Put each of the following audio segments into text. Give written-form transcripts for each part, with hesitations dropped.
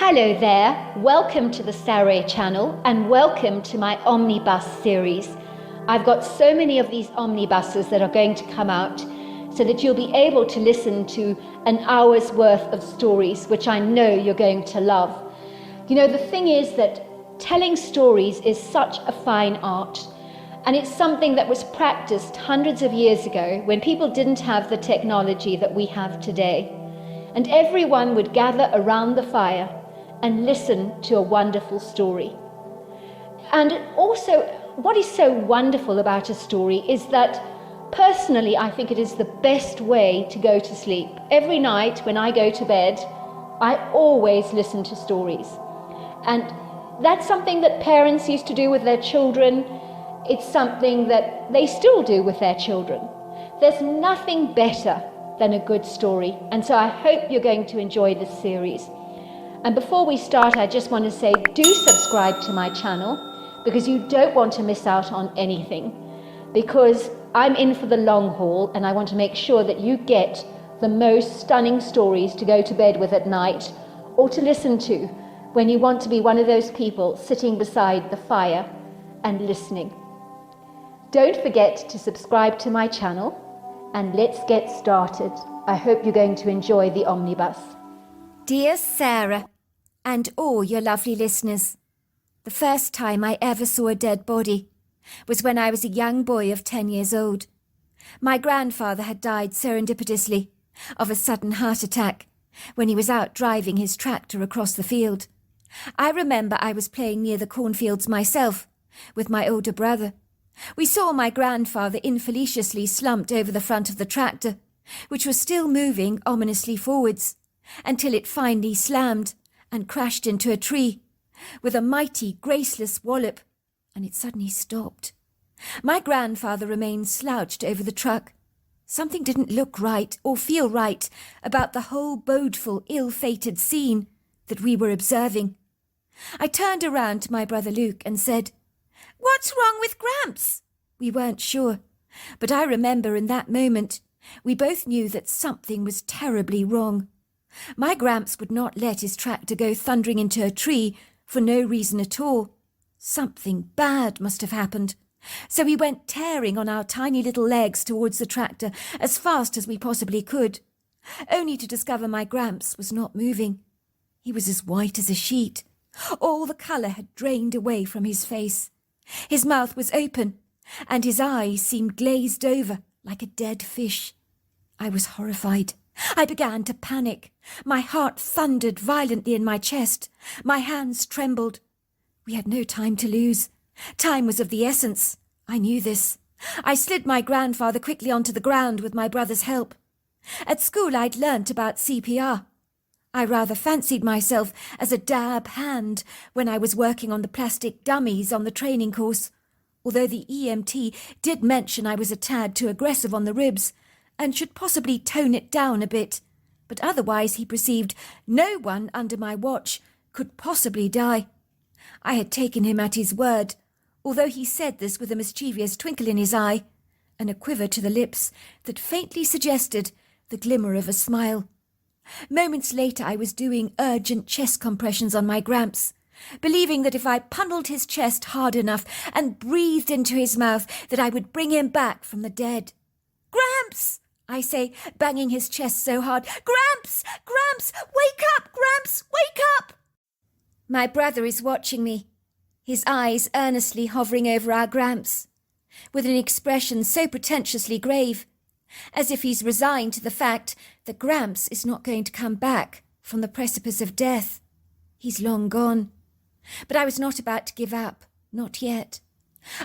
Hello there, welcome to the Saroy channel and welcome to my Omnibus series. I've got so many of these omnibuses that are going to come out so that you'll be able to listen to an hour's worth of stories, which I know you're going to love. You know, the thing is that telling stories is such a fine art, and it's something that was practiced hundreds of years ago when people didn't have the technology that we have today. And everyone would gather around the fire and listen to a wonderful story. And also, what is so wonderful about a story is that personally, I think it is the best way to go to sleep. Every night when I go to bed, I always listen to stories. And that's something that parents used to do with their children. It's something that they still do with their children. There's nothing better than a good story. And so I hope you're going to enjoy this series. And before we start, I just want to say, do subscribe to my channel because you don't want to miss out on anything. Because I'm in for the long haul and I want to make sure that you get the most stunning stories to go to bed with at night or to listen to when you want to be one of those people sitting beside the fire and listening. Don't forget to subscribe to my channel and let's get started. I hope you're going to enjoy the omnibus. Dear Sarah, and all your lovely listeners, the first time I ever saw a dead body was when I was a young boy of 10 years old. My grandfather had died serendipitously of a sudden heart attack when he was out driving his tractor across the field. I remember I was playing near the cornfields myself with my older brother. We saw my grandfather infeliciously slumped over the front of the tractor, which was still moving ominously forwards, until it finally slammed and crashed into a tree with a mighty, graceless wallop, and it suddenly stopped. My grandfather remained slouched over the truck. Something didn't look right or feel right about the whole bodeful, ill-fated scene that we were observing. I turned around to my brother Luke and said, "What's wrong with Gramps?" We weren't sure, but I remember in that moment we both knew that something was terribly wrong. My Gramps would not let his tractor go thundering into a tree for no reason at all. Something bad must have happened. So we went tearing on our tiny little legs towards the tractor as fast as we possibly could, only to discover my Gramps was not moving. He was as white as a sheet. All the colour had drained away from his face. His mouth was open, and his eyes seemed glazed over like a dead fish. I was horrified. I began to panic. My heart thundered violently in my chest. My hands trembled. We had no time to lose. Time was of the essence. I knew this. I slid my grandfather quickly onto the ground with my brother's help. At school I'd learnt about CPR. I rather fancied myself as a dab hand when I was working on the plastic dummies on the training course, although the EMT did mention I was a tad too aggressive on the ribs and should possibly tone it down a bit, but otherwise he perceived no one under my watch could possibly die. I had taken him at his word, although he said this with a mischievous twinkle in his eye and a quiver to the lips that faintly suggested the glimmer of a smile. Moments later I was doing urgent chest compressions on my Gramps, believing that if I pummelled his chest hard enough and breathed into his mouth that I would bring him back from the dead. "Gramps!" I say, banging his chest so hard. "Gramps! Gramps! Wake up, Gramps! Wake up!" My brother is watching me, his eyes earnestly hovering over our Gramps, with an expression so pretentiously grave, as if he's resigned to the fact that Gramps is not going to come back from the precipice of death. He's long gone. But I was not about to give up, not yet.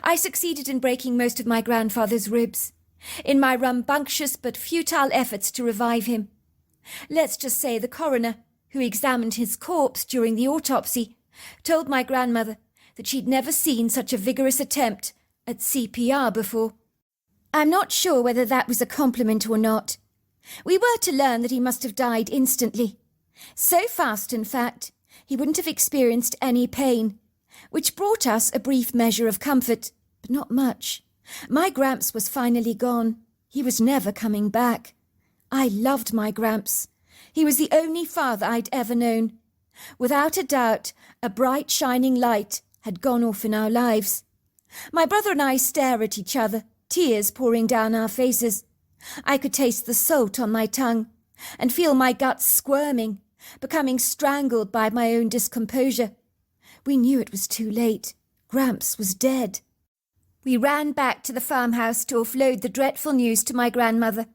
I succeeded in breaking most of my grandfather's ribs, in my rambunctious but futile efforts to revive him. Let's just say the coroner, who examined his corpse during the autopsy, told my grandmother that she'd never seen such a vigorous attempt at CPR before. I'm not sure whether that was a compliment or not. We were to learn that he must have died instantly. So fast, in fact, he wouldn't have experienced any pain, which brought us a brief measure of comfort, but not much. My Gramps was finally gone. He was never coming back. I loved my Gramps. He was the only father I'd ever known. Without a doubt, a bright shining light had gone off in our lives. My brother and I stare at each other, tears pouring down our faces. I could taste the salt on my tongue and feel my guts squirming, becoming strangled by my own discomposure. We knew it was too late. Gramps was dead. We ran back to the farmhouse to offload the dreadful news to my grandmother,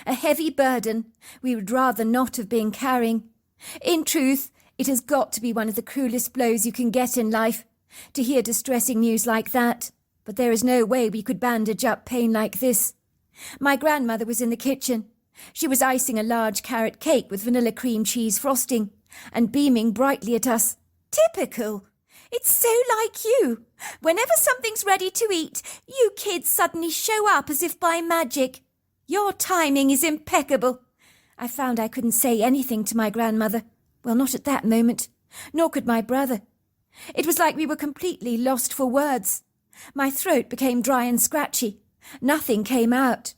a heavy burden we would rather not have been carrying. In truth, it has got to be one of the cruelest blows you can get in life, to hear distressing news like that, but there is no way we could bandage up pain like this. My grandmother was in the kitchen. She was icing a large carrot cake with vanilla cream cheese frosting and beaming brightly at us. Typical! It's so like you. Whenever something's ready to eat, you kids suddenly show up as if by magic. Your timing is impeccable. I found I couldn't say anything to my grandmother. Well, not at that moment, nor could my brother. It was like we were completely lost for words. My throat became dry and scratchy. Nothing came out.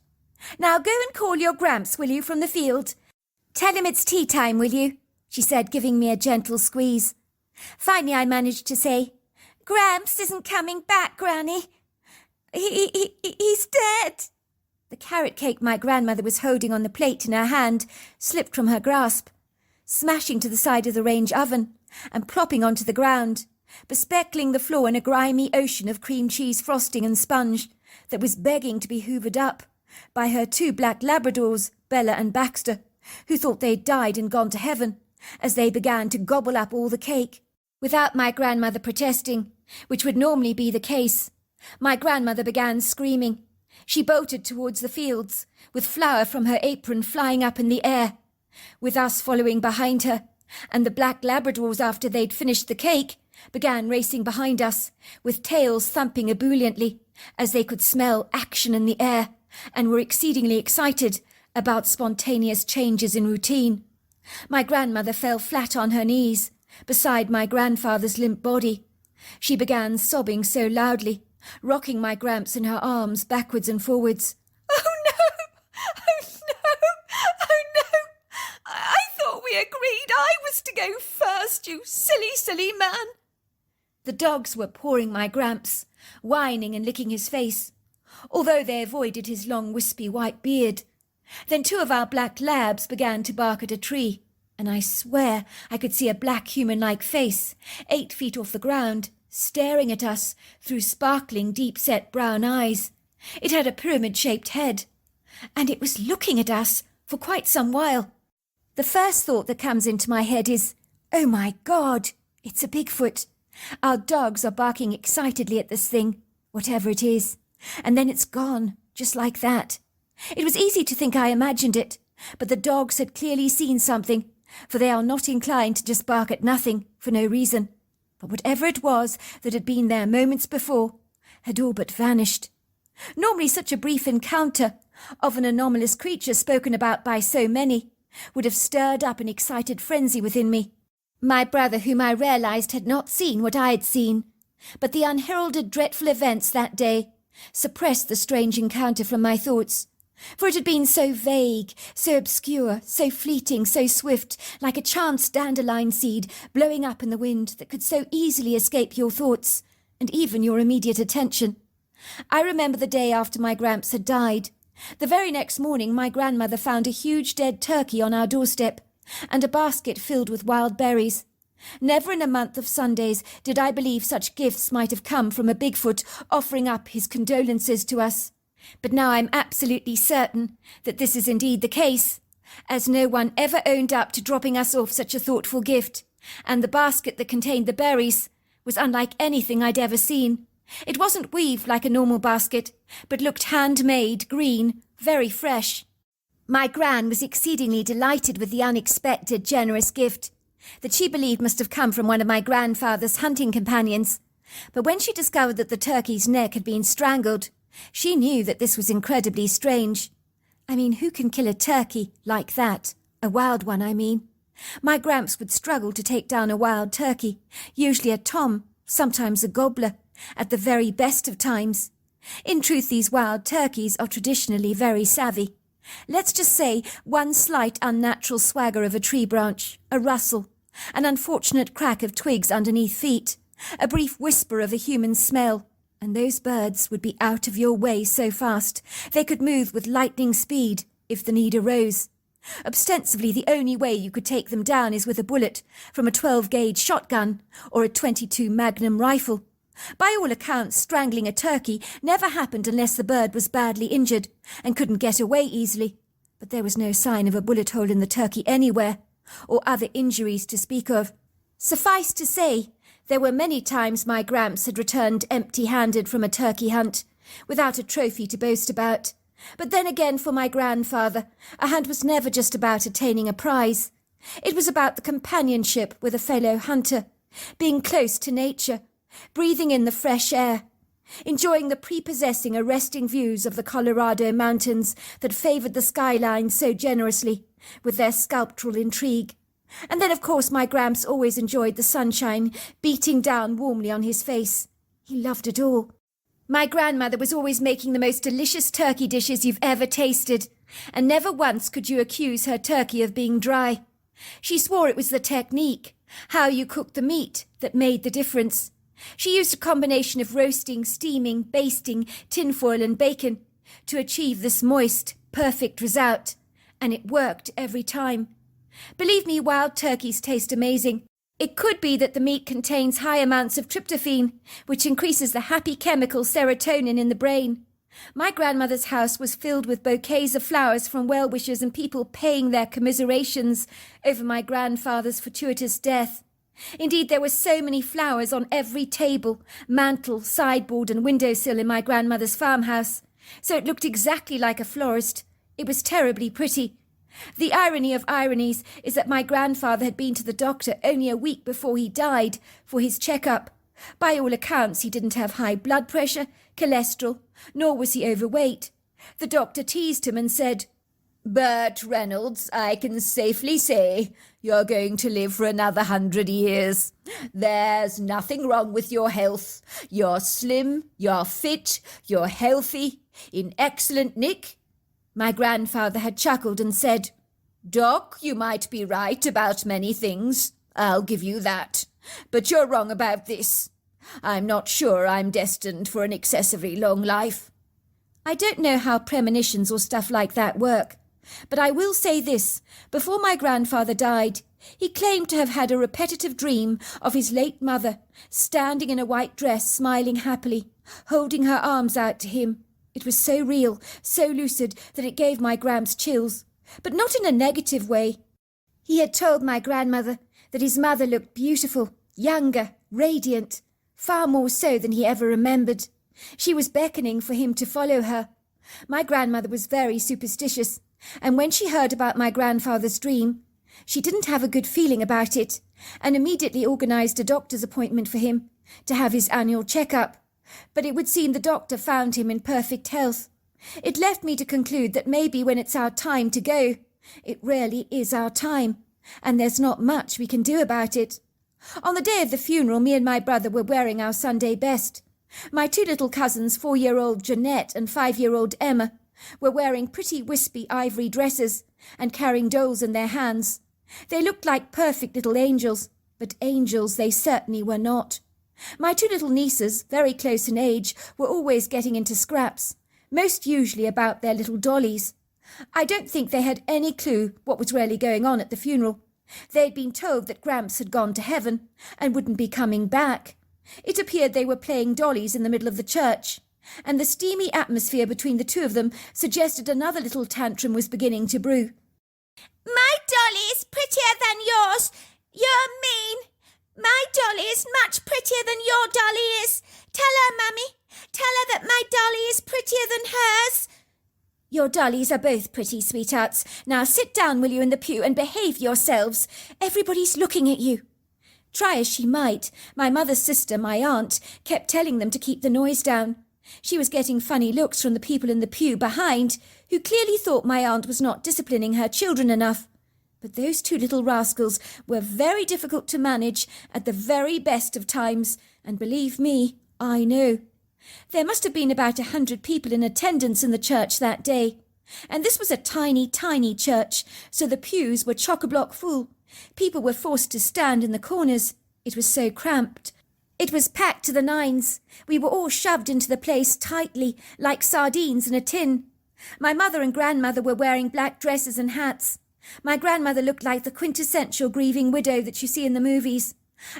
Now go and call your Gramps, will you, from the field? Tell him it's tea time, will you? She said, giving me a gentle squeeze. Finally I managed to say, Gramps isn't coming back, Granny. He's dead. The carrot cake my grandmother was holding on the plate in her hand slipped from her grasp, smashing to the side of the range oven and plopping onto the ground, bespeckling the floor in a grimy ocean of cream cheese frosting and sponge that was begging to be hoovered up by her two black Labradors, Bella and Baxter, who thought they'd died and gone to heaven, as they began to gobble up all the cake. Without my grandmother protesting, which would normally be the case, my grandmother began screaming. She bolted towards the fields, with flour from her apron flying up in the air, with us following behind her, and the black Labradors, after they'd finished the cake, began racing behind us, with tails thumping ebulliently, as they could smell action in the air, and were exceedingly excited about spontaneous changes in routine. My grandmother fell flat on her knees, beside my grandfather's limp body. She began sobbing so loudly, rocking my Gramps in her arms backwards and forwards. Oh no! Oh no! Oh no! I thought we agreed I was to go first, you silly, silly man. The dogs were pawing my Gramps, whining and licking his face, although they avoided his long wispy white beard. Then two of our black labs began to bark at a tree, and I swear I could see a black human-like face, 8 feet off the ground, staring at us through sparkling, deep-set brown eyes. It had a pyramid-shaped head, and it was looking at us for quite some while. The first thought that comes into my head is, oh my God, it's a Bigfoot. Our dogs are barking excitedly at this thing, whatever it is, and then it's gone, just like that. It was easy to think I imagined it, but the dogs had clearly seen something, for they are not inclined to just bark at nothing for no reason. But whatever it was that had been there moments before had all but vanished. Normally such a brief encounter of an anomalous creature spoken about by so many would have stirred up an excited frenzy within me. My brother, whom I realized had not seen what I had seen, but the unheralded dreadful events that day suppressed the strange encounter from my thoughts, for it had been so vague, so obscure, so fleeting, so swift, like a chance dandelion seed blowing up in the wind that could so easily escape your thoughts, and even your immediate attention. I remember the day after my Gramps had died. The very next morning my grandmother found a huge dead turkey on our doorstep, and a basket filled with wild berries. Never in a month of Sundays did I believe such gifts might have come from a Bigfoot offering up his condolences to us. But now I'm absolutely certain that this is indeed the case, as no one ever owned up to dropping us off such a thoughtful gift, and the basket that contained the berries was unlike anything I'd ever seen. It wasn't weaved like a normal basket, but looked handmade, green, very fresh. My gran was exceedingly delighted with the unexpected, generous gift that she believed must have come from one of my grandfather's hunting companions. But when she discovered that the turkey's neck had been strangled, she knew that this was incredibly strange. I mean, who can kill a turkey like that? A wild one, I mean. My Gramps would struggle to take down a wild turkey, usually a tom, sometimes a gobbler, at the very best of times. In truth, these wild turkeys are traditionally very savvy. Let's just say one slight unnatural swagger of a tree branch, a rustle, an unfortunate crack of twigs underneath feet, a brief whisper of a human smell, and those birds would be out of your way so fast they could move with lightning speed if the need arose. Ostensibly, the only way you could take them down is with a bullet from a 12-gauge shotgun or a .22 Magnum rifle. By all accounts, strangling a turkey never happened unless the bird was badly injured and couldn't get away easily. But there was no sign of a bullet hole in the turkey anywhere, or other injuries to speak of. Suffice to say, there were many times my Gramps had returned empty-handed from a turkey hunt, without a trophy to boast about. But then again, for my grandfather, a hunt was never just about attaining a prize. It was about the companionship with a fellow hunter, being close to nature, breathing in the fresh air, enjoying the prepossessing, arresting views of the Colorado mountains that favoured the skyline so generously, with their sculptural intrigue. And then, of course, my Gramps always enjoyed the sunshine beating down warmly on his face. He loved it all. My grandmother was always making the most delicious turkey dishes you've ever tasted, and never once could you accuse her turkey of being dry. She swore it was the technique, how you cooked the meat, that made the difference. She used a combination of roasting, steaming, basting, tinfoil and bacon to achieve this moist, perfect result, and it worked every time. Believe me, wild turkeys taste amazing. It could be that the meat contains high amounts of tryptophan, which increases the happy chemical serotonin in the brain. My grandmother's house was filled with bouquets of flowers from well-wishers and people paying their commiserations over my grandfather's fortuitous death. Indeed, there were so many flowers on every table, mantel, sideboard and windowsill in my grandmother's farmhouse, so it looked exactly like a florist. It was terribly pretty. The irony of ironies is that my grandfather had been to the doctor only a week before he died for his checkup. By all accounts, he didn't have high blood pressure, cholesterol, nor was he overweight. The doctor teased him and said, "Bert Reynolds, I can safely say you're going to live for another 100 years. There's nothing wrong with your health. You're slim, you're fit, you're healthy, in excellent nick." My grandfather had chuckled and said, "Doc, you might be right about many things. I'll give you that. But you're wrong about this. I'm not sure I'm destined for an excessively long life." I don't know how premonitions or stuff like that work, but I will say this. Before my grandfather died, he claimed to have had a repetitive dream of his late mother, standing in a white dress, smiling happily, holding her arms out to him. It was so real, so lucid, that it gave my Gramps chills, but not in a negative way. He had told my grandmother that his mother looked beautiful, younger, radiant, far more so than he ever remembered. She was beckoning for him to follow her. My grandmother was very superstitious, and when she heard about my grandfather's dream, she didn't have a good feeling about it, and immediately organised a doctor's appointment for him to have his annual checkup. But it would seem the doctor found him in perfect health. It left me to conclude that maybe when it's our time to go, it really is our time, and there's not much we can do about it. On the day of the funeral, me and my brother were wearing our Sunday best. My two little cousins, 4-year-old Jeanette and 5-year-old Emma, were wearing pretty wispy ivory dresses and carrying dolls in their hands. They looked like perfect little angels, but angels they certainly were not. My two little nieces, very close in age, were always getting into scraps, most usually about their little dollies. I don't think they had any clue what was really going on at the funeral. They'd been told that Gramps had gone to heaven and wouldn't be coming back. It appeared they were playing dollies in the middle of the church, and the steamy atmosphere between the two of them suggested another little tantrum was beginning to brew. "My dolly is prettier than yours. You're mean. My dolly is much prettier than your dolly is. Tell her, Mummy. Tell her that my dolly is prettier than hers." "Your dollies are both pretty, sweethearts. Now sit down, will you, in the pew and behave yourselves. Everybody's looking at you." Try as she might, my mother's sister, my aunt, kept telling them to keep the noise down. She was getting funny looks from the people in the pew behind, who clearly thought my aunt was not disciplining her children enough. But those two little rascals were very difficult to manage at the very best of times, and believe me, I know. There must have been about 100 people in attendance in the church that day, and this was a tiny, tiny church, so the pews were chock-a-block full, People were forced to stand in the corners. It was so cramped. It was packed to the nines. We were all shoved into the place tightly, like sardines in a tin. My mother and grandmother were wearing black dresses and hats. My grandmother looked like the quintessential grieving widow that you see in the movies.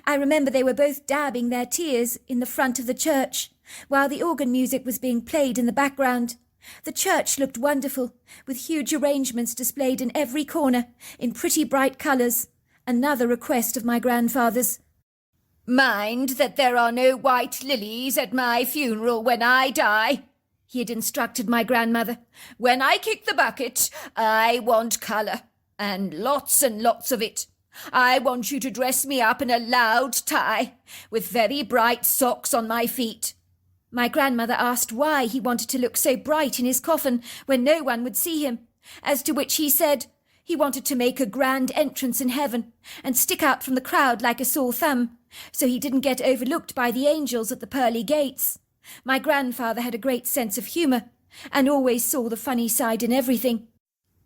I remember they were both dabbing their tears in the front of the church, while the organ music was being played in the background. The church looked wonderful, with huge arrangements displayed in every corner, in pretty bright colours. Another request of my grandfather's. "Mind that there are no white lilies at my funeral when I die," he had instructed my grandmother. "When I kick the bucket, I want colour, and lots of it. I want you to dress me up in a loud tie, with very bright socks on my feet." My grandmother asked why he wanted to look so bright in his coffin when no one would see him, as to which he said he wanted to make a grand entrance in heaven and stick out from the crowd like a sore thumb, so he didn't get overlooked by the angels at the pearly gates. My grandfather had a great sense of humour and always saw the funny side in everything.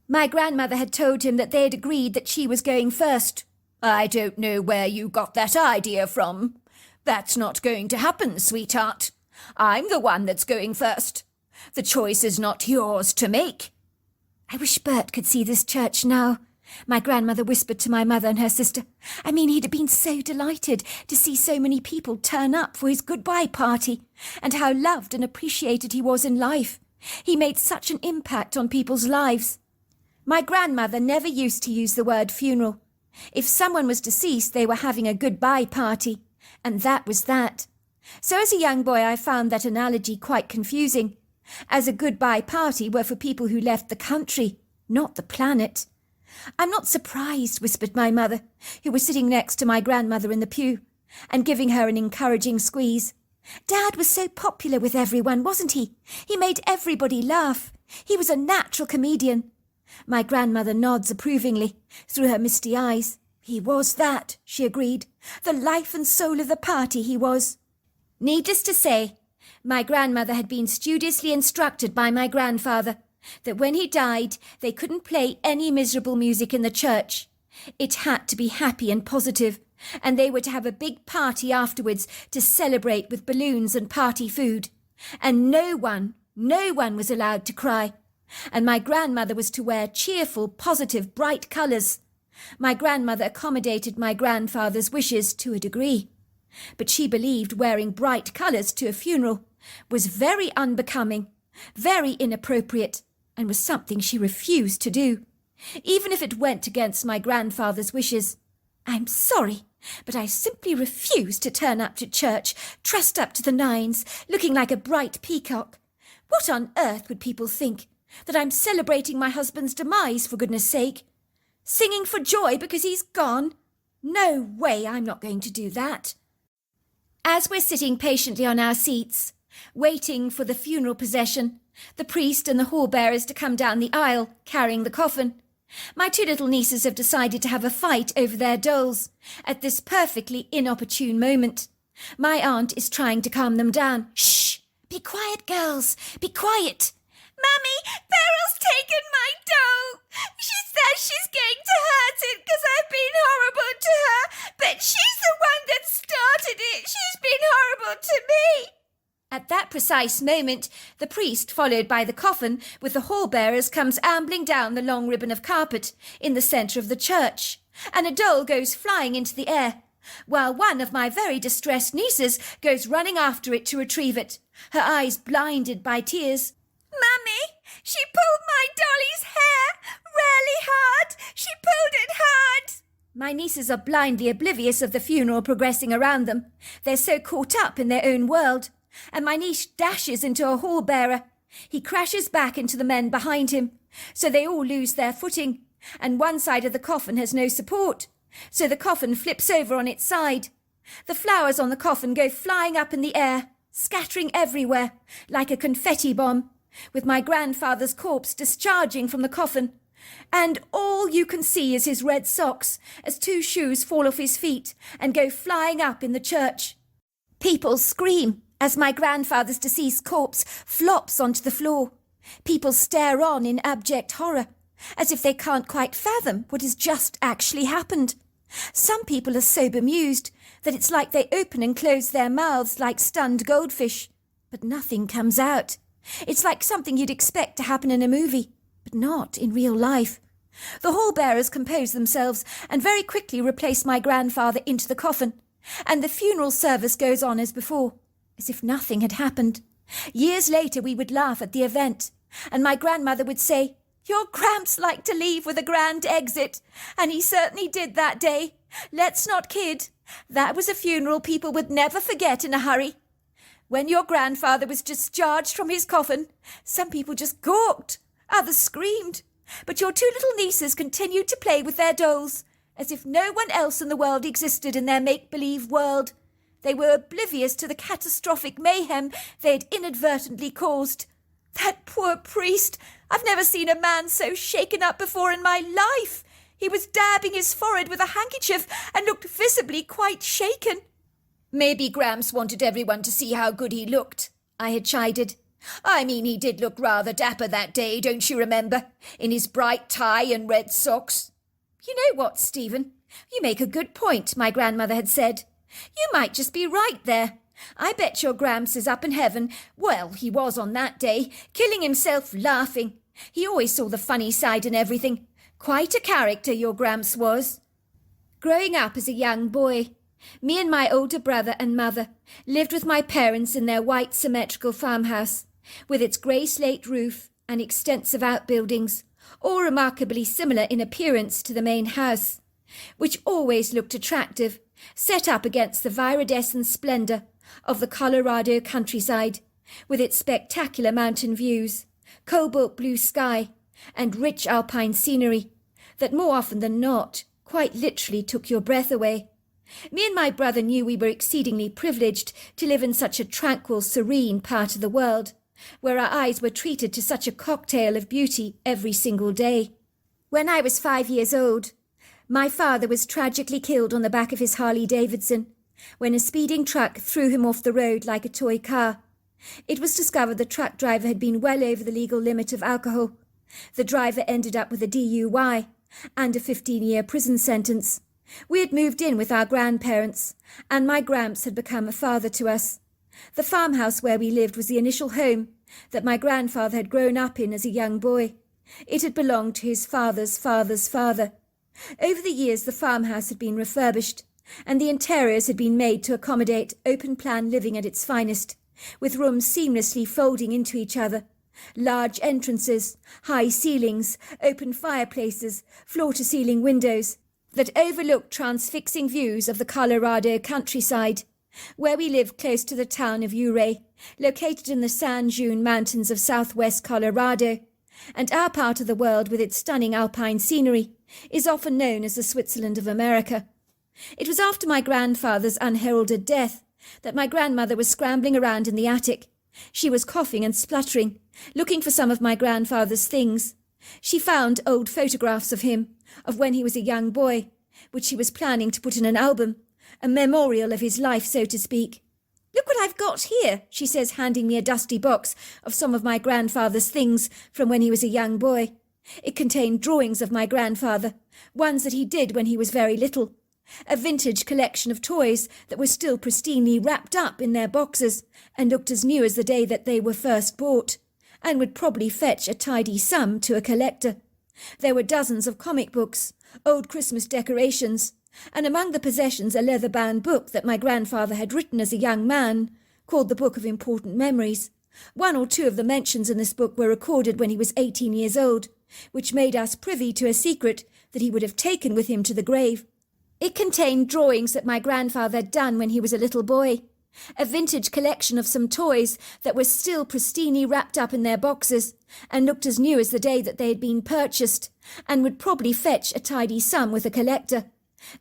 My grandmother had told him that they had agreed that she was going first. "I don't know where you got that idea from. That's not going to happen, sweetheart. I'm the one that's going first. The choice is not yours to make." "I wish Bert could see this church now," my grandmother whispered to my mother and her sister. "I mean, he'd have been so delighted to see so many people turn up for his goodbye party, and how loved and appreciated he was in life. He made such an impact on people's lives." My grandmother never used to use the word funeral. If someone was deceased, they were having a goodbye party, and that was that. So as a young boy, I found that analogy quite confusing, as a goodbye party were for people who left the country, not the planet. "I'm not surprised," whispered my mother, who was sitting next to my grandmother in the pew, and giving her an encouraging squeeze. "Dad was so popular with everyone, wasn't he? He made everybody laugh. He was a natural comedian." My grandmother nods approvingly through her misty eyes. "He was that," she agreed. "The life and soul of the party he was." Needless to say, my grandmother had been studiously instructed by my grandfather that when he died, they couldn't play any miserable music in the church. It had to be happy and positive, and they were to have a big party afterwards to celebrate with balloons and party food. And no one was allowed to cry. And my grandmother was to wear cheerful, positive, bright colours. My grandmother accommodated my grandfather's wishes to a degree, but she believed wearing bright colours to a funeral was very unbecoming, very inappropriate, and was something she refused to do, even if it went against my grandfather's wishes. "I'm sorry, but I simply refuse to turn up to church, trussed up to the nines, looking like a bright peacock. What on earth would people think? That I'm celebrating my husband's demise, for goodness sake? Singing for joy because he's gone? No way, I'm not going to do that." As we're sitting patiently on our seats, waiting for the funeral procession, the priest and the hall-bearers to come down the aisle, carrying the coffin, my two little nieces have decided to have a fight over their dolls at this perfectly inopportune moment. My aunt is trying to calm them down. "Shh! Be quiet, girls! Be quiet!" Mummy, Beryl's taken my doll. She says she's going to hurt it because I've been horrible to her, but she's the one that started it. She's been horrible to me. At that precise moment, the priest, followed by the coffin with the hall-bearers, comes ambling down the long ribbon of carpet in the centre of the church, and a doll goes flying into the air, while one of my very distressed nieces goes running after it to retrieve it, her eyes blinded by tears. Mummy, she pulled my dolly's hair really hard. She pulled it hard. My nieces are blindly oblivious of the funeral progressing around them. They're so caught up in their own world. And my niece dashes into a hall-bearer. He crashes back into the men behind him, so they all lose their footing, and one side of the coffin has no support, so the coffin flips over on its side. The flowers on the coffin go flying up in the air, scattering everywhere, like a confetti bomb, with my grandfather's corpse discharging from the coffin, and all you can see is his red socks as two shoes fall off his feet and go flying up in the church. People scream as my grandfather's deceased corpse flops onto the floor. People stare on in abject horror, as if they can't quite fathom what has just actually happened. Some people are so bemused that it's like they open and close their mouths like stunned goldfish, but nothing comes out. It's like something you'd expect to happen in a movie, but not in real life. The hall-bearers compose themselves and very quickly replace my grandfather into the coffin, and the funeral service goes on as before, as if nothing had happened. Years later we would laugh at the event, and my grandmother would say, "Your Gramps liked to leave with a grand exit, and he certainly did that day. Let's not kid. That was a funeral people would never forget in a hurry. When your grandfather was discharged from his coffin, some people just gawked, others screamed, but your two little nieces continued to play with their dolls, as if no one else in the world existed in their make-believe world. They were oblivious to the catastrophic mayhem they had inadvertently caused. That poor priest! I've never seen a man so shaken up before in my life. He was dabbing his forehead with a handkerchief and looked visibly quite shaken." "Maybe Gramps wanted everyone to see how good he looked," I had chided. "I mean, he did look rather dapper that day, don't you remember? In his bright tie and red socks." "You know what, Stephen? You make a good point," my grandmother had said. "You might just be right there. I bet your Gramps is up in heaven. Well, he was on that day, killing himself laughing. He always saw the funny side in everything. Quite a character, your Gramps was." Growing up as a young boy, me and my older brother and mother lived with my parents in their white symmetrical farmhouse, with its grey slate roof and extensive outbuildings, all remarkably similar in appearance to the main house, which always looked attractive, set up against the viridescent splendour of the Colorado countryside, with its spectacular mountain views, cobalt blue sky, and rich alpine scenery that more often than not quite literally took your breath away. Me and my brother knew we were exceedingly privileged to live in such a tranquil, serene part of the world, where our eyes were treated to such a cocktail of beauty every single day. When I was 5 years old, my father was tragically killed on the back of his Harley-Davidson when a speeding truck threw him off the road like a toy car. It was discovered the truck driver had been well over the legal limit of alcohol. The driver ended up with a DUI and a 15-year prison sentence. We had moved in with our grandparents, and my Gramps had become a father to us. The farmhouse where we lived was the initial home that my grandfather had grown up in as a young boy. It had belonged to his father's father's father. Over the years the farmhouse had been refurbished, and the interiors had been made to accommodate open-plan living at its finest, with rooms seamlessly folding into each other, large entrances, high ceilings, open fireplaces, floor-to-ceiling windows that overlooked transfixing views of the Colorado countryside. Where we lived close to the town of Ouray, located in the San Juan Mountains of southwest Colorado, and our part of the world with its stunning alpine scenery is often known as the Switzerland of America. It was after my grandfather's unheralded death that my grandmother was scrambling around in the attic. She was coughing and spluttering, looking for some of my grandfather's things. She found old photographs of him, of when he was a young boy, which she was planning to put in an album, a memorial of his life, so to speak. "Look what I've got here," she says, handing me a dusty box of some of my grandfather's things from when he was a young boy. It contained drawings of my grandfather, ones that he did when he was very little. A vintage collection of toys that were still pristinely wrapped up in their boxes and looked as new as the day that they were first bought, and would probably fetch a tidy sum to a collector. There were dozens of comic books, old Christmas decorations, and among the possessions a leather-bound book that my grandfather had written as a young man, called the Book of Important Memories. One or two of the mentions in this book were recorded when he was 18 years old, which made us privy to a secret that he would have taken with him to the grave. It contained drawings that my grandfather had done when he was a little boy, a vintage collection of some toys that were still pristinely wrapped up in their boxes and looked as new as the day that they had been purchased, and would probably fetch a tidy sum with a collector.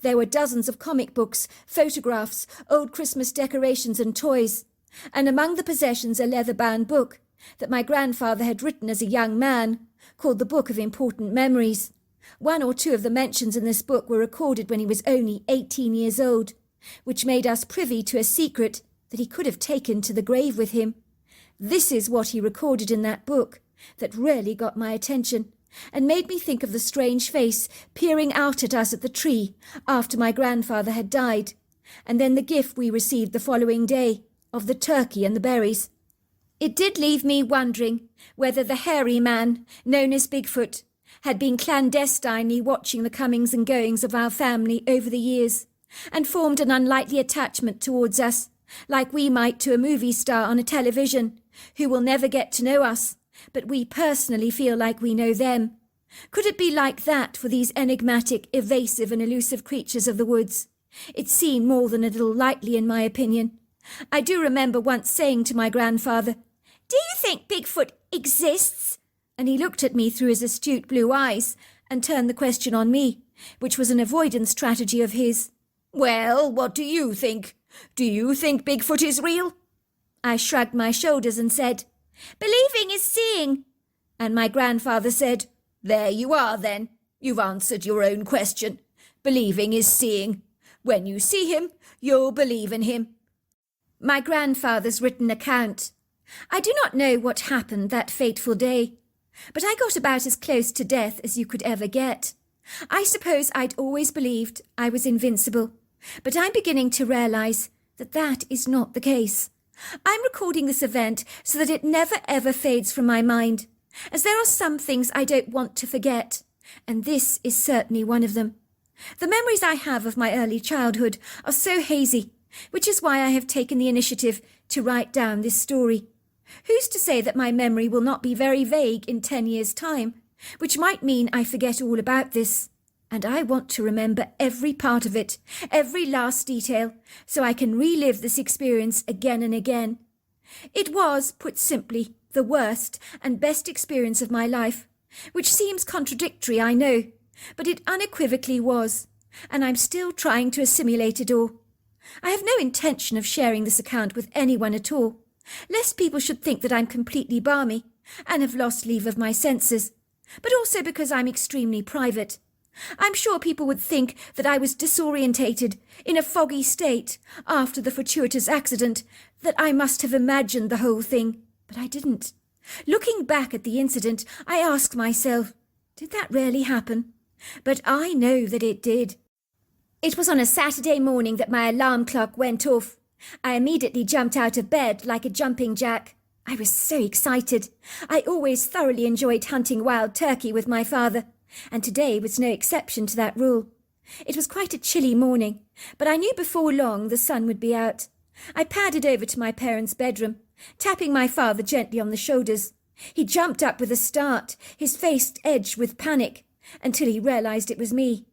There were dozens of comic books, photographs, old Christmas decorations and toys, and among the possessions a leather-bound book that my grandfather had written as a young man, called the Book of Important Memories. One or two of the mentions in this book were recorded when he was only 18 years old, which made us privy to a secret that he could have taken to the grave with him. This is what he recorded in that book that really got my attention, and made me think of the strange face peering out at us at the tree after my grandfather had died, and then the gift we received the following day of the turkey and the berries. It did leave me wondering whether the hairy man, known as Bigfoot, had been clandestinely watching the comings and goings of our family over the years, and formed an unlikely attachment towards us, like we might to a movie star on a television, who will never get to know us, but we personally feel like we know them. Could it be like that for these enigmatic, evasive and elusive creatures of the woods? It seemed more than a little likely, in my opinion. I do remember once saying to my grandfather, "Do you think Bigfoot exists?" And he looked at me through his astute blue eyes and turned the question on me, which was an avoidance strategy of his. "Well, what do you think? Do you think Bigfoot is real?" I shrugged my shoulders and said, "Believing is seeing." And my grandfather said, "There you are then. You've answered your own question. Believing is seeing. When you see him, you'll believe in him." My grandfather's written account. I do not know what happened that fateful day, but I got about as close to death as you could ever get. I suppose I'd always believed I was invincible, but I'm beginning to realise that that is not the case. I'm recording this event so that it never ever fades from my mind, as there are some things I don't want to forget, and this is certainly one of them. The memories I have of my early childhood are so hazy, which is why I have taken the initiative to write down this story. Who's to say that my memory will not be very vague in 10 years' time, which might mean I forget all about this. And I want to remember every part of it, every last detail, so I can relive this experience again and again. It was, put simply, the worst and best experience of my life, which seems contradictory, I know, but it unequivocally was, and I'm still trying to assimilate it all. I have no intention of sharing this account with anyone at all, lest people should think that I'm completely balmy and have lost leave of my senses, but also because I'm extremely private. I'm sure people would think that I was disorientated, in a foggy state, after the fortuitous accident, that I must have imagined the whole thing, but I didn't. Looking back at the incident, I ask myself, did that really happen? But I know that it did. It was on a Saturday morning that my alarm clock went off. I immediately jumped out of bed like a jumping jack. I was so excited. I always thoroughly enjoyed hunting wild turkey with my father, and today was no exception to that rule. It was quite a chilly morning, but I knew before long the sun would be out. I padded over to my parents' bedroom, tapping my father gently on the shoulders. He jumped up with a start, his face edged with panic, until he realised it was me.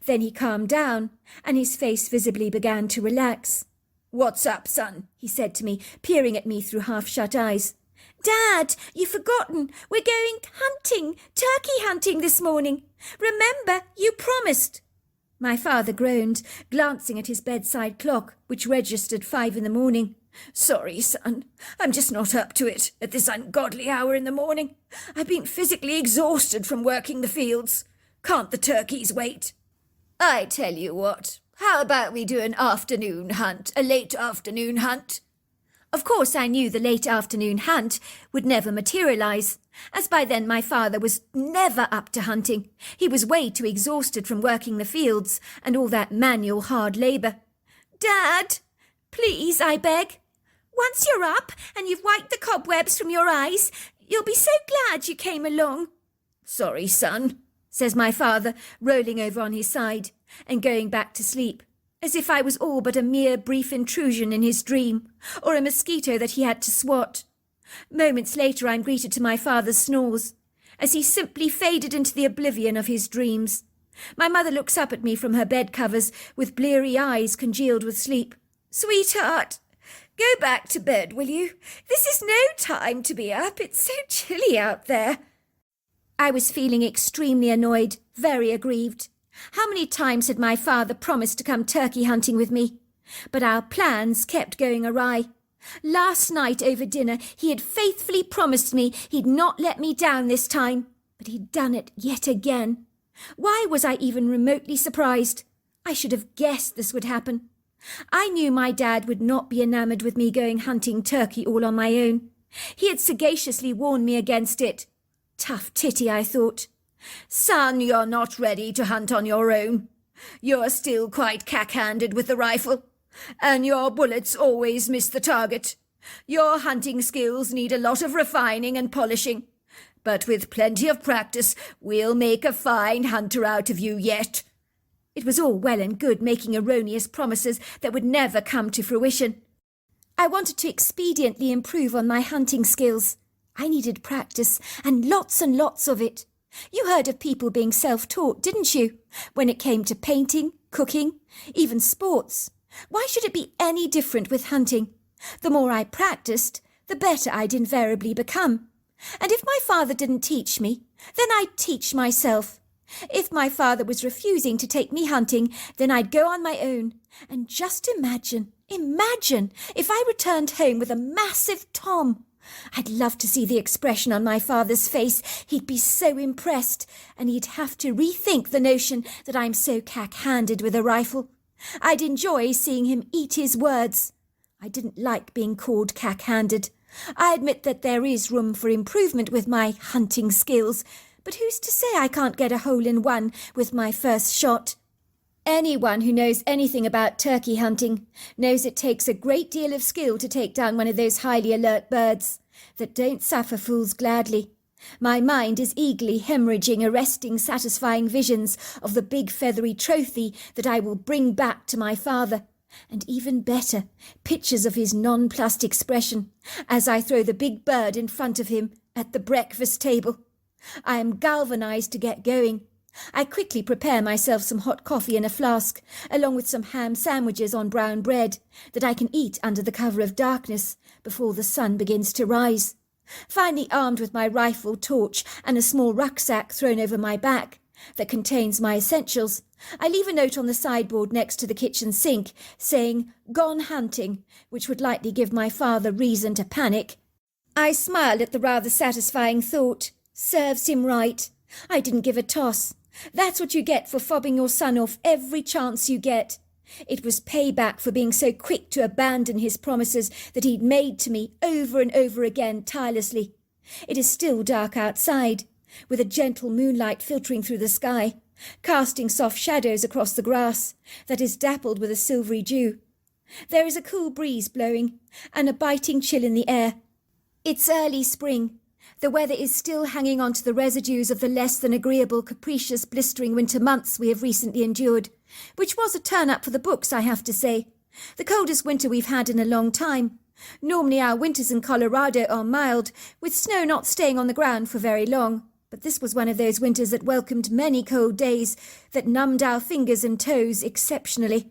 Then he calmed down, and his face visibly began to relax. "What's up, son?" he said to me, peering at me through half-shut eyes. "Dad, you've forgotten. We're going hunting, turkey hunting this morning. Remember, you promised." My father groaned, glancing at his bedside clock, which registered 5 in the morning. "Sorry, son. I'm just not up to it at this ungodly hour in the morning. I've been physically exhausted from working the fields. Can't the turkeys wait?" "I tell you what, how about we do an afternoon hunt, a late afternoon hunt?" Of course, I knew the late afternoon hunt would never materialise, as by then my father was never up to hunting. He was way too exhausted from working the fields and all that manual hard labour. "Dad, please, I beg. Once you're up and you've wiped the cobwebs from your eyes, you'll be so glad you came along." "Sorry, son," says my father, rolling over on his side and going back to sleep, as if I was all but a mere brief intrusion in his dream, or a mosquito that he had to swat. Moments later I'm greeted to my father's snores, as he simply faded into the oblivion of his dreams. My mother looks up at me from her bed covers with bleary eyes congealed with sleep. "Sweetheart, go back to bed, will you? This is no time to be up. It's so chilly out there." I was feeling extremely annoyed, very aggrieved. How many times had my father promised to come turkey hunting with me? But our plans kept going awry. Last night over dinner he had faithfully promised me he'd not let me down this time, but he'd done it yet again. Why was I even remotely surprised? I should have guessed this would happen. I knew my dad would not be enamoured with me going hunting turkey all on my own. He had sagaciously warned me against it. Tough titty, I thought. Son, you're not ready to hunt on your own. You're still quite cack-handed with the rifle, and your bullets always miss the target. Your hunting skills need a lot of refining and polishing, but with plenty of practice, we'll make a fine hunter out of you yet." It was all well and good making erroneous promises that would never come to fruition. I wanted to expediently improve on my hunting skills. I needed practice, and lots of it. You heard of people being self-taught, didn't you? When it came to painting, cooking, even sports. Why should it be any different with hunting? The more I practiced, the better I'd invariably become. And if my father didn't teach me, then I'd teach myself. If my father was refusing to take me hunting, then I'd go on my own. And just imagine if I returned home with a massive tom. I'd love to see the expression on my father's face. He'd be so impressed, and he'd have to rethink the notion that I'm so cack-handed with a rifle. I'd enjoy seeing him eat his words. I didn't like being called cack-handed. I admit that there is room for improvement with my hunting skills, but who's to say I can't get a hole-in-one with my first shot? Anyone who knows anything about turkey hunting knows it takes a great deal of skill to take down one of those highly alert birds that don't suffer fools gladly. My mind is eagerly hemorrhaging arresting, satisfying visions of the big feathery trophy that I will bring back to my father, and even better, pictures of his nonplussed expression as I throw the big bird in front of him at the breakfast table. I am galvanized to get going. I quickly prepare myself some hot coffee in a flask, along with some ham sandwiches on brown bread that I can eat under the cover of darkness before the sun begins to rise. Finally armed with my rifle, torch, and a small rucksack thrown over my back that contains my essentials, I leave a note on the sideboard next to the kitchen sink saying, "Gone hunting," which would likely give my father reason to panic. I smiled at the rather satisfying thought. Serves him right. I didn't give a toss. That's what you get for fobbing your son off every chance you get. It was payback for being so quick to abandon his promises that he'd made to me over and over again tirelessly. It is still dark outside, with a gentle moonlight filtering through the sky, casting soft shadows across the grass that is dappled with a silvery dew. There is a cool breeze blowing, and a biting chill in the air. It's early spring. The weather is still hanging on to the residues of the less than agreeable, capricious, blistering winter months we have recently endured, which was a turn-up for the books, I have to say. The coldest winter we've had in a long time. Normally our winters in Colorado are mild, with snow not staying on the ground for very long, but this was one of those winters that welcomed many cold days that numbed our fingers and toes exceptionally.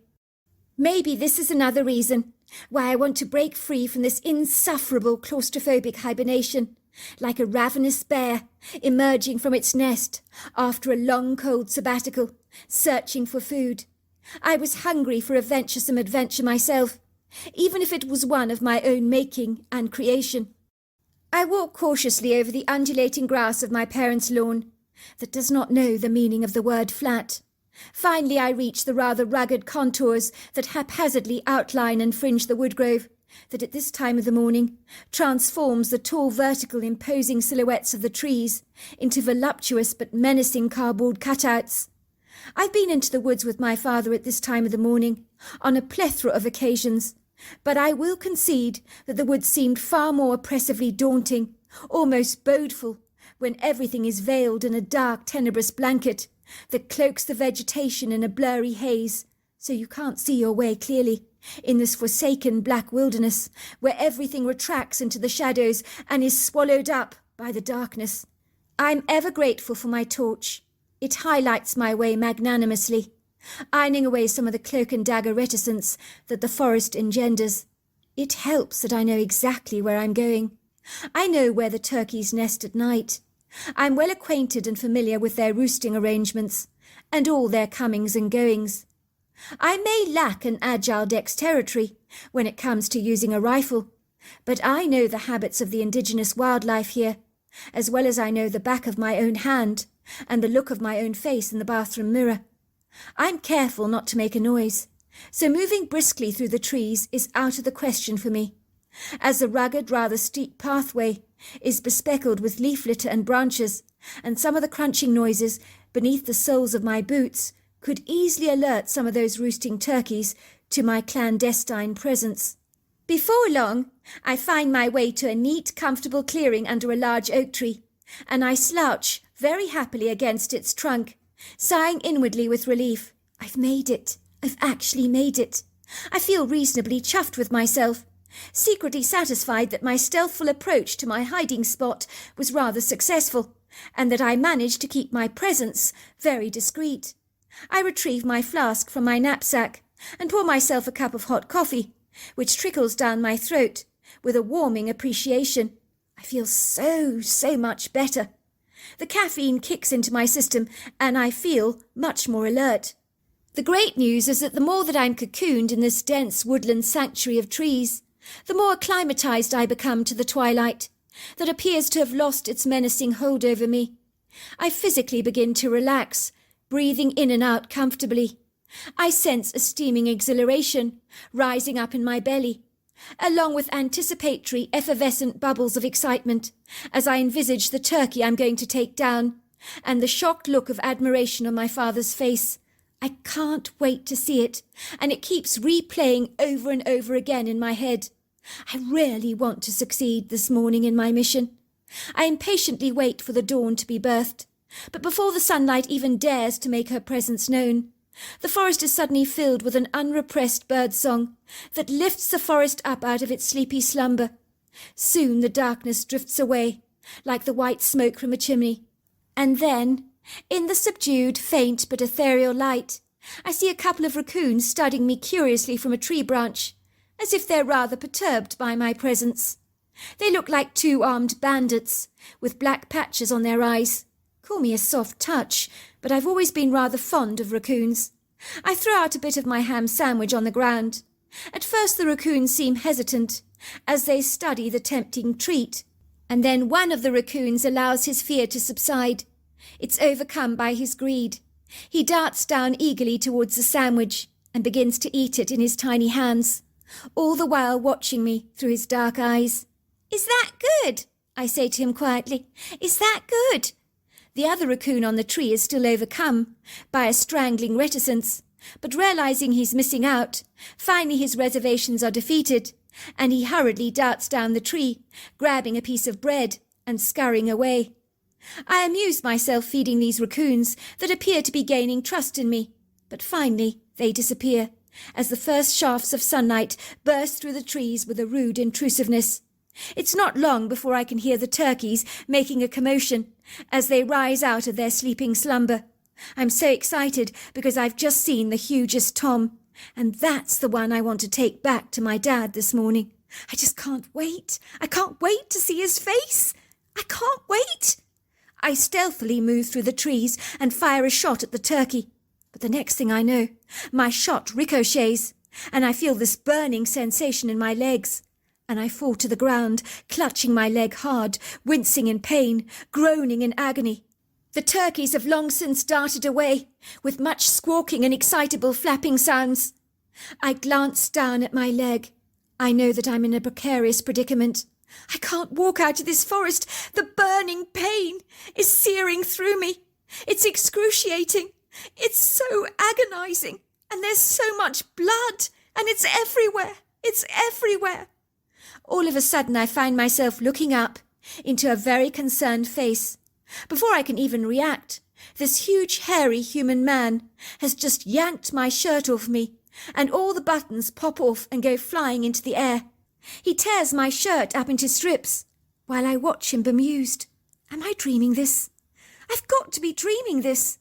Maybe this is another reason why I want to break free from this insufferable claustrophobic hibernation, like a ravenous bear emerging from its nest after a long cold sabbatical, searching for food. I was hungry for a venturesome adventure myself, even if it was one of my own making and creation. I walk cautiously over the undulating grass of my parents' lawn that does not know the meaning of the word flat. Finally I reach the rather rugged contours that haphazardly outline and fringe the woodgrove that at this time of the morning transforms the tall vertical imposing silhouettes of the trees into voluptuous but menacing cardboard cutouts. I've been into the woods with my father at this time of the morning on a plethora of occasions, but I will concede that the woods seemed far more oppressively daunting, almost bodeful, when everything is veiled in a dark, tenebrous blanket that cloaks the vegetation in a blurry haze, so you can't see your way clearly in this forsaken black wilderness where everything retracts into the shadows and is swallowed up by the darkness. I'm ever grateful for my torch. It highlights my way magnanimously, ironing away some of the cloak and dagger reticence that the forest engenders. It helps that I know exactly where I'm going. I know where the turkeys nest at night. I'm well acquainted and familiar with their roosting arrangements and all their comings and goings. I may lack an agile dexterity when it comes to using a rifle, but I know the habits of the indigenous wildlife here, as well as I know the back of my own hand and the look of my own face in the bathroom mirror. I'm careful not to make a noise, so moving briskly through the trees is out of the question for me, as the rugged, rather steep pathway is bespeckled with leaf litter and branches and some of the crunching noises beneath the soles of my boots could easily alert some of those roosting turkeys to my clandestine presence. Before long, I find my way to a neat, comfortable clearing under a large oak tree, and I slouch very happily against its trunk, sighing inwardly with relief. I've made it. I've actually made it. I feel reasonably chuffed with myself, secretly satisfied that my stealthful approach to my hiding spot was rather successful, and that I managed to keep my presence very discreet. I retrieve my flask from my knapsack and pour myself a cup of hot coffee, which trickles down my throat with a warming appreciation. I feel so much better. The caffeine kicks into my system and I feel much more alert. The great news is that the more that I'm cocooned in this dense woodland sanctuary of trees, the more acclimatized I become to the twilight that appears to have lost its menacing hold over me. I physically begin to relax, breathing in and out comfortably. I sense a steaming exhilaration rising up in my belly, along with anticipatory effervescent bubbles of excitement as I envisage the turkey I'm going to take down, and the shocked look of admiration on my father's face. I can't wait to see it, and it keeps replaying over and over again in my head. I really want to succeed this morning in my mission. I impatiently wait for the dawn to be birthed, but before the sunlight even dares to make her presence known, the forest is suddenly filled with an unrepressed birdsong that lifts the forest up out of its sleepy slumber. Soon the darkness drifts away, like the white smoke from a chimney, and then, in the subdued, faint but ethereal light, I see a couple of raccoons studying me curiously from a tree branch, as if they're rather perturbed by my presence. They look like two armed bandits, with black patches on their eyes. Call me a soft touch, but I've always been rather fond of raccoons. I throw out a bit of my ham sandwich on the ground. At first the raccoons seem hesitant, as they study the tempting treat, and then one of the raccoons allows his fear to subside. It's overcome by his greed. He darts down eagerly towards the sandwich and begins to eat it in his tiny hands, all the while watching me through his dark eyes. "Is that good?" I say to him quietly. "Is that good?" The other raccoon on the tree is still overcome by a strangling reticence, but realizing he's missing out, finally his reservations are defeated, and he hurriedly darts down the tree, grabbing a piece of bread and scurrying away. I amuse myself feeding these raccoons that appear to be gaining trust in me, but finally they disappear, as the first shafts of sunlight burst through the trees with a rude intrusiveness. It's not long before I can hear the turkeys making a commotion as they rise out of their sleeping slumber. I'm so excited because I've just seen the hugest Tom, and that's the one I want to take back to my dad this morning. I just can't wait. I can't wait to see his face. I can't wait. I stealthily move through the trees and fire a shot at the turkey. But the next thing I know, my shot ricochets, and I feel this burning sensation in my legs. And I fall to the ground, clutching my leg hard, wincing in pain, groaning in agony. The turkeys have long since darted away, with much squawking and excitable flapping sounds. I glance down at my leg. I know that I'm in a precarious predicament. I can't walk out of this forest. The burning pain is searing through me. It's excruciating. It's so agonizing. And there's so much blood. And it's everywhere. It's everywhere. All of a sudden I find myself looking up into a very concerned face. Before I can even react, this huge hairy human man has just yanked my shirt off me, and all the buttons pop off and go flying into the air. He tears my shirt up into strips, while I watch him bemused. Am I dreaming this? I've got to be dreaming this.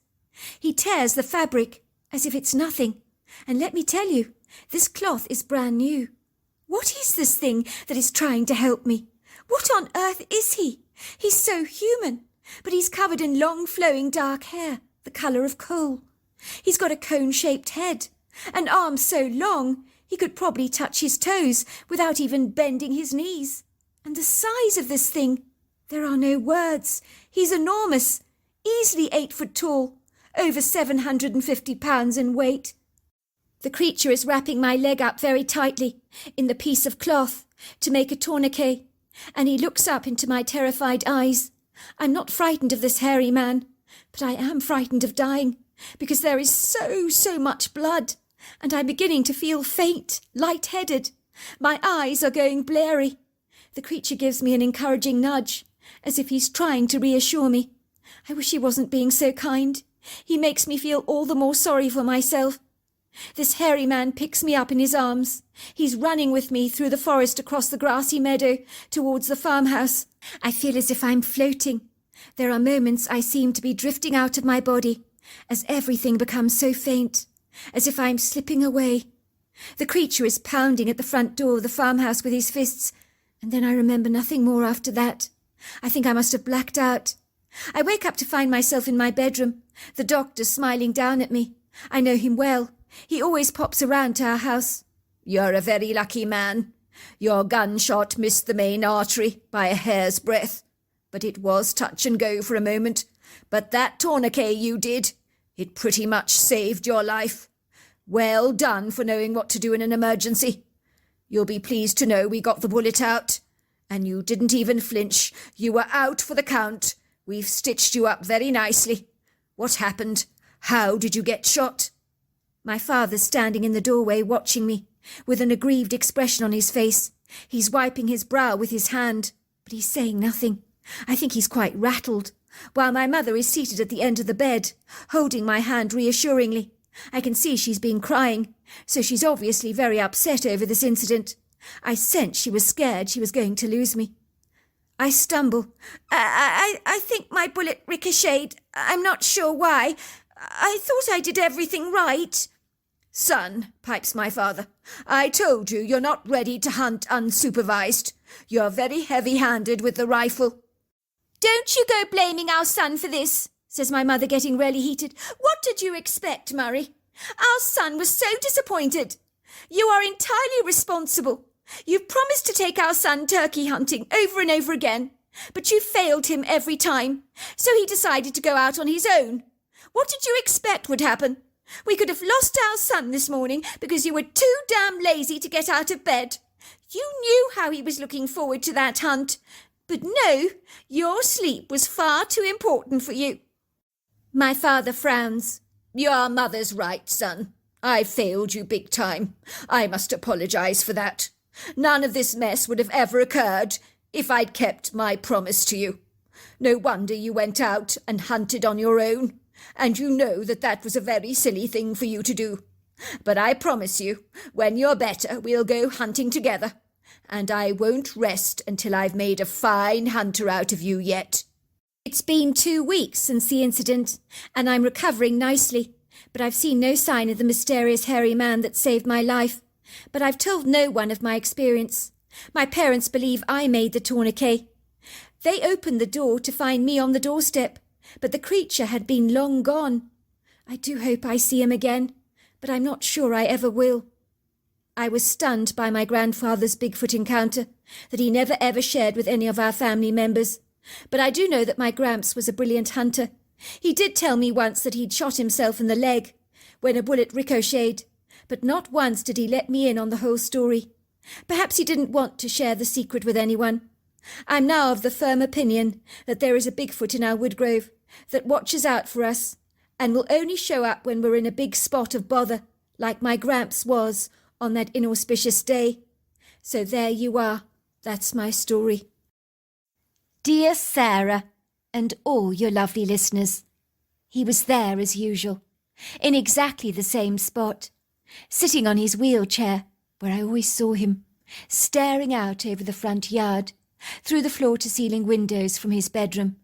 He tears the fabric as if it's nothing, and let me tell you, this cloth is brand new. What is this thing that is trying to help me? What on earth is he? He's so human, but he's covered in long flowing dark hair, the colour of coal. He's got a cone-shaped head, and arms so long he could probably touch his toes without even bending his knees. And the size of this thing, there are no words. He's enormous, easily 8 foot tall, over 750 pounds in weight. The creature is wrapping my leg up very tightly in the piece of cloth to make a tourniquet, and he looks up into my terrified eyes, I'm not frightened of this hairy man, but I am frightened of dying, because there is so much blood, and I'm beginning to feel faint, light-headed. My eyes are going blurry. The creature gives me an encouraging nudge, as if he's trying to reassure me. I wish he wasn't being so kind. He makes me feel all the more sorry for myself. This hairy man picks me up in his arms. He's running with me through the forest across the grassy meadow towards the farmhouse. I feel as if I'm floating. There are moments I seem to be drifting out of my body, as everything becomes so faint, as if I'm slipping away. The creature is pounding at the front door of the farmhouse with his fists, and then I remember nothing more after that. I think I must have blacked out. I wake up to find myself in my bedroom, the doctor smiling down at me. I know him well. He always pops around to our house. You're a very lucky man. Your gunshot missed the main artery by a hair's breadth, but it was touch and go for a moment. But that tourniquet you did, it pretty much saved your life. Well done for knowing what to do in an emergency. You'll be pleased to know we got the bullet out, and you didn't even flinch. You were out for the count. We've stitched you up very nicely. What happened? How did you get shot? My father's standing in the doorway watching me, with an aggrieved expression on his face. He's wiping his brow with his hand, but he's saying nothing. I think he's quite rattled, while my mother is seated at the end of the bed, holding my hand reassuringly. I can see she's been crying, so she's obviously very upset over this incident. I sense she was scared she was going to lose me. I stumble. I think my bullet ricocheted. I'm not sure why. I thought I did everything right. Son, pipes my father, I told you you're not ready to hunt unsupervised. You're very heavy-handed with the rifle. Don't you go blaming our son for this, says my mother, getting really heated. What did you expect, Murray? Our son was so disappointed. You are entirely responsible. You've promised to take our son turkey hunting over and over again, but you failed him every time, so he decided to go out on his own. What did you expect would happen? We could have lost our son this morning because you were too damn lazy to get out of bed. You knew how he was looking forward to that hunt. But no, your sleep was far too important for you. My father frowns. Your mother's right, son. I failed you big time. I must apologise for that. None of this mess would have ever occurred if I'd kept my promise to you. No wonder you went out and hunted on your own, and you know that was a very silly thing for you to do. But I promise you, when you're better, we'll go hunting together, and I won't rest until I've made a fine hunter out of you yet. It's been 2 weeks since the incident, and I'm recovering nicely, but I've seen no sign of the mysterious hairy man that saved my life. But I've told no one of my experience. My parents believe I made the tourniquet. They opened the door to find me on the doorstep, but the creature had been long gone. I do hope I see him again, but I'm not sure I ever will. I was stunned by my grandfather's Bigfoot encounter, that he never ever shared with any of our family members. But I do know that my Gramps was a brilliant hunter. He did tell me once that he'd shot himself in the leg when a bullet ricocheted, but not once did he let me in on the whole story. Perhaps he didn't want to share the secret with anyone. I'm now of the firm opinion that there is a Bigfoot in our woodgrove that watches out for us and will only show up when we're in a big spot of bother, like my Gramps was on that inauspicious day. So there you are. That's my story. Dear Sarah, and all your lovely listeners, he was there as usual, in exactly the same spot, sitting on his wheelchair, where I always saw him, staring out over the front yard, through the floor-to-ceiling windows from his bedroom,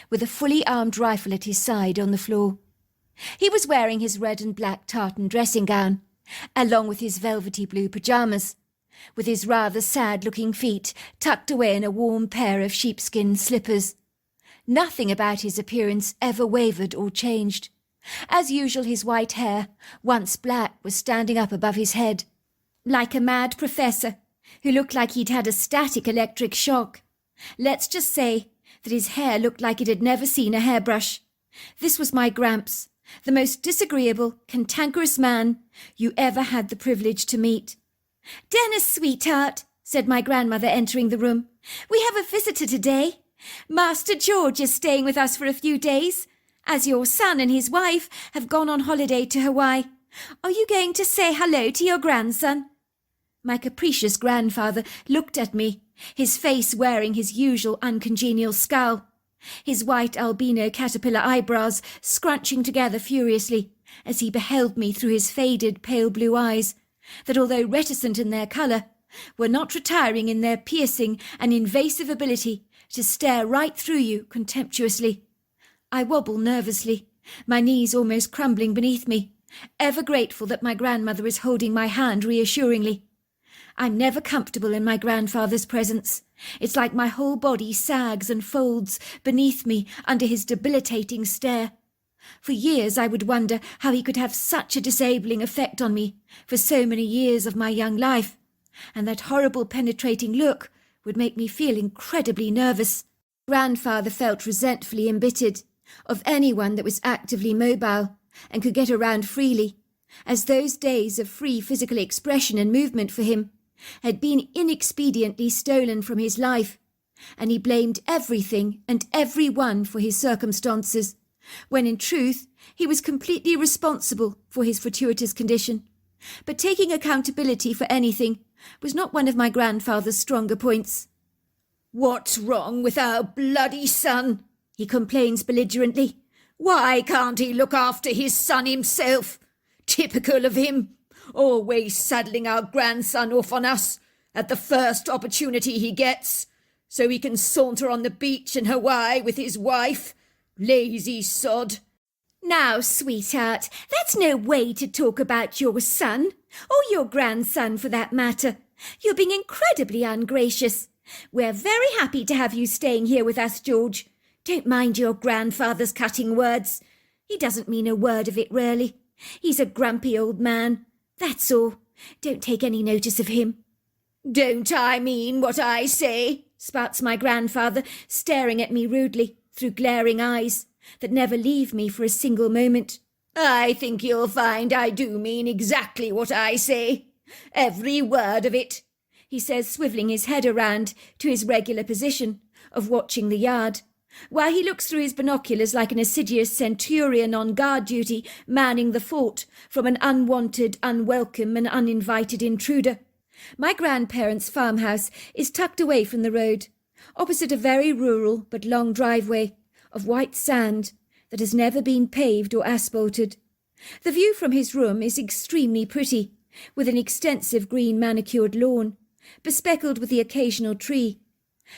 with a fully armed rifle at his side on the floor. He was wearing his red and black tartan dressing gown, along with his velvety blue pyjamas, with his rather sad-looking feet tucked away in a warm pair of sheepskin slippers. Nothing about his appearance ever wavered or changed. As usual, his white hair, once black, was standing up above his head, like a mad professor who looked like he'd had a static electric shock. Let's just say that his hair looked like it had never seen a hairbrush. This was my Gramps, the most disagreeable, cantankerous man you ever had the privilege to meet. "Dennis, sweetheart," said my grandmother, entering the room, "we have a visitor today. Master George is staying with us for a few days, as your son and his wife have gone on holiday to Hawaii. Are you going to say hello to your grandson?" My capricious grandfather looked at me, his face wearing his usual uncongenial scowl, his white albino caterpillar eyebrows scrunching together furiously as he beheld me through his faded pale blue eyes, that although reticent in their colour, were not retiring in their piercing and invasive ability to stare right through you contemptuously. I wobble nervously, my knees almost crumbling beneath me, ever grateful that my grandmother is holding my hand reassuringly. I'm never comfortable in my grandfather's presence. It's like my whole body sags and folds beneath me under his debilitating stare. For years I would wonder how he could have such a disabling effect on me for so many years of my young life, and that horrible penetrating look would make me feel incredibly nervous. Grandfather felt resentfully embittered of anyone that was actively mobile and could get around freely, as those days of free physical expression and movement for him had been inexpediently stolen from his life, and he blamed everything and everyone for his circumstances, when in truth he was completely responsible for his fortuitous condition. But taking accountability for anything was not one of my grandfather's stronger points. "What's wrong with our bloody son?" he complains belligerently. "Why can't he look after his son himself? Typical of him, always saddling our grandson off on us at the first opportunity he gets, so he can saunter on the beach in Hawaii with his wife. Lazy sod." Now, sweetheart, that's no way to talk about your son, or your grandson for that matter. You're being incredibly ungracious. We're very happy to have you staying here with us, George. Don't mind your grandfather's cutting words. He doesn't mean a word of it, really. He's a grumpy old man. That's all. Don't take any notice of him. "Don't I mean what I say?" spouts my grandfather, staring at me rudely through glaring eyes that never leave me for a single moment. "I think you'll find I do mean exactly what I say. Every word of it," he says, swivelling his head around to his regular position of watching the yard, while he looks through his binoculars like an assiduous centurion on guard duty manning the fort from an unwanted, unwelcome and uninvited intruder. My grandparents' farmhouse is tucked away from the road, opposite a very rural but long driveway of white sand that has never been paved or asphalted. The view from his room is extremely pretty, with an extensive green manicured lawn, bespeckled with the occasional tree,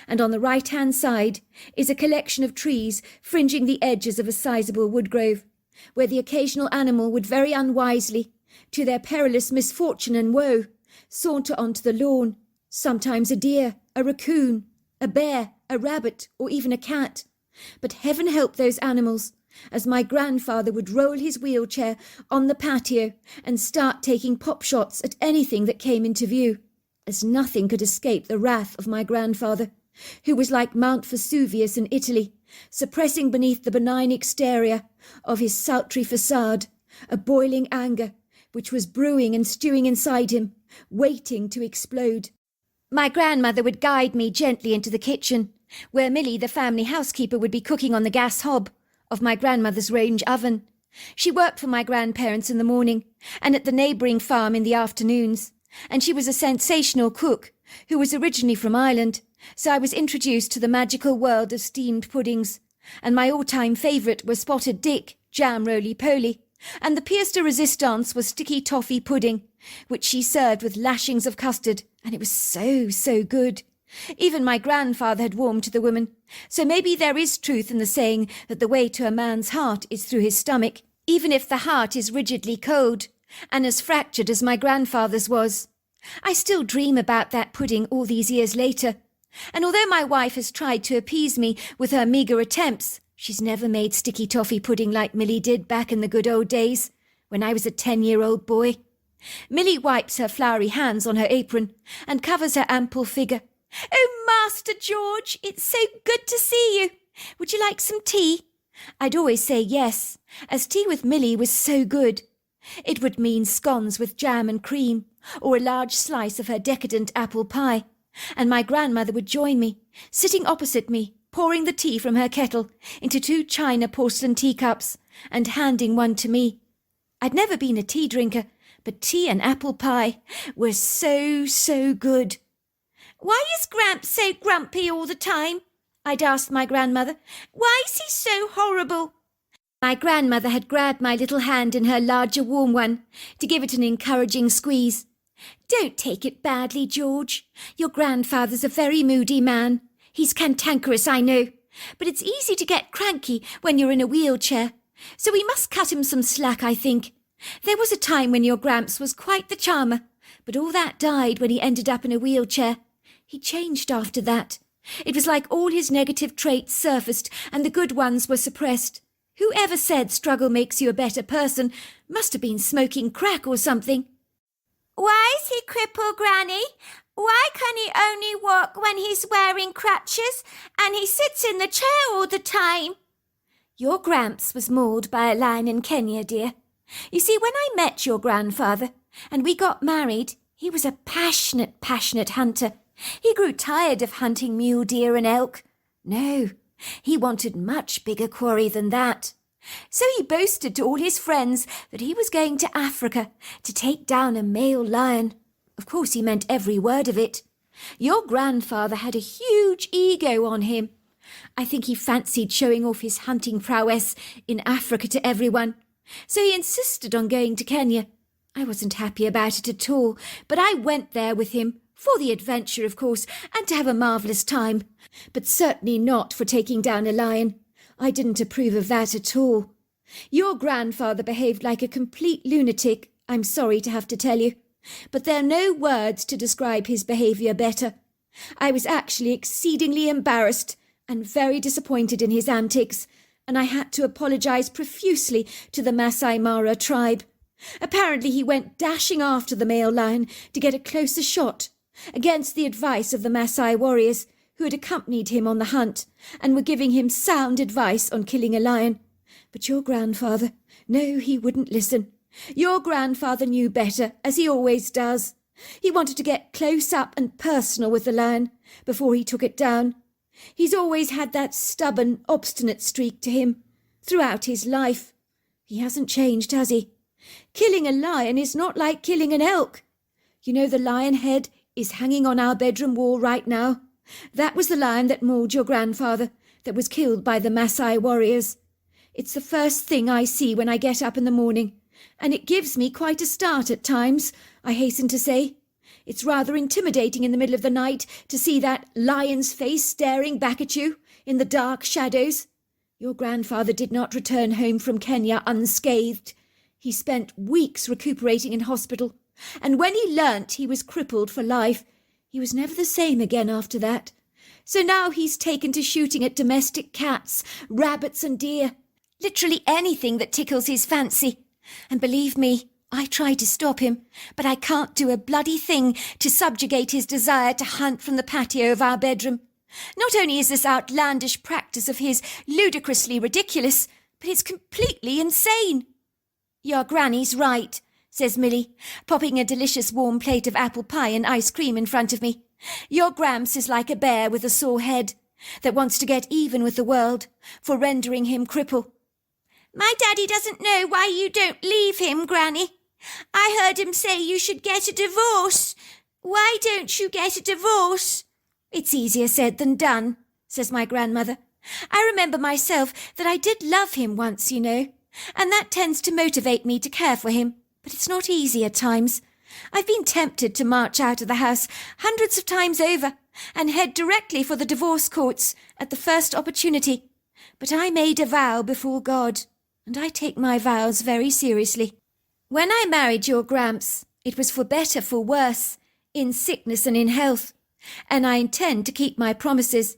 and on the right-hand side is a collection of trees fringing the edges of a sizable woodgrove, where the occasional animal would very unwisely, to their perilous misfortune and woe, saunter onto the lawn, sometimes a deer, a raccoon, a bear, a rabbit, or even a cat. But heaven help those animals, as my grandfather would roll his wheelchair on the patio and start taking pop shots at anything that came into view, as nothing could escape the wrath of my grandfather, who was like Mount Vesuvius in Italy, suppressing beneath the benign exterior of his sultry facade a boiling anger which was brewing and stewing inside him, waiting to explode. My grandmother would guide me gently into the kitchen, where Millie, the family housekeeper, would be cooking on the gas hob of my grandmother's range oven. She worked for my grandparents in the morning and at the neighbouring farm in the afternoons, and she was a sensational cook who was originally from Ireland, so I was introduced to the magical world of steamed puddings, and my all-time favourite was Spotted Dick, jam roly-poly, and the pièce de résistance was sticky toffee pudding, which she served with lashings of custard, and it was so good. Even my grandfather had warmed to the woman, so maybe there is truth in the saying that the way to a man's heart is through his stomach, even if the heart is rigidly cold, and as fractured as my grandfather's was. I still dream about that pudding all these years later, and although my wife has tried to appease me with her meagre attempts, she's never made sticky toffee pudding like Millie did back in the good old days, when I was a 10-year-old boy. Millie wipes her floury hands on her apron and covers her ample figure. "Oh, Master George, it's so good to see you. Would you like some tea?" I'd always say yes, as tea with Millie was so good. It would mean scones with jam and cream, or a large slice of her decadent apple pie, and my grandmother would join me, sitting opposite me, pouring the tea from her kettle into 2 china porcelain teacups and handing one to me. I'd never been a tea drinker, but tea and apple pie were so good. Why is Gramps so grumpy all the time? I'd asked my grandmother. Why is he so horrible? My grandmother had grabbed my little hand in her larger warm one to give it an encouraging squeeze. Don't take it badly, George. Your grandfather's a very moody man. He's cantankerous, I know, but it's easy to get cranky when you're in a wheelchair, so we must cut him some slack, I think. There was a time when your Gramps was quite the charmer, but all that died when he ended up in a wheelchair. He changed after that. It was like all his negative traits surfaced and the good ones were suppressed. Whoever said struggle makes you a better person must have been smoking crack or something. Why is he crippled, Granny? Why can he only walk when he's wearing crutches and he sits in the chair all the time? Your Gramps was mauled by a lion in Kenya, dear. You see, when I met your grandfather and we got married, he was a passionate hunter. He grew tired of hunting mule deer and elk. No, he wanted much bigger quarry than that. So he boasted to all his friends that he was going to Africa to take down a male lion. Of course, he meant every word of it. Your grandfather had a huge ego on him. I think he fancied showing off his hunting prowess in Africa to everyone. So he insisted on going to Kenya. I wasn't happy about it at all, but I went there with him, for the adventure, of course, and to have a marvellous time, but certainly not for taking down a lion. I didn't approve of that at all. Your grandfather behaved like a complete lunatic, I'm sorry to have to tell you, but there are no words to describe his behaviour better. I was actually exceedingly embarrassed and very disappointed in his antics, and I had to apologise profusely to the Masai Mara tribe. Apparently he went dashing after the male lion to get a closer shot, against the advice of the Masai warriors who had accompanied him on the hunt and were giving him sound advice on killing a lion. But your grandfather, no, he wouldn't listen. Your grandfather knew better, as he always does. He wanted to get close up and personal with the lion before he took it down. He's always had that stubborn, obstinate streak to him throughout his life. He hasn't changed, has he? Killing a lion is not like killing an elk. You know, the lion head is hanging on our bedroom wall right now. That was the lion that mauled your grandfather, that was killed by the Masai warriors. It's the first thing I see when I get up in the morning, and it gives me quite a start at times, I hasten to say. It's rather intimidating in the middle of the night to see that lion's face staring back at you in the dark shadows. Your grandfather did not return home from Kenya unscathed. He spent weeks recuperating in hospital, and when he learnt he was crippled for life, he was never the same again after that. So now he's taken to shooting at domestic cats, rabbits and deer, literally anything that tickles his fancy. And believe me, I try to stop him, but I can't do a bloody thing to subjugate his desire to hunt from the patio of our bedroom. Not only is this outlandish practice of his ludicrously ridiculous, but it's completely insane. Your granny's right, says Millie, popping a delicious warm plate of apple pie and ice cream in front of me. Your Gramps is like a bear with a sore head that wants to get even with the world for rendering him cripple. My daddy doesn't know why you don't leave him, Granny. I heard him say you should get a divorce. Why don't you get a divorce? It's easier said than done, says my grandmother. I remember myself that I did love him once, you know, and that tends to motivate me to care for him, but it's not easy at times. I've been tempted to march out of the house hundreds of times over and head directly for the divorce courts at the first opportunity, but I made a vow before God, and I take my vows very seriously. When I married your Gramps, it was for better, for worse, in sickness and in health, and I intend to keep my promises.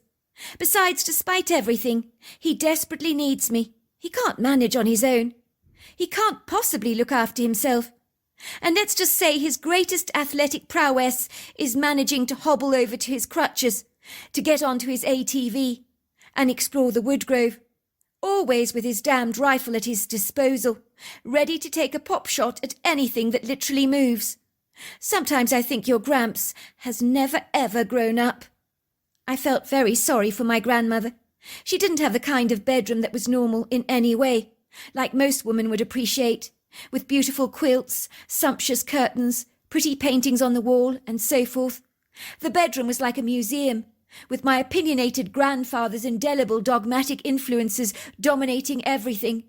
Besides, despite everything, he desperately needs me. He can't manage on his own. He can't possibly look after himself. And let's just say his greatest athletic prowess is managing to hobble over to his crutches, to get onto his ATV, and explore the woodgrove, always with his damned rifle at his disposal, ready to take a pop shot at anything that literally moves. Sometimes I think your Gramps has never ever grown up. I felt very sorry for my grandmother. She didn't have the kind of bedroom that was normal in any way, like most women would appreciate, with beautiful quilts, sumptuous curtains, pretty paintings on the wall, and so forth. The bedroom was like a museum, with my opinionated grandfather's indelible dogmatic influences dominating everything,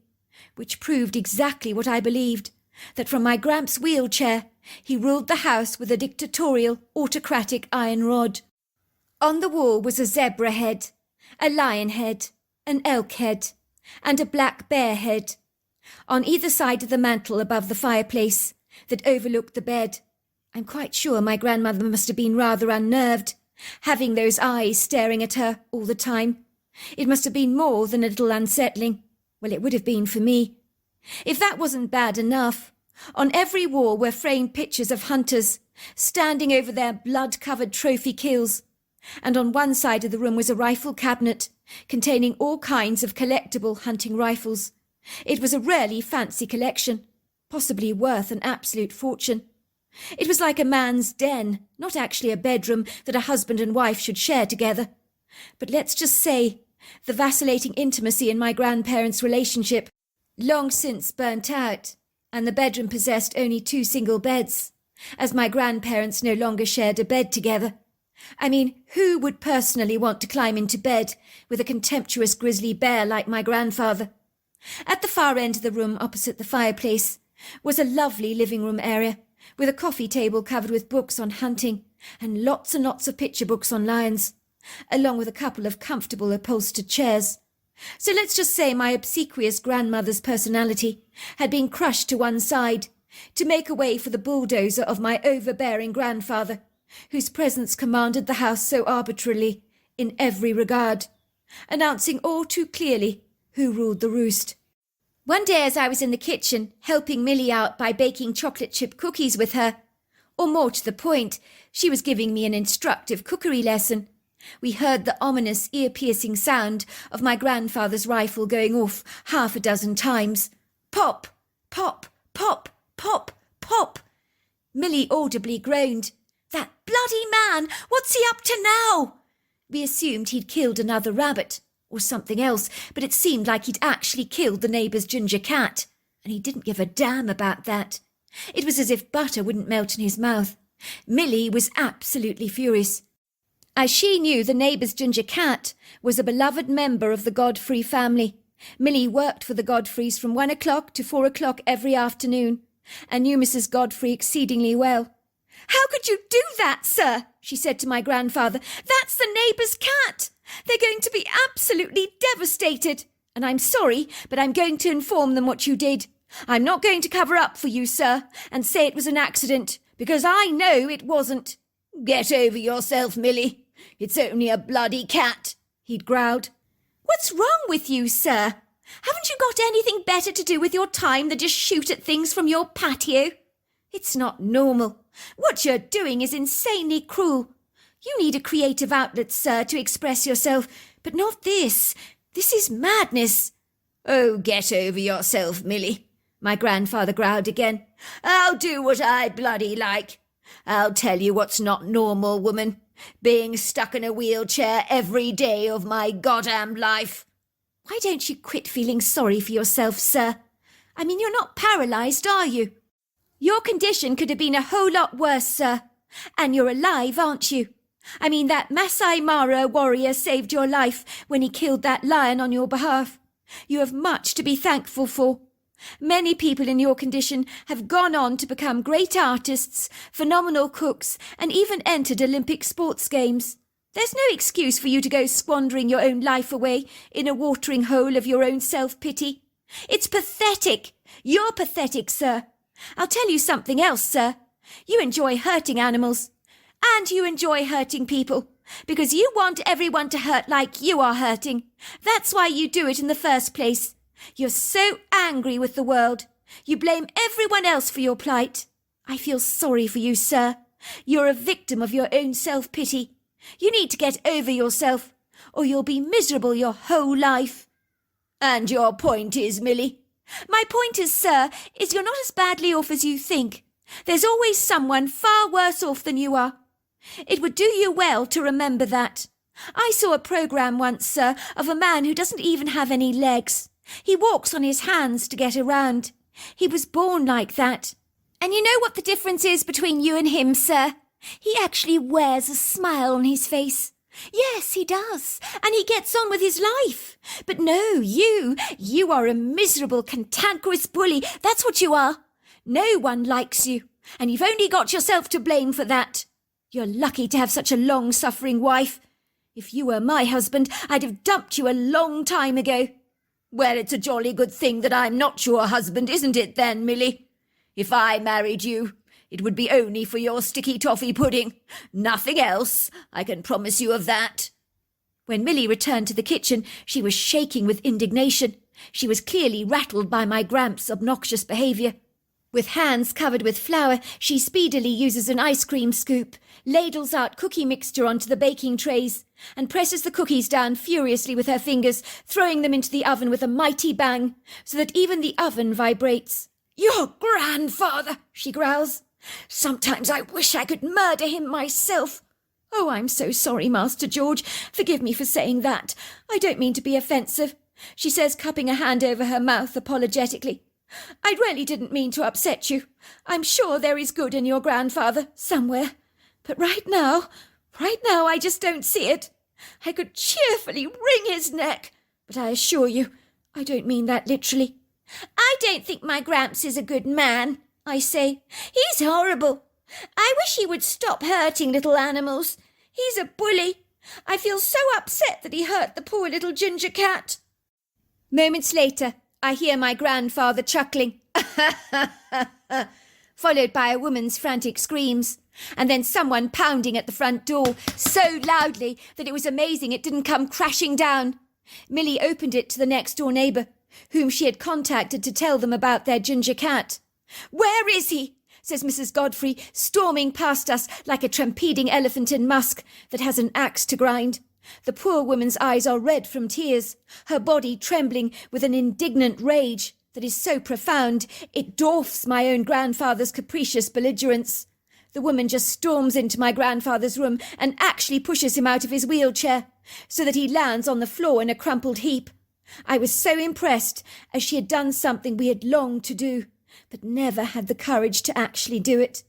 which proved exactly what I believed, that from my Gramps' wheelchair he ruled the house with a dictatorial, autocratic iron rod. On the wall was a zebra head, a lion head, an elk head, and a black bear head. On either side of the mantel above the fireplace that overlooked the bed. I'm quite sure my grandmother must have been rather unnerved, having those eyes staring at her all the time. It must have been more than a little unsettling. Well, it would have been for me. If that wasn't bad enough, on every wall were framed pictures of hunters, standing over their blood-covered trophy kills, and on one side of the room was a rifle cabinet, containing all kinds of collectible hunting rifles. It was a rarely fancy collection, possibly worth an absolute fortune. It was like a man's den, not actually a bedroom that a husband and wife should share together. But let's just say, the vacillating intimacy in my grandparents' relationship long since burnt out, and the bedroom possessed only 2 single beds, as my grandparents no longer shared a bed together. I mean, who would personally want to climb into bed with a contemptuous grizzly bear like my grandfather? At the far end of the room opposite the fireplace was a lovely living room area, with a coffee table covered with books on hunting and lots of picture books on lions, along with a couple of comfortable upholstered chairs. So let's just say my obsequious grandmother's personality had been crushed to one side to make a way for the bulldozer of my overbearing grandfather, whose presence commanded the house so arbitrarily in every regard, announcing all too clearly who ruled the roost. One day as I was in the kitchen helping Millie out by baking chocolate chip cookies with her, or more to the point, she was giving me an instructive cookery lesson, we heard the ominous ear-piercing sound of my grandfather's rifle going off 6 times. Pop, pop, pop, pop, pop. Millie audibly groaned. "That bloody man! What's he up to now?" We assumed he'd killed another rabbit, or something else, but it seemed like he'd actually killed the neighbour's ginger cat, and he didn't give a damn about that. It was as if butter wouldn't melt in his mouth. Millie was absolutely furious, as she knew the neighbour's ginger cat was a beloved member of the Godfrey family. Millie worked for the Godfreys from 1 o'clock to 4 o'clock every afternoon, and knew Mrs. Godfrey exceedingly well. "How could you do that, sir?" she said to my grandfather. "That's the neighbour's cat. They're going to be absolutely devastated. And I'm sorry, but I'm going to inform them what you did. I'm not going to cover up for you, sir, and say it was an accident, because I know it wasn't." "Get over yourself, Millie. It's only a bloody cat," he'd growled. "What's wrong with you, sir? Haven't you got anything better to do with your time than just shoot at things from your patio? It's not normal. What you're doing is insanely cruel. You need a creative outlet, sir, to express yourself, but not this. This is madness." "Oh, get over yourself, Millie," my grandfather growled again. "I'll do what I bloody like. I'll tell you what's not normal, woman. Being stuck in a wheelchair every day of my goddamn life." "Why don't you quit feeling sorry for yourself, sir? I mean, you're not paralysed, are you? Your condition could have been a whole lot worse, sir. And you're alive, aren't you? I mean, that Masai Mara warrior saved your life when he killed that lion on your behalf. You have much to be thankful for. Many people in your condition have gone on to become great artists, phenomenal cooks, and even entered Olympic sports games. There's no excuse for you to go squandering your own life away in a watering hole of your own self-pity. It's pathetic. You're pathetic, sir. I'll tell you something else, sir. You enjoy hurting animals. And you enjoy hurting people, because you want everyone to hurt like you are hurting. That's why you do it in the first place. You're so angry with the world. You blame everyone else for your plight. I feel sorry for you, sir. You're a victim of your own self-pity. You need to get over yourself, or you'll be miserable your whole life." "And your point is, Millie?" "My point is, sir, is you're not as badly off as you think. There's always someone far worse off than you are. It would do you well to remember that. I saw a programme once, sir, of a man who doesn't even have any legs. He walks on his hands to get around. He was born like that. And you know what the difference is between you and him, sir? He actually wears a smile on his face. Yes, he does, and he gets on with his life. But no, you are a miserable, cantankerous bully. That's what you are. No one likes you, and you've only got yourself to blame for that. You're lucky to have such a long-suffering wife. If you were my husband, I'd have dumped you a long time ago. Well, it's a jolly good thing that I'm not your husband, isn't it then, Milly? If I married you, it would be only for your sticky toffee pudding. Nothing else, I can promise you of that. When Milly returned to the kitchen, she was shaking with indignation. She was clearly rattled by my Gramps' obnoxious behaviour. With hands covered with flour, she speedily uses an ice cream scoop, ladles out cookie mixture onto the baking trays, and presses the cookies down furiously with her fingers, throwing them into the oven with a mighty bang, so that even the oven vibrates. Your grandfather, she growls. Sometimes I wish I could murder him myself. Oh, I'm so sorry, Master George. Forgive me for saying that. I don't mean to be offensive, she says, cupping a hand over her mouth apologetically. I really didn't mean to upset you. I'm sure there is good in your grandfather, somewhere. But right now, I just don't see it. I could cheerfully wring his neck, but I assure you, I don't mean that literally. I don't think my Gramps is a good man, I say. He's horrible. I wish he would stop hurting little animals. He's a bully. I feel so upset that he hurt the poor little ginger cat. Moments later, I hear my grandfather chuckling, followed by a woman's frantic screams, and then someone pounding at the front door so loudly that it was amazing it didn't come crashing down. Milly opened it to the next-door neighbour, whom she had contacted to tell them about their ginger cat. "Where is he?" says Mrs. Godfrey, storming past us like a trampeding elephant in musk that has an axe to grind. The poor woman's eyes are red from tears, her body trembling with an indignant rage that is so profound it dwarfs my own grandfather's capricious belligerence. The woman just storms into my grandfather's room and actually pushes him out of his wheelchair, so that he lands on the floor in a crumpled heap. I was so impressed, as she had done something we had longed to do, but never had the courage to actually do it.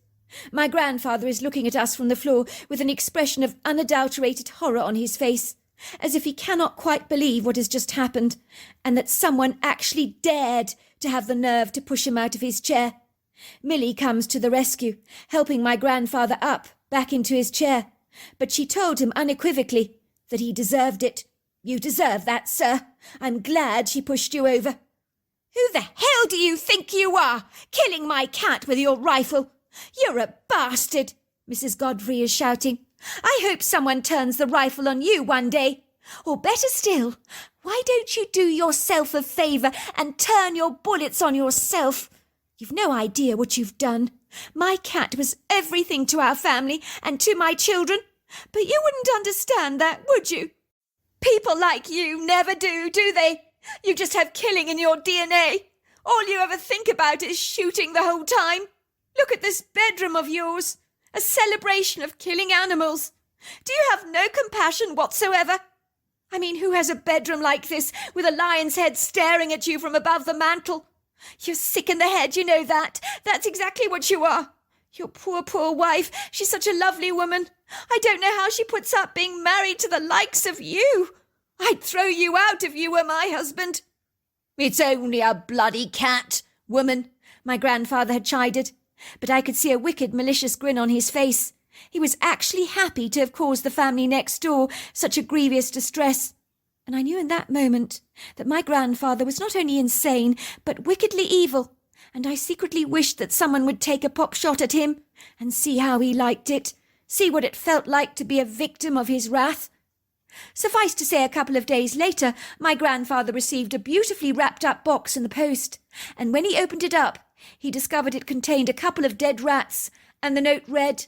My grandfather is looking at us from the floor with an expression of unadulterated horror on his face, as if he cannot quite believe what has just happened, and that someone actually dared to have the nerve to push him out of his chair. Milly comes to the rescue, helping my grandfather up, back into his chair, but she told him unequivocally that he deserved it. "You deserve that, sir. I'm glad she pushed you over." "Who the hell do you think you are, killing my cat with your rifle? You're a bastard," Mrs. Godfrey is shouting. "I hope someone turns the rifle on you one day. Or better still, why don't you do yourself a favour and turn your bullets on yourself? You've no idea what you've done. My cat was everything to our family and to my children, but you wouldn't understand that, would you? People like you never do they? You just have killing in your DNA. All you ever think about is shooting the whole time. Look at this bedroom of yours, a celebration of killing animals. Do you have no compassion whatsoever? I mean, who has a bedroom like this with a lion's head staring at you from above the mantel? You're sick in the head, you know that. That's exactly what you are. Your poor wife, she's such a lovely woman. I don't know how she puts up being married to the likes of you. I'd throw you out if you were my husband." "It's only a bloody cat, woman," my grandfather had chided, but I could see a wicked, malicious grin on his face. He was actually happy to have caused the family next door such a grievous distress, and I knew in that moment that my grandfather was not only insane, but wickedly evil, and I secretly wished that someone would take a pop shot at him and see how he liked it, see what it felt like to be a victim of his wrath. Suffice to say, a couple of days later, my grandfather received a beautifully wrapped-up box in the post, and when he opened it up, he discovered it contained a couple of dead rats, and the note read,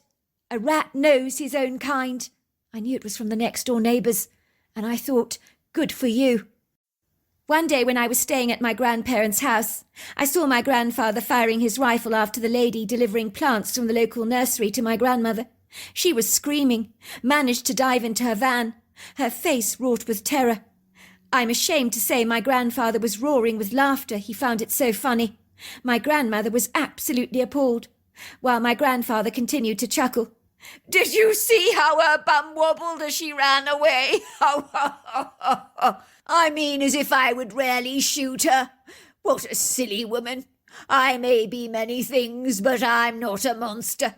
"A rat knows his own kind." I knew it was from the next-door neighbours, and I thought, good for you. One day when I was staying at my grandparents' house, I saw my grandfather firing his rifle after the lady delivering plants from the local nursery to my grandmother. She was screaming, managed to dive into her van, her face wrought with terror. I'm ashamed to say my grandfather was roaring with laughter, he found it so funny. My grandmother was absolutely appalled, while my grandfather continued to chuckle. Did you see how her bum wobbled as she ran away? I mean, as if I would really shoot her. What a silly woman. I may be many things, but I'm not a monster.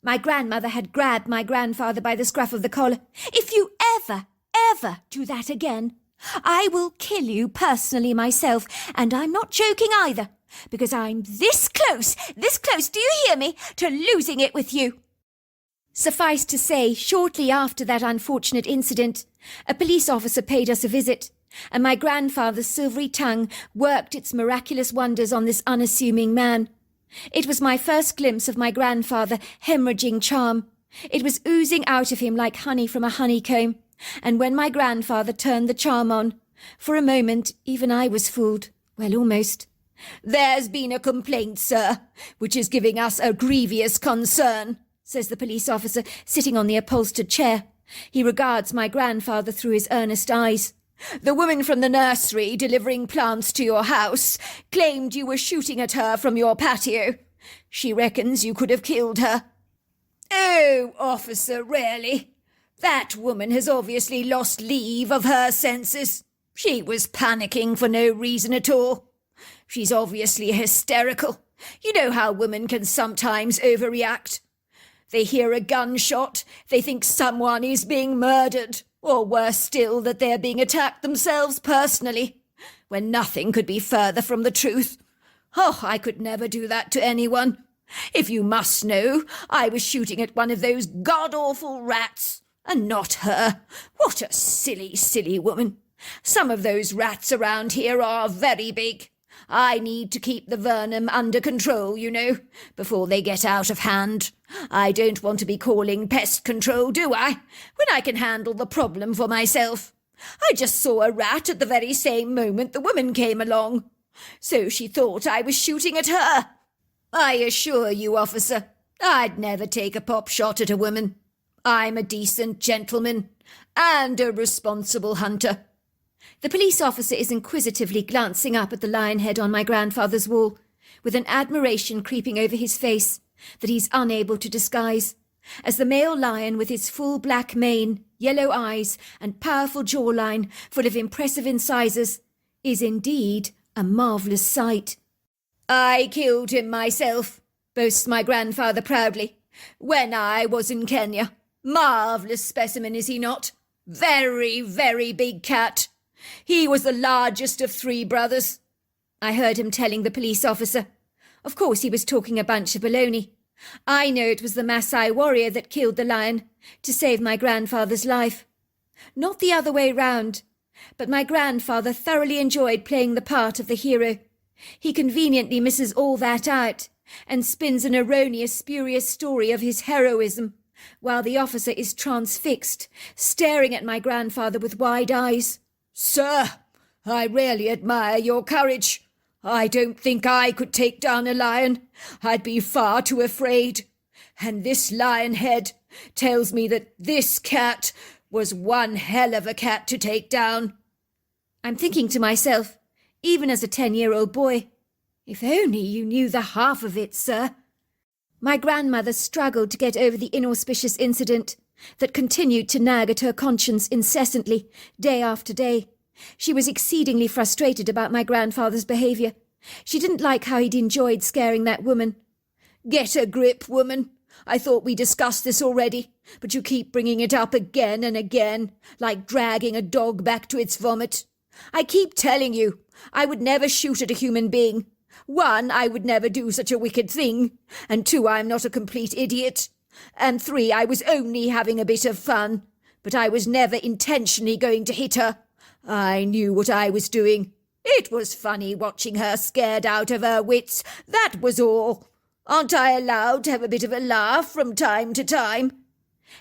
My grandmother had grabbed my grandfather by the scruff of the collar. If you ever do that again, I will kill you personally myself, and I'm not joking either, because I'm this close, do you hear me, to losing it with you. Suffice to say, shortly after that unfortunate incident, a police officer paid us a visit, and my grandfather's silvery tongue worked its miraculous wonders on this unassuming man. It was my first glimpse of my grandfather hemorrhaging charm. It was oozing out of him like honey from a honeycomb, and when my grandfather turned the charm on, for a moment even I was fooled. Well, almost. There's been a complaint, sir, which is giving us a grievous concern, says the police officer, sitting on the upholstered chair. He regards my grandfather through his earnest eyes. The woman from the nursery delivering plants to your house claimed you were shooting at her from your patio. She reckons you could have killed her. Oh, officer, really? That woman has obviously lost leave of her senses. She was panicking for no reason at all. She's obviously hysterical. You know how women can sometimes overreact. They hear a gunshot, they think someone is being murdered, or worse still, that they're being attacked themselves personally, when nothing could be further from the truth. Oh, I could never do that to anyone. If you must know, I was shooting at one of those god-awful rats, and not her. What a silly, silly woman. Some of those rats around here are very big. I need to keep the venom under control, you know, before they get out of hand. I don't want to be calling pest control, do I, when I can handle the problem for myself? I just saw a rat at the very same moment the woman came along. So she thought I was shooting at her. I assure you, officer, I'd never take a pop shot at a woman. I'm a decent gentleman and a responsible hunter. The police officer is inquisitively glancing up at the lion head on my grandfather's wall, with an admiration creeping over his face that he's unable to disguise, as the male lion with his full black mane, yellow eyes, and powerful jawline full of impressive incisors is indeed a marvellous sight. I killed him myself, boasts my grandfather proudly, when I was in Kenya. Marvellous specimen, is he not? Very, very big cat. He was the largest of 3 brothers. I heard him telling the police officer. Of course he was talking a bunch of baloney. I know it was the Maasai warrior that killed the lion to save my grandfather's life. Not the other way round, but my grandfather thoroughly enjoyed playing the part of the hero. He conveniently misses all that out and spins an erroneous, spurious story of his heroism, while the officer is transfixed, staring at my grandfather with wide eyes. Sir, I really admire your courage. I don't think I could take down a lion. I'd be far too afraid. And this lion head tells me that this cat was one hell of a cat to take down. I'm thinking to myself, even as a 10-year-old boy, if only you knew the half of it, sir. My grandmother struggled to get over the inauspicious incident that continued to nag at her conscience incessantly, day after day. She was exceedingly frustrated about my grandfather's behaviour. She didn't like how he'd enjoyed scaring that woman. Get a grip, woman. I thought we discussed this already, but you keep bringing it up again and again, like dragging a dog back to its vomit. I keep telling you, I would never shoot at a human being. 1, I would never do such a wicked thing, and 2, I'm not a complete idiot, and 3, I was only having a bit of fun, but I was never intentionally going to hit her. I knew what I was doing. It was funny watching her scared out of her wits, that was all. Aren't I allowed to have a bit of a laugh from time to time?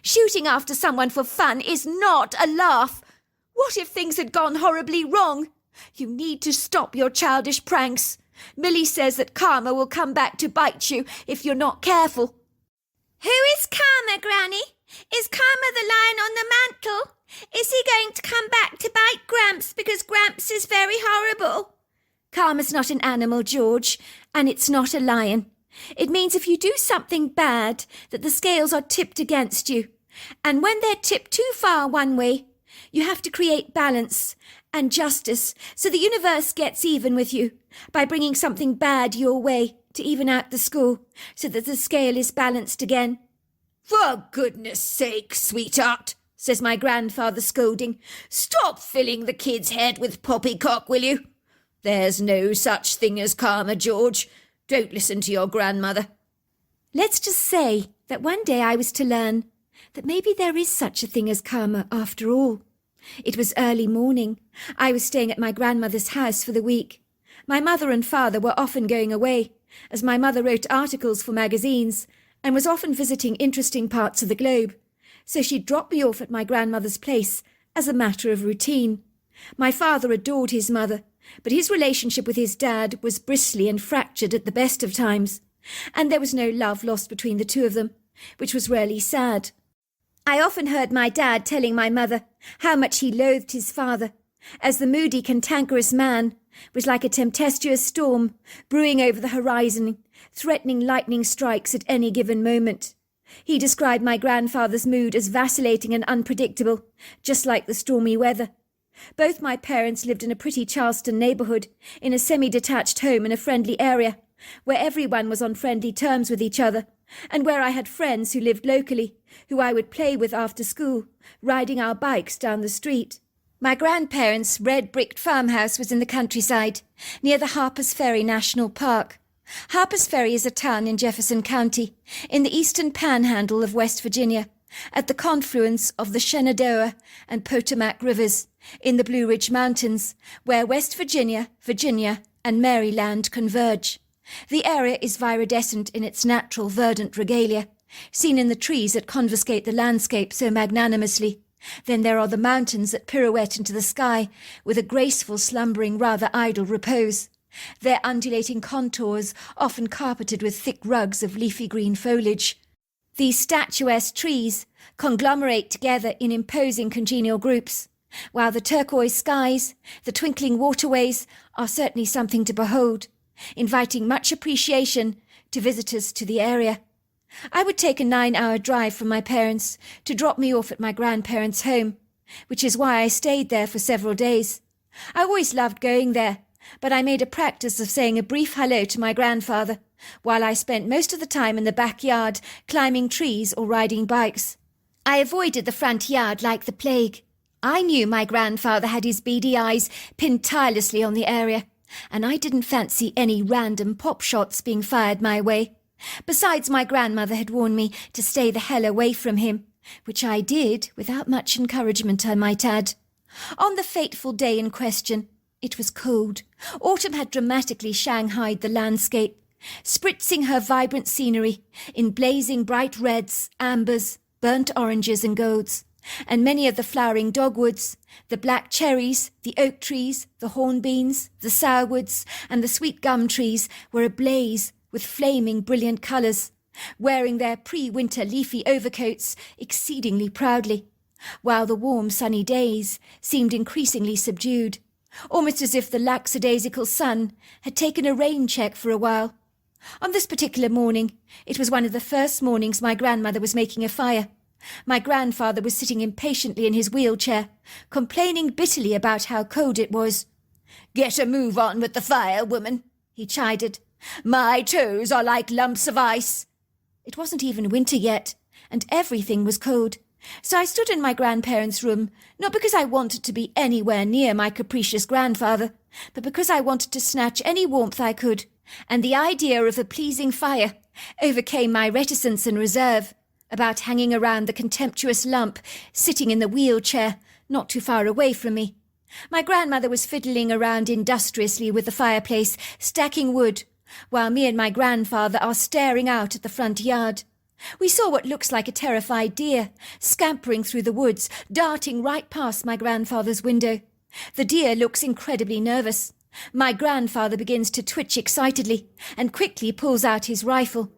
Shooting after someone for fun is not a laugh. What if things had gone horribly wrong? You need to stop your childish pranks. Millie says that karma will come back to bite you if you're not careful. Who is Karma, Granny? Is Karma the lion on the mantle? Is he very horrible. Karma's not an animal, George, and it's not a lion. It means if you do something bad, that the scales are tipped against you. And when they're tipped too far one way, you have to create balance and justice so the universe gets even with you by bringing something bad your way to even out the score so that the scale is balanced again. For goodness sake, sweetheart, says my grandfather, scolding, stop filling the kid's head with poppycock, will you? There's no such thing as karma, George. Don't listen to your grandmother. Let's just say that one day I was to learn that maybe there is such a thing as karma after all. It was early morning. I was staying at my grandmother's house for the week. My mother and father were often going away, as my mother wrote articles for magazines and was often visiting interesting parts of the globe, so she'd drop me off at my grandmother's place as a matter of routine. My father adored his mother, but his relationship with his dad was bristly and fractured at the best of times, and there was no love lost between the two of them, which was really sad. I often heard my dad telling my mother how much he loathed his father, as the moody, cantankerous man was like a tempestuous storm brewing over the horizon, threatening lightning strikes at any given moment. He described my grandfather's mood as vacillating and unpredictable, just like the stormy weather. Both my parents lived in a pretty Charleston neighbourhood, in a semi-detached home in a friendly area, where everyone was on friendly terms with each other, and where I had friends who lived locally, who I would play with after school, riding our bikes down the street. My grandparents' red-bricked farmhouse was in the countryside, near the Harper's Ferry National Park. Harper's Ferry is a town in Jefferson County, in the eastern panhandle of West Virginia, at the confluence of the Shenandoah and Potomac rivers, in the Blue Ridge Mountains, where West Virginia, Virginia, and Maryland converge. The area is viridescent in its natural verdant regalia, seen in the trees that confiscate the landscape so magnanimously. Then there are the mountains that pirouette into the sky with a graceful, slumbering, rather idle repose, their undulating contours often carpeted with thick rugs of leafy green foliage. These statuesque trees conglomerate together in imposing congenial groups, while the turquoise skies, the twinkling waterways are certainly something to behold, inviting much appreciation to visitors to the area. I would take a 9-hour drive from my parents to drop me off at my grandparents' home, which is why I stayed there for several days. I always loved going there, but I made a practice of saying a brief hello to my grandfather, while I spent most of the time in the backyard climbing trees or riding bikes. I avoided the front yard like the plague. I knew my grandfather had his beady eyes pinned tirelessly on the area, and I didn't fancy any random pop shots being fired my way. Besides, my grandmother had warned me to stay the hell away from him, which I did without much encouragement, I might add. On the fateful day in question, it was cold. Autumn had dramatically shanghaied the landscape, spritzing her vibrant scenery in blazing bright reds, ambers, burnt oranges and golds, and many of the flowering dogwoods, the black cherries, the oak trees, the hornbeams, the sourwoods, and the sweet gum trees were ablaze with flaming brilliant colours, wearing their pre-winter leafy overcoats exceedingly proudly, while the warm sunny days seemed increasingly subdued, almost as if the lackadaisical sun had taken a rain check for a while. On this particular morning, it was one of the first mornings my grandmother was making a fire. My grandfather was sitting impatiently in his wheelchair, complaining bitterly about how cold it was. "Get a move on with the fire, woman," he chided. "My toes are like lumps of ice." It wasn't even winter yet, and everything was cold. So I stood in my grandparents' room, not because I wanted to be anywhere near my capricious grandfather, but because I wanted to snatch any warmth I could, and the idea of a pleasing fire overcame my reticence and reserve about hanging around the contemptuous lump sitting in the wheelchair not too far away from me. My grandmother was fiddling around industriously with the fireplace, stacking wood, while me and my grandfather are staring out at the front yard. We saw what looks like a terrified deer, scampering through the woods, darting right past my grandfather's window. The deer looks incredibly nervous. My grandfather begins to twitch excitedly, and quickly pulls out his rifle.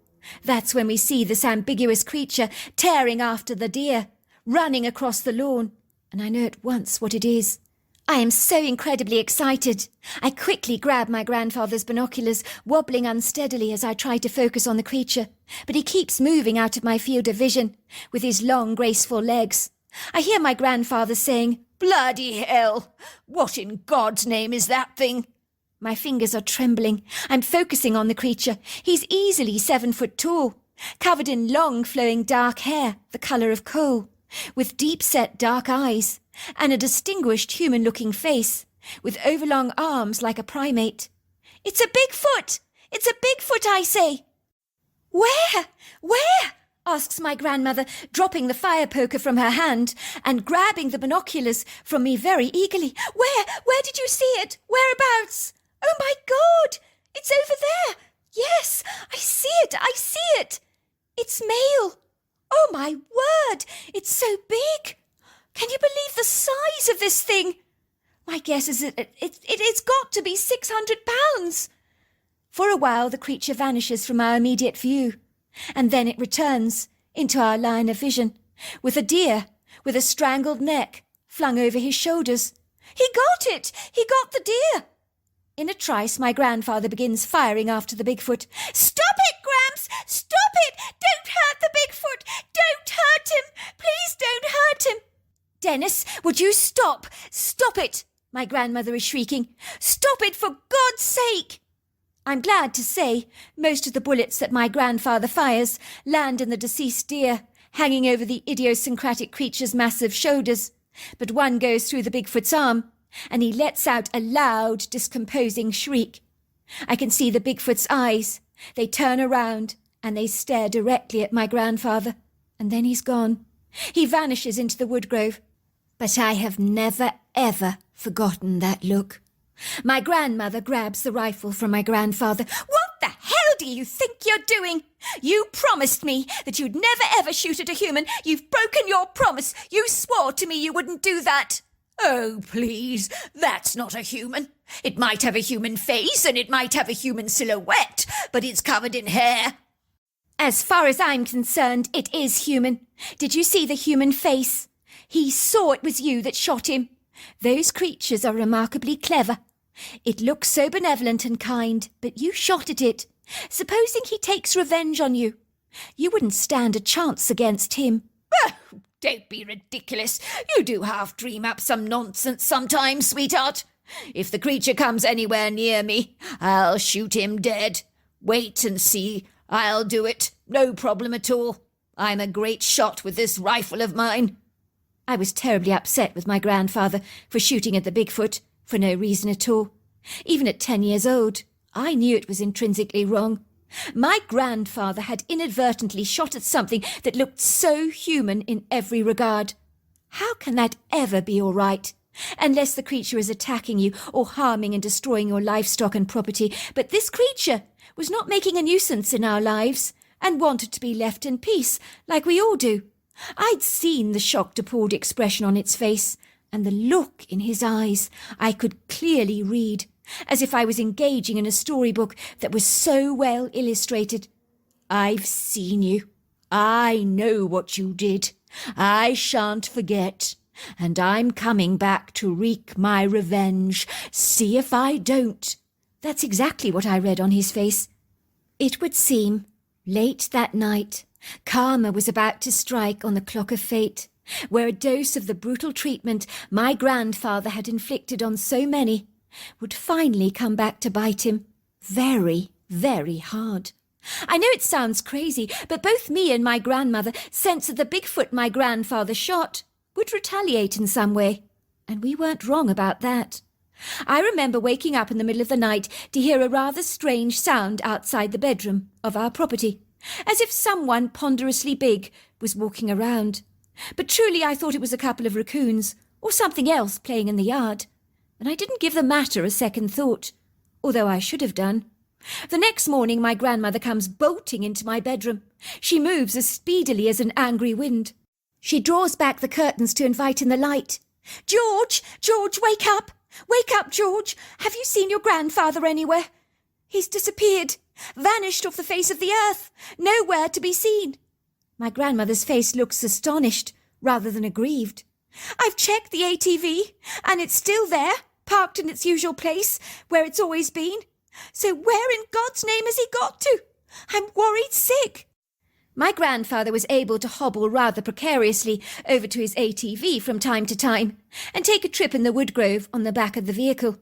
That's when we see this ambiguous creature tearing after the deer, running across the lawn, and I know at once what it is. I am so incredibly excited. I quickly grab my grandfather's binoculars, wobbling unsteadily as I try to focus on the creature, but he keeps moving out of my field of vision, with his long, graceful legs. I hear my grandfather saying, "Bloody hell! What in God's name is that thing?" My fingers are trembling. I'm focusing on the creature. He's easily 7 foot tall, covered in long, flowing dark hair, the colour of coal, with deep-set dark eyes, and a distinguished human-looking face, with overlong arms like a primate. "It's a Bigfoot! It's a Bigfoot, I say!" "Where? Where?" asks my grandmother, dropping the fire poker from her hand and grabbing the binoculars from me very eagerly. Where did you see it? Whereabouts? Oh, my God! It's over there! Yes, I see it! It's male! Oh, my word! It's so big! Can you believe the size of this thing? My guess is it's got to be 600 pounds. For a while the creature vanishes from our immediate view, and then it returns into our line of vision, with a deer with a strangled neck flung over his shoulders. He got it! He got the deer! In a trice, my grandfather begins firing after the Bigfoot. "Stop it, Gramps! Stop it! Don't hurt the Bigfoot! Don't hurt him! Please don't hurt him!" "Dennis, would you stop? Stop it!" my grandmother is shrieking. "Stop it, for God's sake!" I'm glad to say most of the bullets that my grandfather fires land in the deceased deer, hanging over the idiosyncratic creature's massive shoulders, but one goes through the Bigfoot's arm, and he lets out a loud, discomposing shriek. I can see the Bigfoot's eyes. They turn around, and they stare directly at my grandfather, and then he's gone. He vanishes into the woodgrove. But I have never, ever forgotten that look. My grandmother grabs the rifle from my grandfather. "What the hell do you think you're doing? You promised me that you'd never ever shoot at a human. You've broken your promise. You swore to me you wouldn't do that." "Oh, please, that's not a human. It might have a human face and it might have a human silhouette, but it's covered in hair." "As far as I'm concerned, it is human. Did you see the human face? He saw it was you that shot him. Those creatures are remarkably clever. It looks so benevolent and kind, but you shot at it. Supposing he takes revenge on you, you wouldn't stand a chance against him." Oh, don't be ridiculous. You do half dream up some nonsense sometimes, sweetheart. If the creature comes anywhere near me, I'll shoot him dead. Wait and see. I'll do it. No problem at all. I'm a great shot with this rifle of mine. I was terribly upset with my grandfather for shooting at the Bigfoot for no reason at all. Even at 10 years old, I knew it was intrinsically wrong. My grandfather had inadvertently shot at something that looked so human in every regard. How can that ever be all right? Unless the creature is attacking you or harming and destroying your livestock and property. But this creature was not making a nuisance in our lives and wanted to be left in peace, like we all do. I'd seen the shocked, appalled expression on its face, and the look in his eyes I could clearly read, as if I was engaging in a storybook that was so well illustrated. "I've seen you. I know what you did. I shan't forget. And I'm coming back to wreak my revenge. See if I don't." That's exactly what I read on his face. It would seem, late that night, karma was about to strike on the clock of fate, where a dose of the brutal treatment my grandfather had inflicted on so many would finally come back to bite him very, very hard. I know it sounds crazy, but both me and my grandmother sensed that the Bigfoot my grandfather shot would retaliate in some way, and we weren't wrong about that. I remember waking up in the middle of the night to hear a rather strange sound outside the bedroom of our property, as if someone ponderously big was walking around. But truly I thought it was a couple of raccoons or something else playing in the yard, and I didn't give the matter a second thought, although I should have done. The next morning my grandmother comes bolting into my bedroom. She moves as speedily as an angry wind. She draws back the curtains to invite in the light. George, wake up! Wake up, George! Have you seen your grandfather anywhere? He's disappeared, vanished off the face of the earth, nowhere to be seen." My grandmother's face looks astonished rather than aggrieved. I've checked the ATV, and it's still there, parked in its usual place, where it's always been. So where in God's name has he got to? I'm worried sick." My grandfather was able to hobble rather precariously over to his ATV from time to time, and take a trip in the woodgrove on the back of the vehicle.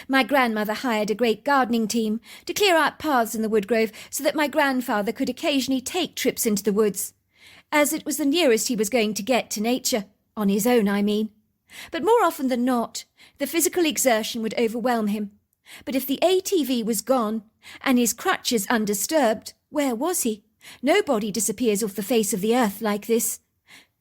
My grandmother hired a great gardening team to clear out paths in the woodgrove so that my grandfather could occasionally take trips into the woods, as it was the nearest he was going to get to nature, on his own, I mean. But more often than not, the physical exertion would overwhelm him. But if the ATV was gone, and his crutches undisturbed, where was he? Nobody disappears off the face of the earth like this.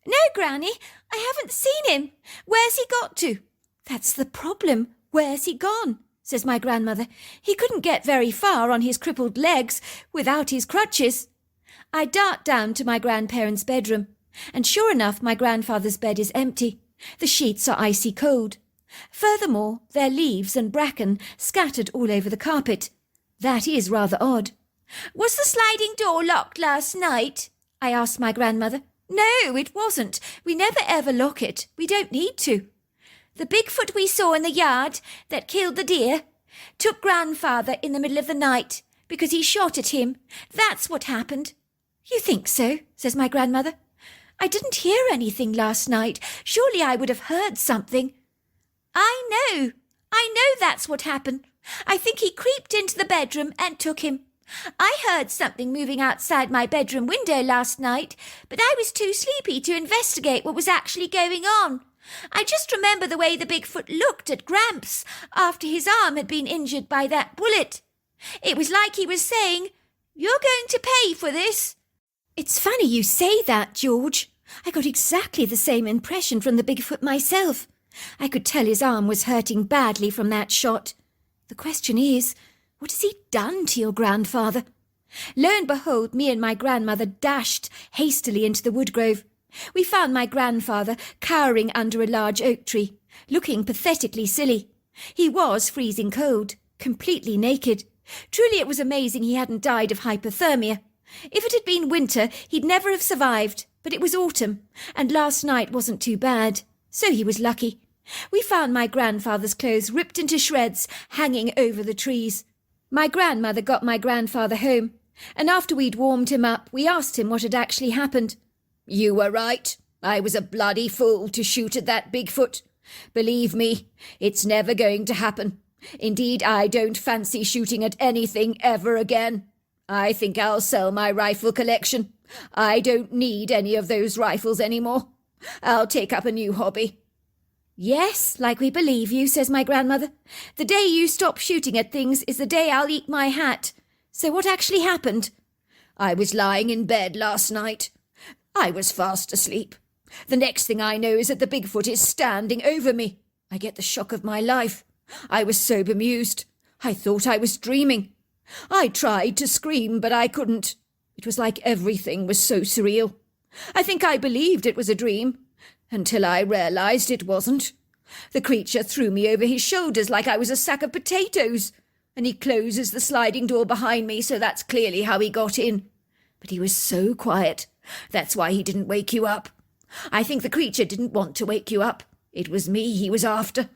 "No, Granny, I haven't seen him. Where's he got to?" "That's the problem. Where's he gone?" says my grandmother. "He couldn't get very far on his crippled legs without his crutches." I dart down to my grandparents' bedroom, and sure enough my grandfather's bed is empty. The sheets are icy cold. Furthermore, there are leaves and bracken scattered all over the carpet. That is rather odd. "Was the sliding door locked last night?" I asked my grandmother. "No, it wasn't. We never ever lock it. We don't need to." "The Bigfoot we saw in the yard that killed the deer took Grandfather in the middle of the night because he shot at him. That's what happened." "You think so?" says my grandmother. "I didn't hear anything last night. Surely I would have heard something." I know that's what happened. I think he creeped into the bedroom and took him. I heard something moving outside my bedroom window last night, but I was too sleepy to investigate what was actually going on. I just remember the way the Bigfoot looked at Gramps after his arm had been injured by that bullet. It was like he was saying, "You're going to pay for this." "It's funny you say that, George. I got exactly the same impression from the Bigfoot myself. I could tell his arm was hurting badly from that shot. The question is, what has he done to your grandfather?" Lo and behold, me and my grandmother dashed hastily into the woodgrove. We found my grandfather cowering under a large oak tree, looking pathetically silly. He was freezing cold, completely naked. Truly it was amazing he hadn't died of hypothermia. If it had been winter, he'd never have survived, but it was autumn, and last night wasn't too bad, so he was lucky. We found my grandfather's clothes ripped into shreds, hanging over the trees. My grandmother got my grandfather home, and after we'd warmed him up, we asked him what had actually happened. "You were right. I was a bloody fool to shoot at that Bigfoot. Believe me, it's never going to happen. Indeed, I don't fancy shooting at anything ever again. I think I'll sell my rifle collection. I don't need any of those rifles anymore. I'll take up a new hobby." "Yes, like we believe you," says my grandmother. "The day you stop shooting at things is the day I'll eat my hat. So what actually happened?" "I was lying in bed last night. I was fast asleep. The next thing I know is that the Bigfoot is standing over me. I get the shock of my life. I was so bemused. I thought I was dreaming. I tried to scream, but I couldn't. It was like everything was so surreal. I think I believed it was a dream, until I realized it wasn't. The creature threw me over his shoulders like I was a sack of potatoes, and he closes the sliding door behind me, so that's clearly how he got in. But he was so quiet. That's why he didn't wake you up. I think the creature didn't want to wake you up. It was me he was after.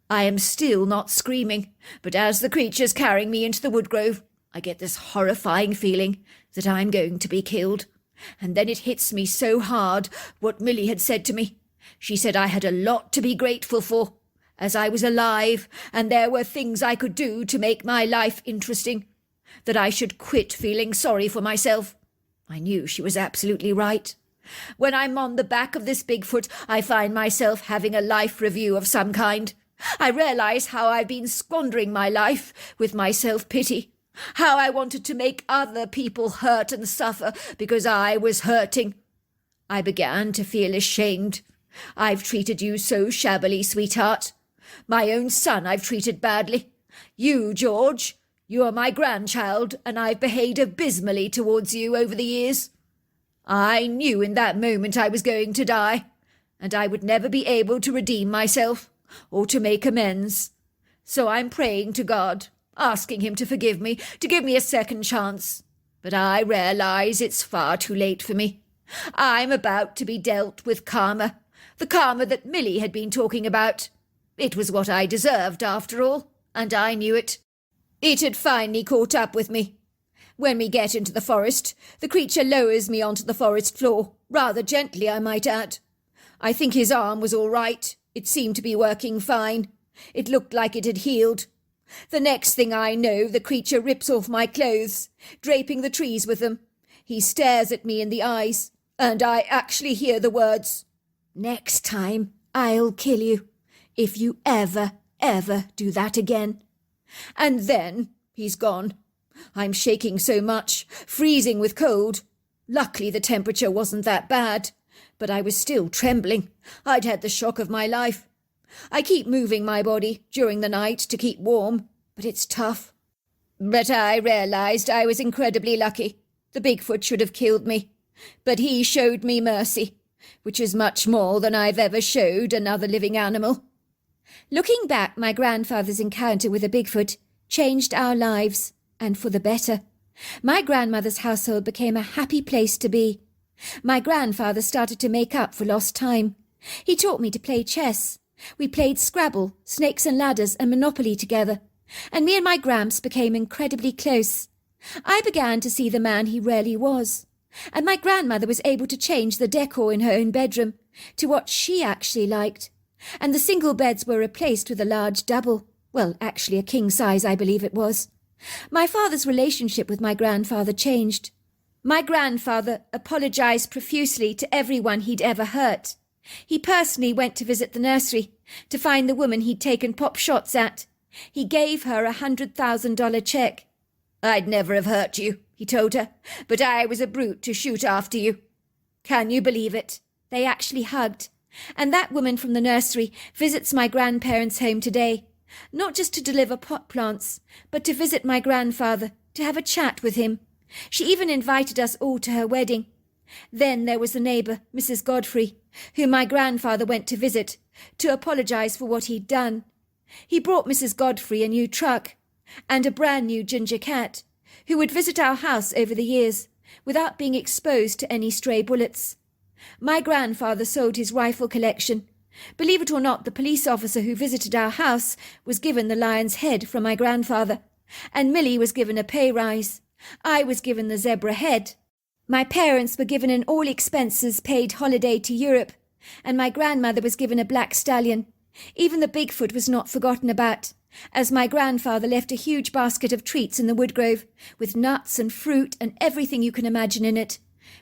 I am still not screaming, but as the creature's carrying me into the woodgrove, I get this horrifying feeling that I'm going to be killed. And then it hits me so hard what Millie had said to me. She said I had a lot to be grateful for, as I was alive and there were things I could do to make my life interesting, that I should quit feeling sorry for myself. I knew she was absolutely right. When I'm on the back of this Bigfoot, I find myself having a life review of some kind. I realize how I've been squandering my life with my self-pity, how I wanted to make other people hurt and suffer because I was hurting. I began to feel ashamed. I've treated you so shabbily, sweetheart. My own son I've treated badly. You, George, you're my grandchild, and I've behaved abysmally towards you over the years. I knew in that moment I was going to die, and I would never be able to redeem myself or to make amends. So I'm praying to God, asking him to forgive me, to give me a second chance. But I realize it's far too late for me. I'm about to be dealt with karma, The karma that Millie had been talking about. It was what I deserved, after all, and I knew it. It had finally caught up with me. When we get into the forest, the creature lowers me onto the forest floor, rather gently, I might add. I think his arm was all right. It seemed to be working fine. It looked like it had healed. The next thing I know, the creature rips off my clothes, draping the trees with them. He stares at me in the eyes, and I actually hear the words, "Next time, I'll kill you, if you ever do that again." And then he's gone. I'm shaking so much, freezing with cold. Luckily the temperature wasn't that bad, but I was still trembling. I'd had the shock of my life. I keep moving my body during the night to keep warm, but it's tough. But I realized I was incredibly lucky. The Bigfoot should have killed me, but he showed me mercy, which is much more than I've ever showed another living animal. Looking back, my grandfather's encounter with a Bigfoot changed our lives, and for the better. My grandmother's household became a happy place to be. My grandfather started to make up for lost time. He taught me to play chess. We played Scrabble, Snakes and Ladders, and Monopoly together, and me and my Gramps became incredibly close. I began to see the man he really was, and my grandmother was able to change the decor in her own bedroom to what she actually liked, and the single beds were replaced with a large double, well, actually a king size, I believe it was. My father's relationship with my grandfather changed. My grandfather apologized profusely to everyone he'd ever hurt. He personally went to visit the nursery to find the woman he'd taken pop shots at. He gave her $100,000 check. "I'd never have hurt you," he told her, "but I was a brute to shoot after you." Can you believe it? They actually hugged. And that woman from the nursery visits my grandparents' home today, not just to deliver pot plants, but to visit my grandfather, to have a chat with him. She even invited us all to her wedding. Then there was the neighbour, Mrs. Godfrey, whom my grandfather went to visit, to apologise for what he'd done. He brought Mrs. Godfrey a new truck, and a brand new ginger cat, who would visit our house over the years, without being exposed to any stray bullets. My grandfather sold his rifle collection. Believe it or not, the police officer who visited our house was given the lion's head from my grandfather, and Millie was given a pay rise. I was given the zebra head. My parents were given an all-expenses-paid holiday to Europe, and my grandmother was given a black stallion. Even the Bigfoot was not forgotten about, as my grandfather left a huge basket of treats in the woodgrove, with nuts and fruit and everything you can imagine in it,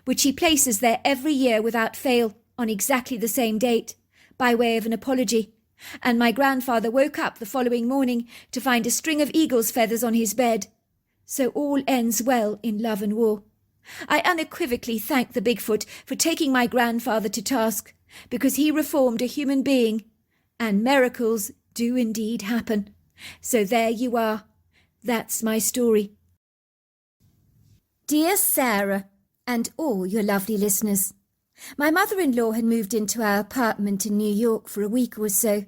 which he places there every year without fail, on exactly the same date, by way of an apology. And my grandfather woke up the following morning to find a string of eagle's feathers on his bed. So all ends well in love and war. I unequivocally thank the Bigfoot for taking my grandfather to task, because he reformed a human being, and miracles do indeed happen. So there you are. That's my story. Dear Sarah, and all your lovely listeners, my mother-in-law had moved into our apartment in New York for a week or so.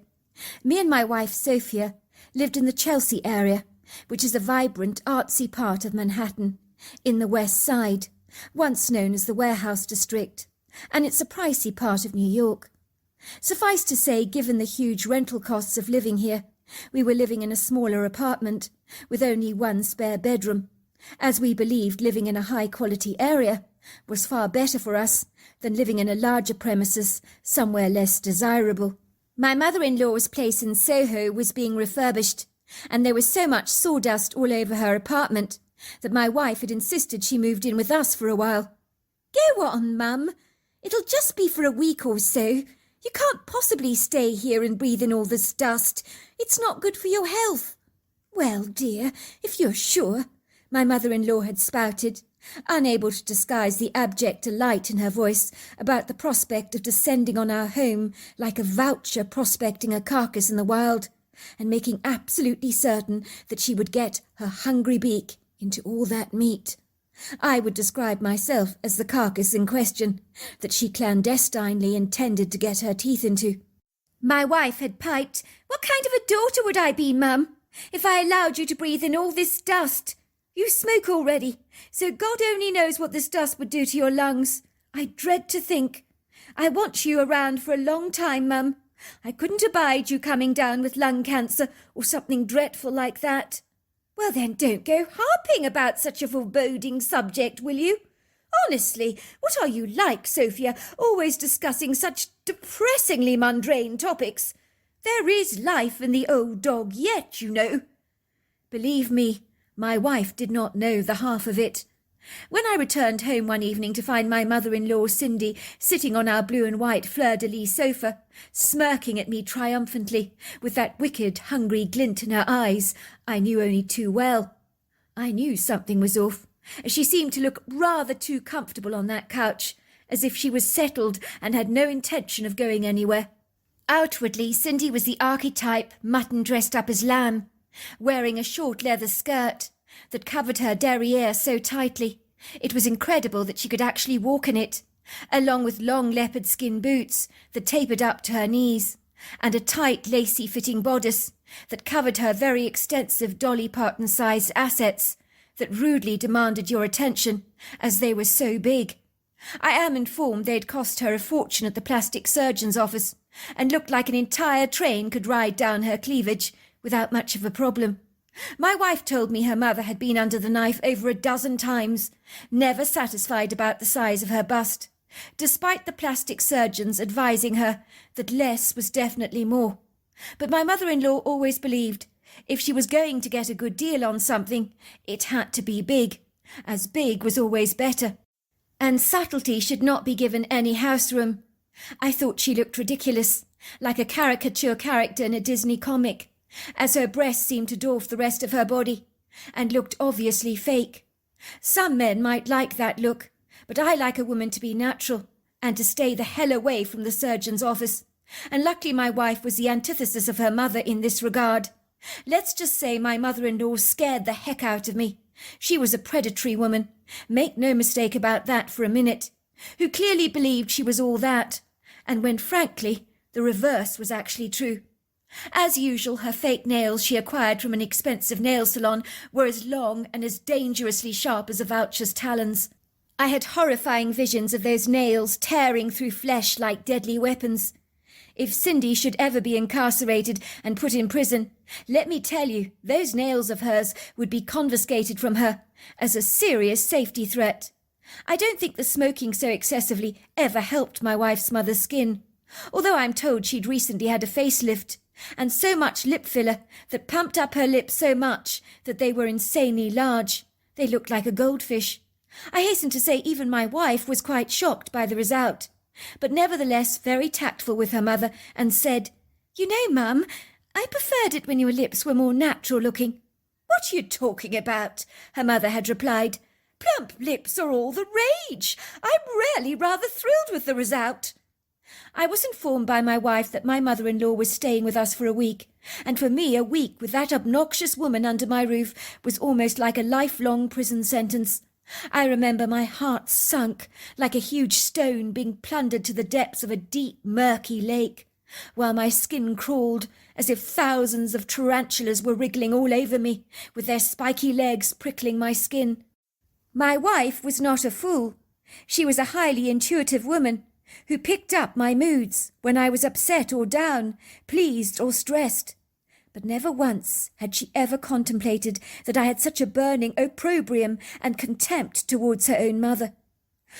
Me and my wife Sophia lived in the Chelsea area, which is a vibrant, artsy part of Manhattan, in the West Side, once known as the Warehouse District, and it's a pricey part of New York. Suffice to say, given the huge rental costs of living here, we were living in a smaller apartment, with only one spare bedroom, as we believed living in a high-quality area was far better for us than living in a larger premises somewhere less desirable. My mother-in-law's place in Soho was being refurbished, and there was so much sawdust all over her apartment that my wife had insisted she moved in with us for a while. "Go on, Mum. It'll just be for a week or so. You can't possibly stay here and breathe in all this dust. It's not good for your health." "Well, dear, if you're sure," my mother-in-law had spouted, unable to disguise the abject delight in her voice about the prospect of descending on our home like a vulture prospecting a carcass in the wild, and making absolutely certain that she would get her hungry beak into all that meat. I would describe myself as the carcass in question, that she clandestinely intended to get her teeth into. My wife had piped, "What kind of a daughter would I be, Mum, if I allowed you to breathe in all this dust? You smoke already, so God only knows what this dust would do to your lungs. I dread to think. I want you around for a long time, Mum. I couldn't abide you coming down with lung cancer or something dreadful like that. Well then, don't go harping about such a foreboding subject, will you? Honestly, what are you like, Sophia, always discussing such depressingly mundane topics? There is life in the old dog yet, you know. Believe me, my wife did not know the half of it. When I returned home one evening to find my mother-in-law Cindy sitting on our blue and white fleur-de-lis sofa, smirking at me triumphantly, with that wicked, hungry glint in her eyes, I knew only too well. I knew something was off, as she seemed to look rather too comfortable on that couch, as if she was settled and had no intention of going anywhere. Outwardly, Cindy was the archetype mutton dressed up as lamb, wearing a short leather skirt that covered her derriere so tightly it was incredible that she could actually walk in it, along with long leopard skin boots that tapered up to her knees, and a tight lacy-fitting bodice that covered her very extensive Dolly Parton-sized assets that rudely demanded your attention, as they were so big. I am informed they'd cost her a fortune at the plastic surgeon's office, and looked like an entire train could ride down her cleavage without much of a problem. My wife told me her mother had been under the knife over a dozen times, never satisfied about the size of her bust, despite the plastic surgeons advising her that less was definitely more. But my mother-in-law always believed if she was going to get a good deal on something, it had to be big, as big was always better. And subtlety should not be given any house room. I thought she looked ridiculous, like a caricature character in a Disney comic, as her breasts seemed to dwarf the rest of her body, and looked obviously fake. Some men might like that look, but I like a woman to be natural, and to stay the hell away from the surgeon's office. And luckily my wife was the antithesis of her mother in this regard. Let's just say my mother-in-law scared the heck out of me. She was a predatory woman, make no mistake about that for a minute, who clearly believed she was all that, and when frankly the reverse was actually true. As usual, her fake nails she acquired from an expensive nail salon were as long and as dangerously sharp as a vulture's talons. I had horrifying visions of those nails tearing through flesh like deadly weapons. If Cindy should ever be incarcerated and put in prison, let me tell you, those nails of hers would be confiscated from her as a serious safety threat. I don't think the smoking so excessively ever helped my wife's mother's skin, although I'm told she'd recently had a facelift, and so much lip filler that pumped up her lips so much that they were insanely large. They looked like a goldfish. I hasten to say even my wife was quite shocked by the result, but nevertheless very tactful with her mother, and said, "You know, Mum, I preferred it when your lips were more natural looking." "What are you talking about?" her mother had replied. "Plump lips are all the rage. I'm really rather thrilled with the result." I was informed by my wife that my mother-in-law was staying with us for a week, and for me a week with that obnoxious woman under my roof was almost like a lifelong prison sentence. I remember my heart sunk like a huge stone being plundered to the depths of a deep, murky lake, while my skin crawled as if thousands of tarantulas were wriggling all over me, with their spiky legs prickling my skin. My wife was not a fool. She was a highly intuitive woman who picked up my moods when I was upset or down, pleased or stressed. But never once had she ever contemplated that I had such a burning opprobrium and contempt towards her own mother.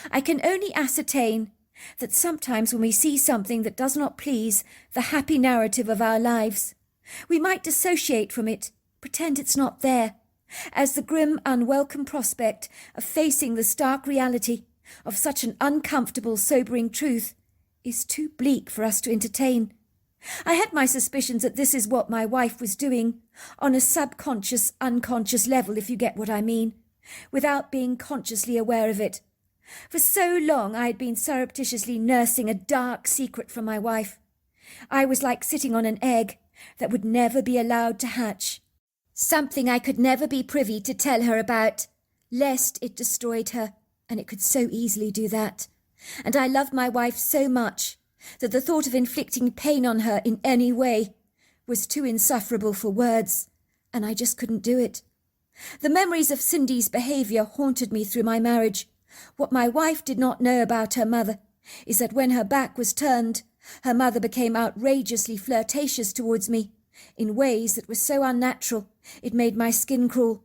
I can only ascertain that sometimes when we see something that does not please the happy narrative of our lives, we might dissociate from it, pretend it's not there, as the grim, unwelcome prospect of facing the stark reality of such an uncomfortable, sobering truth is too bleak for us to entertain. I had my suspicions that this is what my wife was doing, on a subconscious, unconscious level, if you get what I mean, without being consciously aware of it. For so long I had been surreptitiously nursing a dark secret from my wife. I was like sitting on an egg that would never be allowed to hatch, something I could never be privy to tell her about, lest it destroyed her, and it could so easily do that. And I loved my wife so much that the thought of inflicting pain on her in any way was too insufferable for words, and I just couldn't do it. The memories of Cindy's behaviour haunted me through my marriage. What my wife did not know about her mother is that when her back was turned, her mother became outrageously flirtatious towards me, in ways that were so unnatural it made my skin crawl.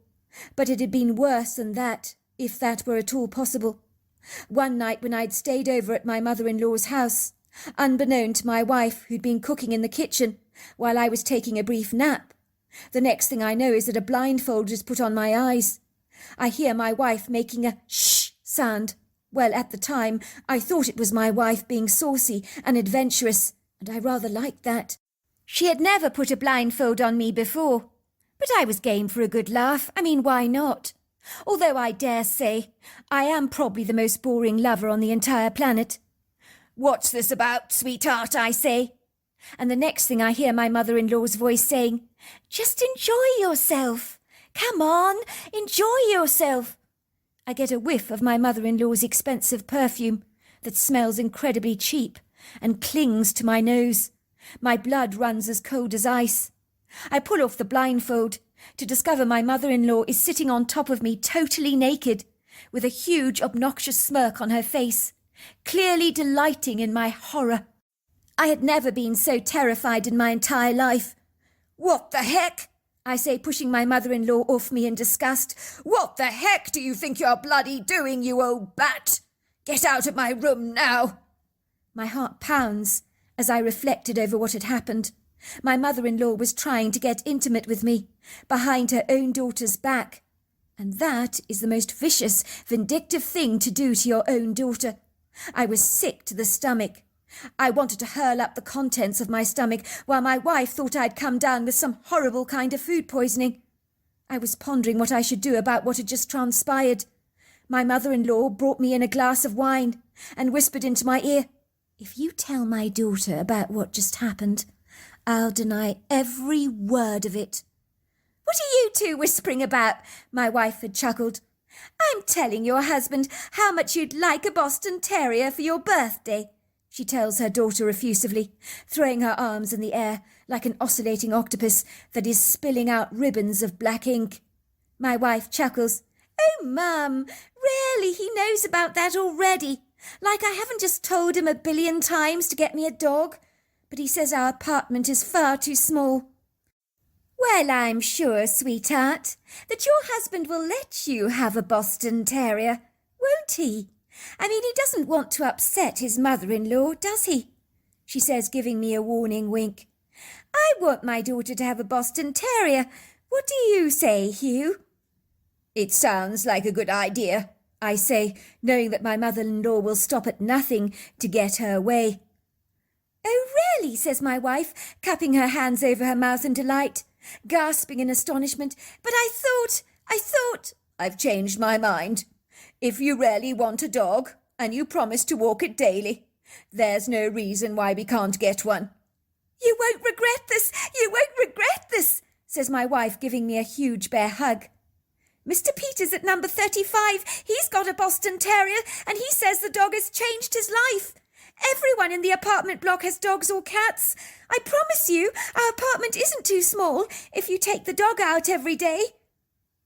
But it had been worse than that, if that were at all possible. One night when I'd stayed over at my mother-in-law's house, unbeknown to my wife who'd been cooking in the kitchen while I was taking a brief nap, the next thing I know is that a blindfold is put on my eyes. I hear my wife making a shh sound. Well, at the time, I thought it was my wife being saucy and adventurous, and I rather liked that. She had never put a blindfold on me before, but I was game for a good laugh. I mean, why not? Although I dare say I am probably the most boring lover on the entire planet. "What's this about, sweetheart?" I say. And the next thing I hear my mother-in-law's voice saying, "Just enjoy yourself. Come on, enjoy yourself." I get a whiff of my mother-in-law's expensive perfume that smells incredibly cheap and clings to my nose. My blood runs as cold as ice. I pull off the blindfold to discover my mother-in-law is sitting on top of me totally naked, with a huge obnoxious smirk on her face, clearly delighting in my horror. I had never been so terrified in my entire life. "What the heck?" I say, pushing my mother-in-law off me in disgust. "What the heck do you think you're bloody doing, you old bat? Get out of my room now!" My heart pounds as I reflected over what had happened. My mother-in-law was trying to get intimate with me, behind her own daughter's back. And that is the most vicious, vindictive thing to do to your own daughter. I was sick to the stomach. I wanted to hurl up the contents of my stomach, while my wife thought I'd come down with some horrible kind of food poisoning. I was pondering what I should do about what had just transpired. My mother-in-law brought me in a glass of wine and whispered into my ear, "If you tell my daughter about what just happened, I'll deny every word of it." "What are you two whispering about?" my wife had chuckled. "I'm telling your husband how much you'd like a Boston Terrier for your birthday," she tells her daughter effusively, throwing her arms in the air like an oscillating octopus that is spilling out ribbons of black ink. My wife chuckles. "Oh, Mum, really, he knows about that already. Like I haven't just told him 1,000,000,000 times to get me a dog. But he says our apartment is far too small." "Well, I'm sure, sweetheart, that your husband will let you have a Boston Terrier, won't he? I mean, he doesn't want to upset his mother-in-law, does he?" she says, giving me a warning wink. "I want my daughter to have a Boston Terrier. What do you say, Hugh?" "It sounds like a good idea," I say, knowing that my mother-in-law will stop at nothing to get her way. "Oh, really?" says my wife, cupping her hands over her mouth in delight, gasping in astonishment. "But I thought... "I've changed my mind. If you really want a dog, and you promise to walk it daily, there's no reason why we can't get one." "You won't regret this! You won't regret this!" says my wife, giving me a huge bear hug. "Mr. Peters at number 35, he's got a Boston Terrier, and he says the dog has changed his life. Everyone in the apartment block has dogs or cats. I promise you, our apartment isn't too small if you take the dog out every day."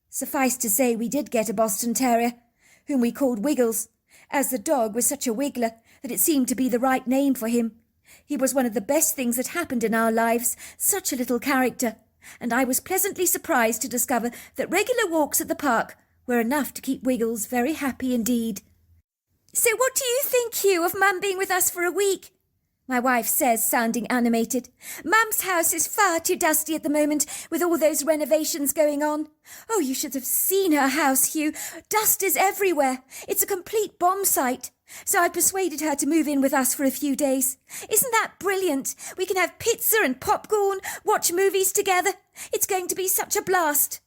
Suffice to say, we did get a Boston Terrier, whom we called Wiggles, as the dog was such a wiggler that it seemed to be the right name for him. He was one of the best things that happened in our lives, such a little character, and I was pleasantly surprised to discover that regular walks at the park were enough to keep Wiggles very happy indeed. "So what do you think, Hugh, of Mum being with us for a week?" my wife says, sounding animated. "Mum's house is far too dusty at the moment, with all those renovations going on. Oh, you should have seen her house, Hugh. Dust is everywhere. It's a complete bomb site. So I persuaded her to move in with us for a few days. Isn't that brilliant? We can have pizza and popcorn, watch movies together. It's going to be such a blast."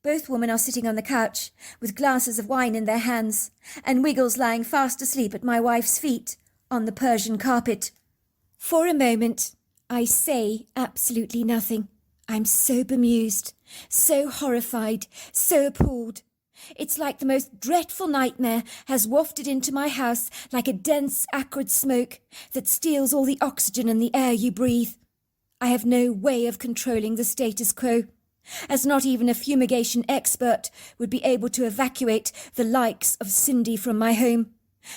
Both women are sitting on the couch, with glasses of wine in their hands, and Wiggles lying fast asleep at my wife's feet, on the Persian carpet. For a moment, I say absolutely nothing. I'm so bemused, so horrified, so appalled. It's like the most dreadful nightmare has wafted into my house like a dense, acrid smoke that steals all the oxygen in the air you breathe. I have no way of controlling the status quo, as not even a fumigation expert would be able to evacuate the likes of Cindy from my home.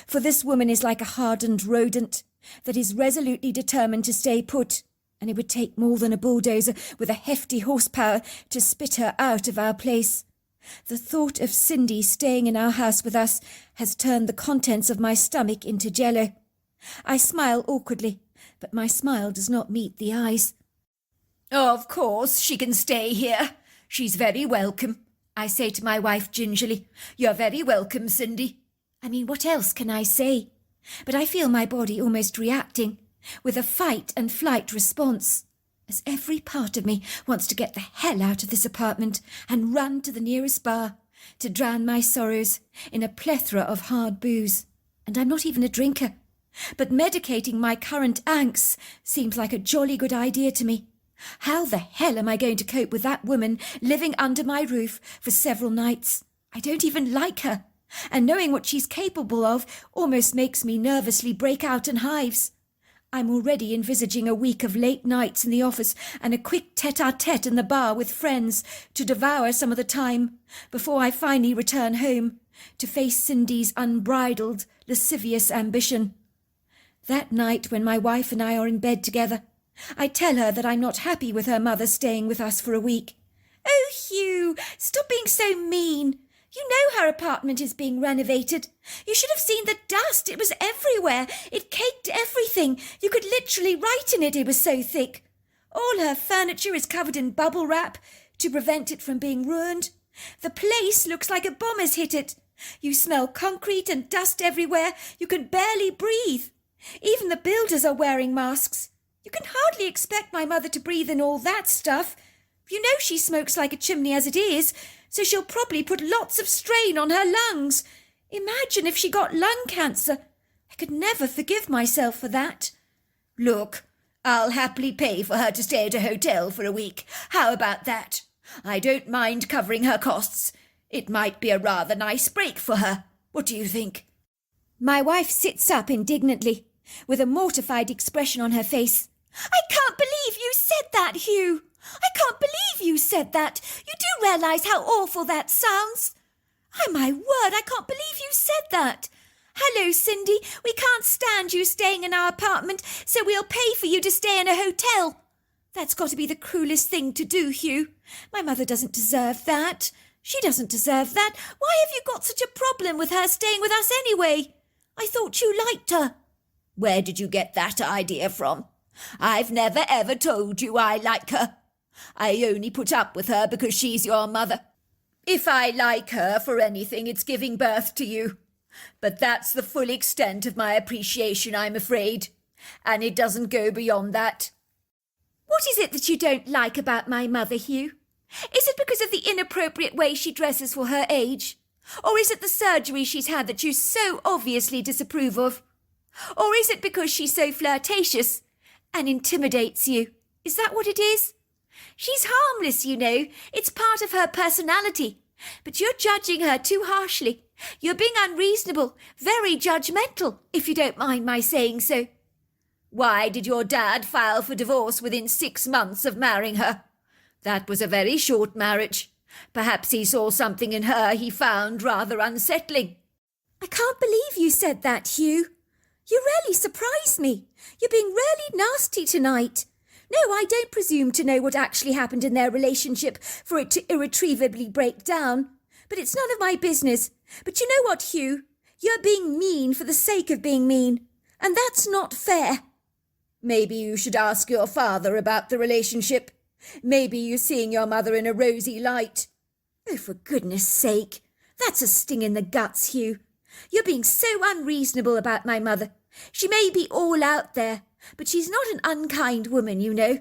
For this woman is like a hardened rodent that is resolutely determined to stay put, and it would take more than a bulldozer with a hefty horsepower to spit her out of our place. The thought of Cindy staying in our house with us has turned the contents of my stomach into jello. I smile awkwardly, but my smile does not meet the eyes. Of course she can stay here. She's very welcome, I say to my wife gingerly. You're very welcome, Cindy. I mean, what else can I say? But I feel my body almost reacting, with a fight and flight response, as every part of me wants to get the hell out of this apartment and run to the nearest bar to drown my sorrows in a plethora of hard booze. And I'm not even a drinker, but medicating my current angst seems like a jolly good idea to me. How the hell am I going to cope with that woman living under my roof for several nights? I don't even like her, and knowing what she's capable of almost makes me nervously break out in hives. I'm already envisaging a week of late nights in the office and a quick tete-a-tete in the bar with friends to devour some of the time before I finally return home to face Cindy's unbridled, lascivious ambition. That night when my wife and I are in bed together, I tell her that I'm not happy with her mother staying with us for a week. Oh, Hugh, stop being so mean. You know her apartment is being renovated. You should have seen the dust. It was everywhere. It caked everything. You could literally write in it. It was so thick. All her furniture is covered in bubble wrap to prevent it from being ruined. The place looks like a bomb has hit it. You smell concrete and dust everywhere. You can barely breathe. Even the builders are wearing masks. You can hardly expect my mother to breathe in all that stuff. You know she smokes like a chimney as it is, so she'll probably put lots of strain on her lungs. Imagine if she got lung cancer. I could never forgive myself for that. Look, I'll happily pay for her to stay at a hotel for a week. How about that? I don't mind covering her costs. It might be a rather nice break for her. What do you think? My wife sits up indignantly, with a mortified expression on her face. I can't believe you said that, Hugh. I can't believe you said that. You do realise how awful that sounds? Oh, my word, I can't believe you said that. Hello, Cindy. We can't stand you staying in our apartment, so we'll pay for you to stay in a hotel. That's got to be the cruelest thing to do, Hugh. My mother doesn't deserve that. She doesn't deserve that. Why have you got such a problem with her staying with us anyway? I thought you liked her. Where did you get that idea from? I've never ever told you I like her. I only put up with her because she's your mother. If I like her for anything, it's giving birth to you. But that's the full extent of my appreciation, I'm afraid. And it doesn't go beyond that. What is it that you don't like about my mother, Hugh? Is it because of the inappropriate way she dresses for her age? Or is it the surgery she's had that you so obviously disapprove of? Or is it because she's so flirtatious and intimidates you? Is that what it is? She's harmless, you know. It's part of her personality. But you're judging her too harshly. You're being unreasonable, very judgmental, if you don't mind my saying so. Why did your dad file for divorce within 6 months of marrying her? That was a very short marriage. Perhaps he saw something in her he found rather unsettling. I can't believe you said that, Hugh. You really surprised me. You're being really nasty tonight. No, I don't presume to know what actually happened in their relationship for it to irretrievably break down. But it's none of my business. But you know what, Hugh? You're being mean for the sake of being mean. And that's not fair. Maybe you should ask your father about the relationship. Maybe you're seeing your mother in a rosy light. Oh, for goodness sake. That's a sting in the guts, Hugh. You're being so unreasonable about my mother. She may be all out there, but she's not an unkind woman, you know.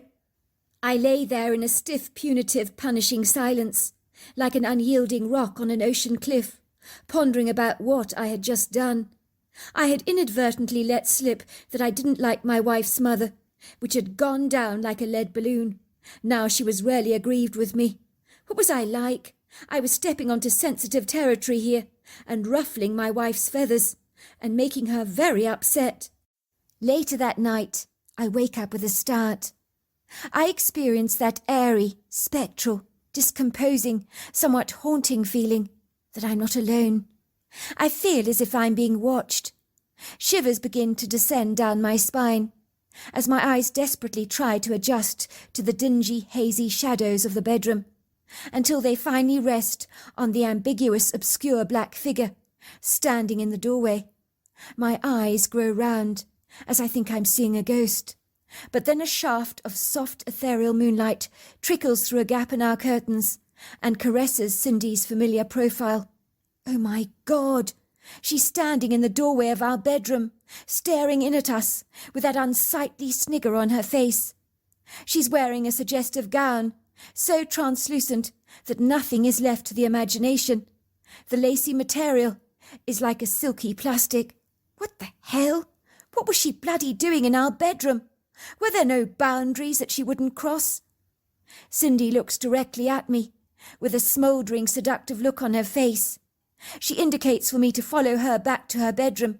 I lay there in a stiff, punitive, punishing silence, like an unyielding rock on an ocean cliff, pondering about what I had just done. I had inadvertently let slip that I didn't like my wife's mother, which had gone down like a lead balloon. Now she was rarely aggrieved with me. What was I like? I was stepping onto sensitive territory here, and ruffling my wife's feathers, and making her very upset. Later that night, I wake up with a start. I experience that airy, spectral, discomposing, somewhat haunting feeling that I'm not alone. I feel as if I'm being watched, Shivers begin to descend down my spine as my eyes desperately try to adjust to the dingy, hazy shadows of the bedroom, until they finally rest on the ambiguous, obscure black figure standing in the doorway. My eyes grow round as I think I'm seeing a ghost, but then a shaft of soft ethereal moonlight trickles through a gap in our curtains and caresses Cindy's familiar profile. Oh my God! She's standing in the doorway of our bedroom, staring in at us with that unsightly snigger on her face. She's wearing a suggestive gown, so translucent that nothing is left to the imagination. The lacy material is like a silky plastic. What the hell? What was she bloody doing in our bedroom? Were there no boundaries that she wouldn't cross? Cindy looks directly at me, with a smouldering, seductive look on her face. She indicates for me to follow her back to her bedroom.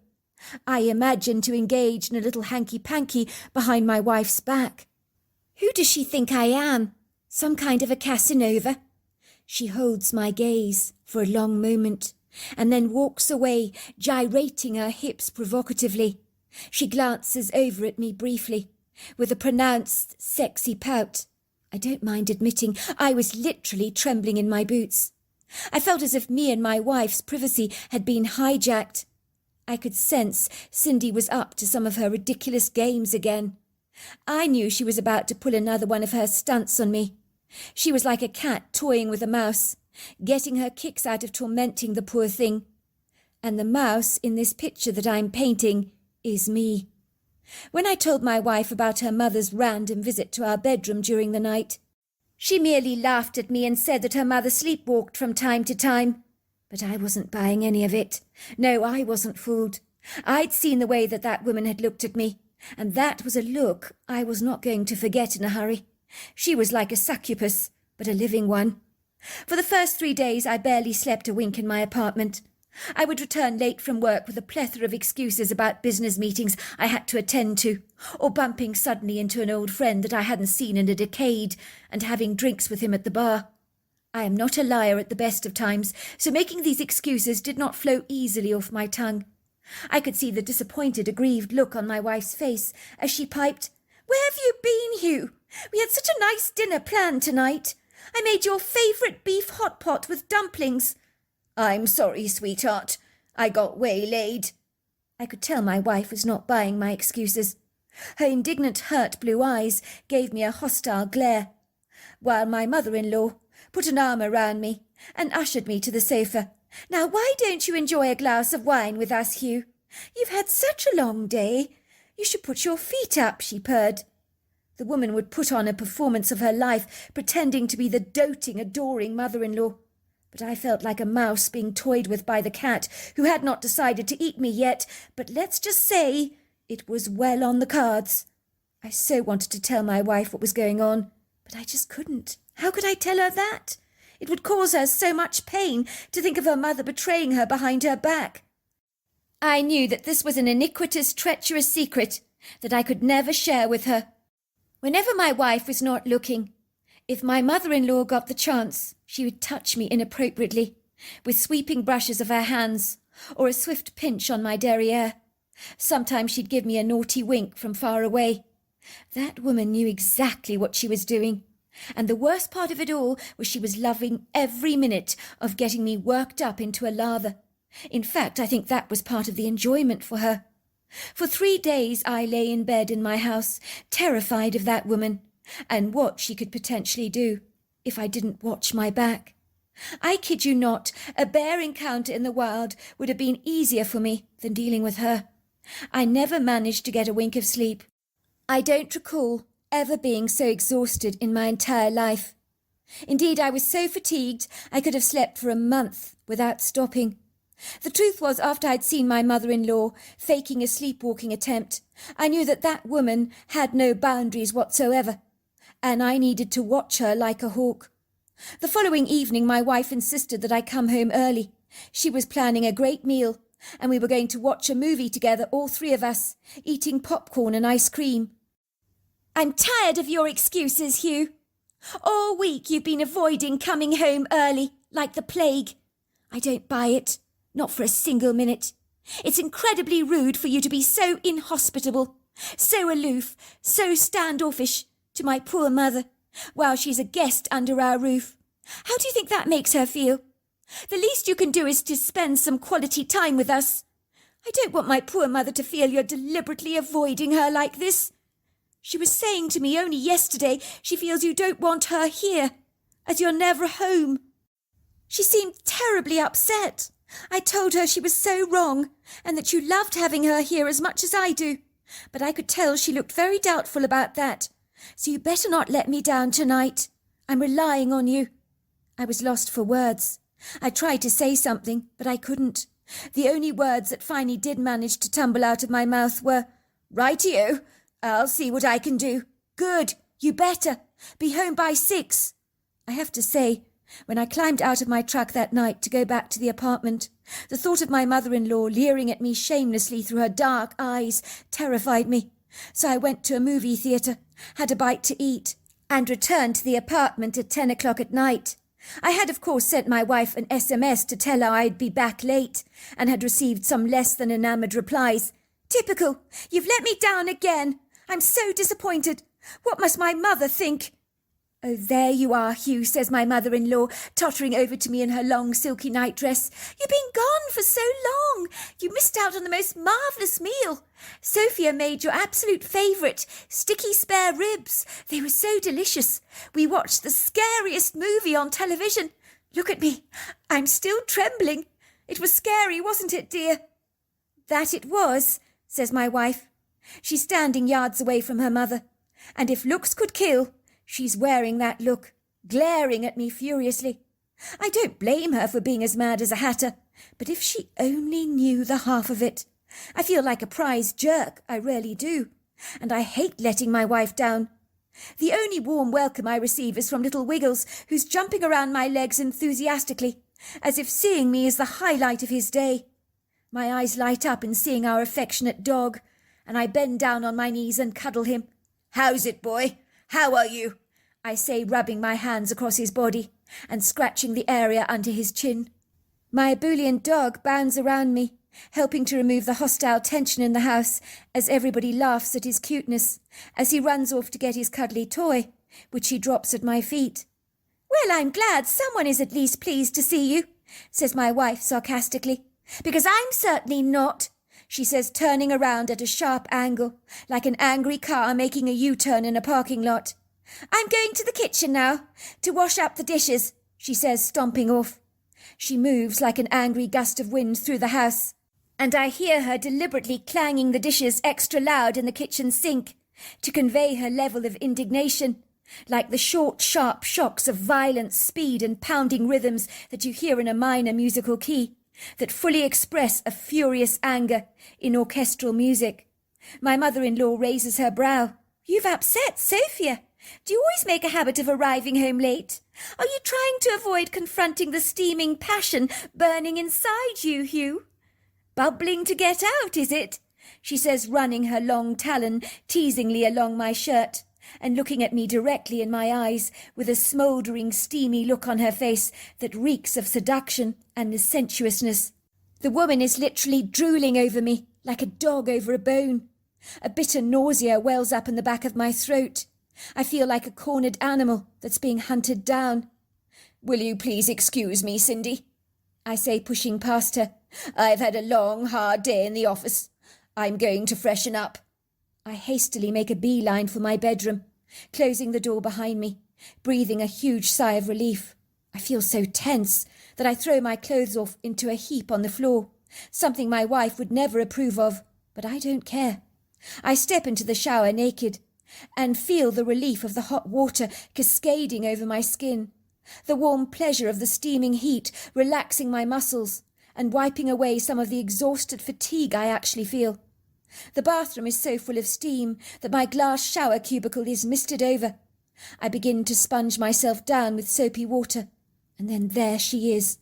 I imagine to engage in a little hanky-panky behind my wife's back. Who does she think I am? Some kind of a Casanova? She holds my gaze for a long moment, and then walks away, gyrating her hips provocatively. She glances over at me briefly, with a pronounced, sexy pout. I don't mind admitting I was literally trembling in my boots. I felt as if me and my wife's privacy had been hijacked. I could sense Cindy was up to some of her ridiculous games again. I knew she was about to pull another one of her stunts on me. She was like a cat toying with a mouse, getting her kicks out of tormenting the poor thing. And the mouse in this picture that I'm painting is me. When I told my wife about her mother's random visit to our bedroom during the night, she merely laughed at me and said that her mother sleepwalked from time to time. But I wasn't buying any of it. No, I wasn't fooled. I'd seen the way that woman had looked at me, and that was a look I was not going to forget in a hurry. She was like a succubus, but a living one. For the first 3 days I barely slept a wink in my apartment. I would return late from work with a plethora of excuses about business meetings I had to attend to, or bumping suddenly into an old friend that I hadn't seen in a decade, and having drinks with him at the bar. I am not a liar at the best of times, so making these excuses did not flow easily off my tongue. I could see the disappointed, aggrieved look on my wife's face as she piped, "Where have you been, Hugh? We had such a nice dinner planned tonight. I made your favourite beef hot pot with dumplings." "I'm sorry, sweetheart. I got waylaid." I could tell my wife was not buying my excuses. Her indignant, hurt blue eyes gave me a hostile glare, while my mother-in-law put an arm around me and ushered me to the sofa. "Now, why don't you enjoy a glass of wine with us, Hugh? You've had such a long day. You should put your feet up," she purred. The woman would put on a performance of her life, pretending to be the doting, adoring mother-in-law. But I felt like a mouse being toyed with by the cat, who had not decided to eat me yet, but let's just say it was well on the cards. I so wanted to tell my wife what was going on, but I just couldn't. How could I tell her that? It would cause her so much pain to think of her mother betraying her behind her back. I knew that this was an iniquitous, treacherous secret that I could never share with her. Whenever my wife was not looking, if my mother-in-law got the chance, she would touch me inappropriately, with sweeping brushes of her hands, or a swift pinch on my derriere. Sometimes she'd give me a naughty wink from far away. That woman knew exactly what she was doing, and the worst part of it all was she was loving every minute of getting me worked up into a lather. In fact, I think that was part of the enjoyment for her. For 3 days I lay in bed in my house, terrified of that woman, and what she could potentially do if I didn't watch my back. I kid you not, a bear encounter in the wild would have been easier for me than dealing with her. I never managed to get a wink of sleep. I don't recall ever being so exhausted in my entire life. Indeed, I was so fatigued I could have slept for a month without stopping. The truth was, after I'd seen my mother-in-law faking a sleepwalking attempt, I knew that woman had no boundaries whatsoever, and I needed to watch her like a hawk. The following evening my wife insisted that I come home early. She was planning a great meal, and we were going to watch a movie together, all 3 of us, eating popcorn and ice cream. "I'm tired of your excuses, Hugh. All week you've been avoiding coming home early, like the plague. I don't buy it, not for a single minute. It's incredibly rude for you to be so inhospitable, so aloof, so standoffish to my poor mother, while she's a guest under our roof. How do you think that makes her feel? The least you can do is to spend some quality time with us. I don't want my poor mother to feel you're deliberately avoiding her like this. She was saying to me only yesterday she feels you don't want her here, as you're never home. She seemed terribly upset. I told her she was so wrong, and that you loved having her here as much as I do. But I could tell she looked very doubtful about that. So you better not let me down tonight. I'm relying on you. I was lost for words. I tried to say something, but I couldn't. The only words that finally did manage to tumble out of my mouth were, "Rightio, I'll see what I can do." "Good, you better. Be home by 6. I have to say, when I climbed out of my truck that night to go back to the apartment, the thought of my mother-in-law leering at me shamelessly through her dark eyes terrified me. So I went to a movie theatre, had a bite to eat, and returned to the apartment at 10 o'clock at night. I had, of course, sent my wife an SMS to tell her I'd be back late, and had received some less than enamoured replies. "Typical! You've let me down again! I'm so disappointed! What must my mother think?" "Oh, there you are, Hugh," says my mother-in-law, tottering over to me in her long silky nightdress. "You've been gone for so long. You missed out on the most marvellous meal. Sophia made your absolute favourite, sticky spare ribs. They were so delicious. We watched the scariest movie on television. Look at me. I'm still trembling. It was scary, wasn't it, dear?" "That it was," says my wife. She's standing yards away from her mother, and if looks could kill, she's wearing that look, glaring at me furiously. I don't blame her for being as mad as a hatter, but if she only knew the half of it. I feel like a prize jerk, I really do, and I hate letting my wife down. The only warm welcome I receive is from little Wiggles, who's jumping around my legs enthusiastically, as if seeing me is the highlight of his day. My eyes light up in seeing our affectionate dog, and I bend down on my knees and cuddle him. "How's it, boy? How are you?" I say, rubbing my hands across his body and scratching the area under his chin. My ebullient dog bounds around me, helping to remove the hostile tension in the house as everybody laughs at his cuteness, as he runs off to get his cuddly toy, which he drops at my feet. "Well, I'm glad someone is at least pleased to see you," says my wife sarcastically. "Because I'm certainly not," she says, turning around at a sharp angle, like an angry car making a U-turn in a parking lot. "I'm going to the kitchen now, to wash up the dishes," she says, stomping off. She moves like an angry gust of wind through the house, and I hear her deliberately clanging the dishes extra loud in the kitchen sink, to convey her level of indignation, like the short, sharp shocks of violent speed and pounding rhythms that you hear in a minor musical key, that fully express a furious anger in orchestral music. My mother-in-law raises her brow. "You've upset Sophia. Do you always make a habit of arriving home late? Are you trying to avoid confronting the steaming passion burning inside you, Hugh? Bubbling to get out, is it?" she says, running her long talon teasingly along my shirt, and looking at me directly in my eyes with a smouldering, steamy look on her face that reeks of seduction and licentiousness. The woman is literally drooling over me like a dog over a bone. A bitter nausea wells up in the back of my throat. I feel like a cornered animal that's being hunted down. "Will you please excuse me, Cindy?" I say, pushing past her. "I've had a long, hard day in the office. I'm going to freshen up." I hastily make a beeline for my bedroom, closing the door behind me, breathing a huge sigh of relief. I feel so tense that I throw my clothes off into a heap on the floor, something my wife would never approve of, but I don't care. I step into the shower naked and feel the relief of the hot water cascading over my skin, the warm pleasure of the steaming heat relaxing my muscles and wiping away some of the exhausted fatigue I actually feel. The bathroom is so full of steam that my glass shower cubicle is misted over. I begin to sponge myself down with soapy water, and then there she is.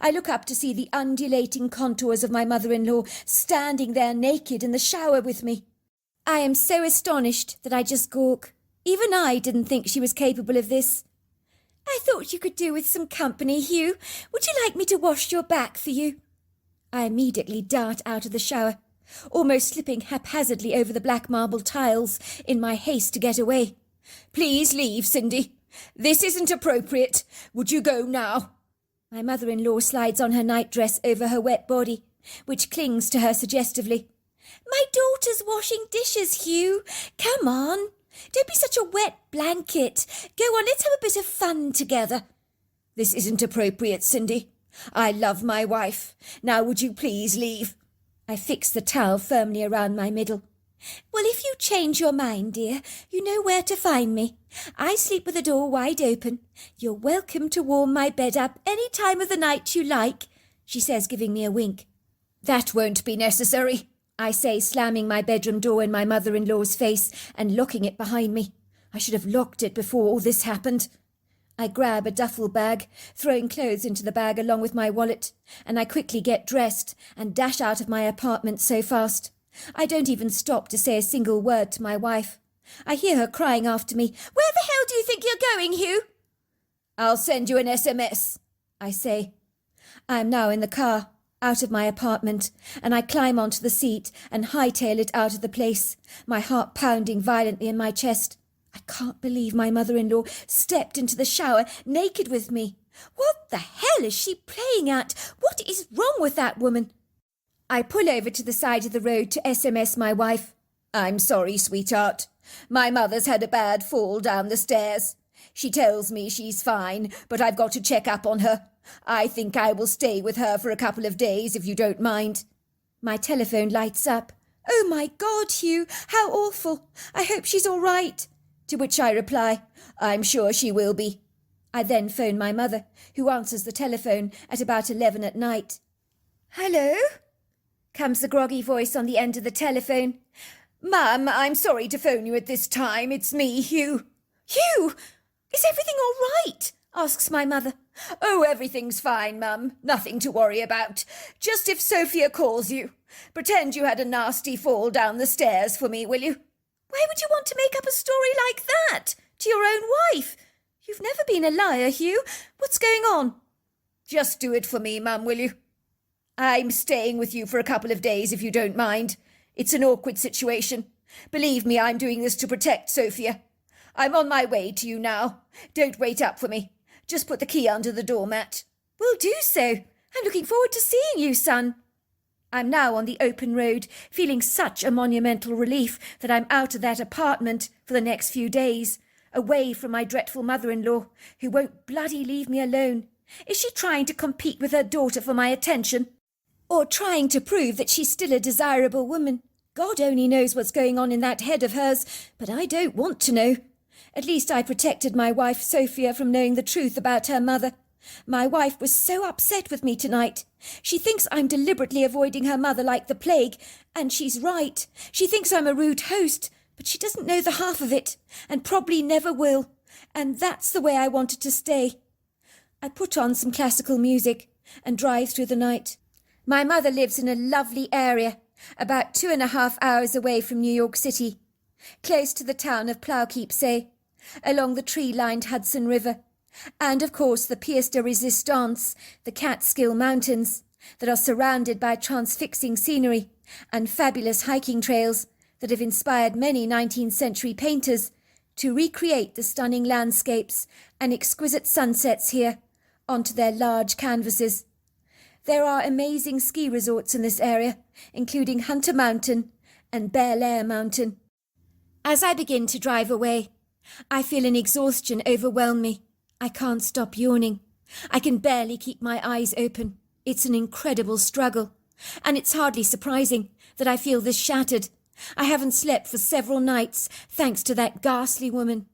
I look up to see the undulating contours of my mother-in-law standing there naked in the shower with me. I am so astonished that I just gawk. Even I didn't think she was capable of this. "I thought you could do with some company, Hugh. Would you like me to wash your back for you?" I immediately dart out of the shower, almost slipping haphazardly over the black marble tiles in my haste to get away. Please leave, Cindy. This isn't appropriate. Would you go now? My mother-in-law slides on her nightdress over her wet body, which clings to her suggestively. My daughter's washing dishes, Hugh. Come on. Don't be such a wet blanket. Go on, let's have a bit of fun together. This isn't appropriate, Cindy. I love my wife. Now would you please leave? I fix the towel firmly around my middle. Well, if you change your mind, dear, you know where to find me. I sleep with the door wide open. You're welcome to warm my bed up any time of the night you like, she says, giving me a wink. That won't be necessary, I say, slamming my bedroom door in my mother-in-law's face and locking it behind me. I should have locked it before all this happened. I grab a duffel bag, throwing clothes into the bag along with my wallet, and I quickly get dressed and dash out of my apartment so fast. I don't even stop to say a single word to my wife. I hear her crying after me. Where the hell do you think you're going, Hugh? I'll send you an SMS, I say. I am now in the car, out of my apartment, and I climb onto the seat and hightail it out of the place, my heart pounding violently in my chest. I can't believe my mother-in-law stepped into the shower naked with me. What the hell is she playing at? What is wrong with that woman? I pull over to the side of the road to SMS my wife. I'm sorry, sweetheart. My mother's had a bad fall down the stairs. She tells me she's fine, but I've got to check up on her. I think I will stay with her for a couple of days, if you don't mind. My telephone lights up. Oh, my God, Hugh, how awful. I hope she's all right. To which I reply, I'm sure she will be. I then phone my mother, who answers the telephone at about 11 at night. Hello? Comes the groggy voice on the end of the telephone. Mum, I'm sorry to phone you at this time. It's me, Hugh. Hugh, is everything all right? Asks my mother. Oh, everything's fine, Mum. Nothing to worry about. Just if Sophia calls you, pretend you had a nasty fall down the stairs for me, will you? Why would you want to make up a story like that to your own wife? You've never been a liar, Hugh. What's going on? Just do it for me, Mum, will you? I'm staying with you for a couple of days, if you don't mind. It's an awkward situation. Believe me, I'm doing this to protect Sophia. I'm on my way to you now. Don't wait up for me. Just put the key under the doormat. Will do so. I'm looking forward to seeing you, son. I'm now on the open road, feeling such a monumental relief that I'm out of that apartment for the next few days, away from my dreadful mother-in-law, who won't bloody leave me alone. Is she trying to compete with her daughter for my attention? Or trying to prove that she's still a desirable woman? God only knows what's going on in that head of hers, but I don't want to know. At least I protected my wife Sophia from knowing the truth about her mother. My wife was so upset with me tonight. She thinks I'm deliberately avoiding her mother like the plague, and she's right. She thinks I'm a rude host, but she doesn't know the half of it, and probably never will. And that's the way I wanted to stay. I put on some classical music and drive through the night. My mother lives in a lovely area, about 2.5 hours away from New York City, close to the town of Poughkeepsie, along the tree-lined Hudson River, and of course the Pièce de Résistance, the Catskill Mountains, that are surrounded by transfixing scenery and fabulous hiking trails that have inspired many 19th century painters to recreate the stunning landscapes and exquisite sunsets here onto their large canvases. There are amazing ski resorts in this area, including Hunter Mountain and Bel Air Mountain. As I begin to drive away, I feel an exhaustion overwhelm me. I can't stop yawning. I can barely keep my eyes open. It's an incredible struggle, and it's hardly surprising that I feel this shattered. I haven't slept for several nights, thanks to that ghastly woman.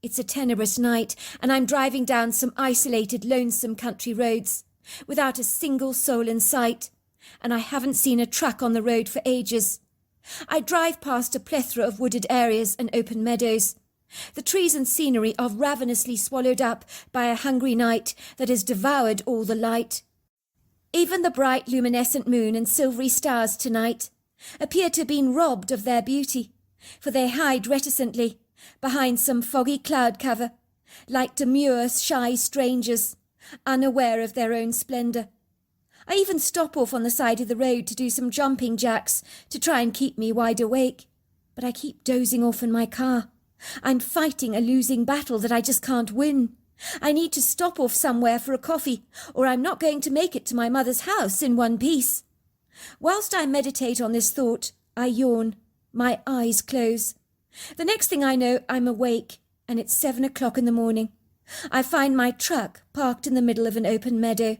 It's a tenebrous night, and I'm driving down some isolated, lonesome country roads, without a single soul in sight, and I haven't seen a truck on the road for ages. I drive past a plethora of wooded areas and open meadows. The trees and scenery are ravenously swallowed up by a hungry night that has devoured all the light. Even the bright luminescent moon and silvery stars tonight appear to have been robbed of their beauty, for they hide reticently behind some foggy cloud cover, like demure, shy strangers, unaware of their own splendour. I even stop off on the side of the road to do some jumping jacks to try and keep me wide awake. But I keep dozing off in my car. I'm fighting a losing battle that I just can't win. I need to stop off somewhere for a coffee, or I'm not going to make it to my mother's house in one piece. Whilst I meditate on this thought, I yawn. My eyes close. The next thing I know, I'm awake, and it's 7 o'clock in the morning. I find my truck parked in the middle of an open meadow.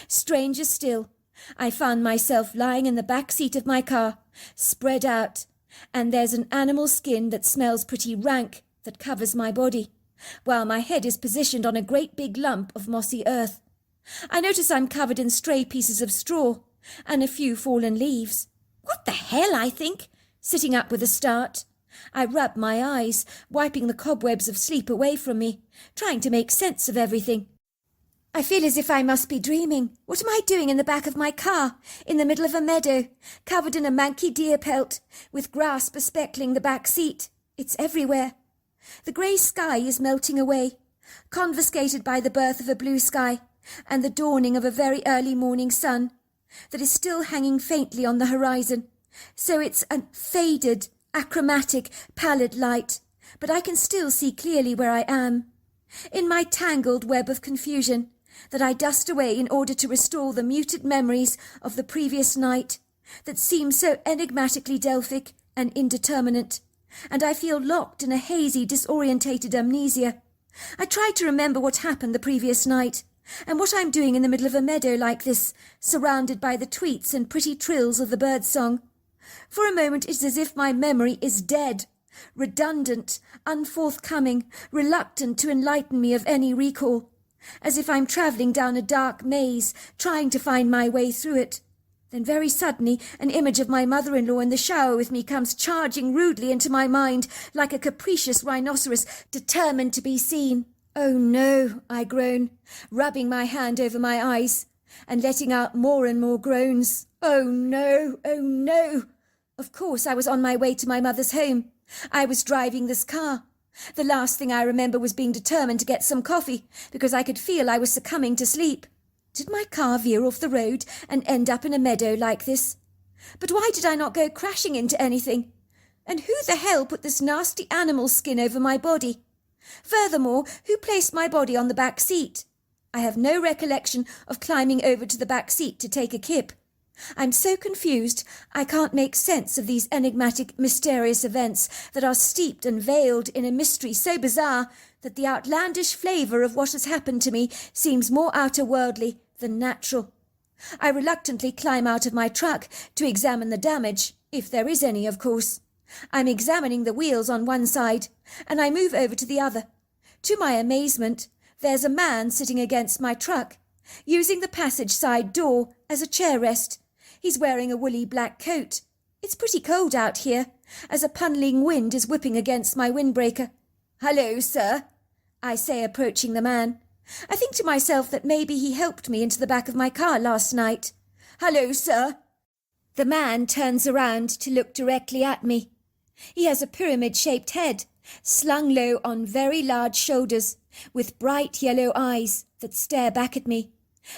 Stranger still, I found myself lying in the back seat of my car, spread out, and there's an animal skin that smells pretty rank that covers my body, while my head is positioned on a great big lump of mossy earth. I notice I'm covered in stray pieces of straw and a few fallen leaves. What the hell, I think, sitting up with a start. I rub my eyes, wiping the cobwebs of sleep away from me, trying to make sense of everything. I feel as if I must be dreaming. What am I doing in the back of my car, in the middle of a meadow, covered in a manky deer pelt, with grass bespeckling the back seat? It's everywhere. The grey sky is melting away, confiscated by the birth of a blue sky and the dawning of a very early morning sun that is still hanging faintly on the horizon. So it's a faded, achromatic, pallid light, but I can still see clearly where I am. In my tangled web of confusion, that I dust away in order to restore the muted memories of the previous night that seem so enigmatically Delphic and indeterminate, and I feel locked in a hazy, disorientated amnesia. I try to remember what happened the previous night, and what I'm doing in the middle of a meadow like this, surrounded by the tweets and pretty trills of the birdsong. For a moment it is as if my memory is dead, redundant, unforthcoming, reluctant to enlighten me of any recall, as if I'm travelling down a dark maze, trying to find my way through it. Then very suddenly an image of my mother-in-law in the shower with me comes charging rudely into my mind, like a capricious rhinoceros determined to be seen. Oh no, I groan, rubbing my hand over my eyes, and letting out more and more groans. Oh no, oh no. Of course I was on my way to my mother's home. I was driving this car. The last thing I remember was being determined to get some coffee, because I could feel I was succumbing to sleep. Did my car veer off the road and end up in a meadow like this? But why did I not go crashing into anything? And who the hell put this nasty animal skin over my body? Furthermore, who placed my body on the back seat? I have no recollection of climbing over to the back seat to take a kip. I'm so confused I can't make sense of these enigmatic, mysterious events that are steeped and veiled in a mystery so bizarre that the outlandish flavour of what has happened to me seems more outer-worldly than natural. I reluctantly climb out of my truck to examine the damage, if there is any, of course. I'm examining the wheels on one side, and I move over to the other. To my amazement, there's a man sitting against my truck, using the passage side door as a chair rest. He's wearing a woolly black coat. It's pretty cold out here, as a punnelling wind is whipping against my windbreaker. "Hello, sir," I say, approaching the man. I think to myself that maybe he helped me into the back of my car last night. "Hello, sir." The man turns around to look directly at me. He has a pyramid-shaped head, slung low on very large shoulders, with bright yellow eyes that stare back at me.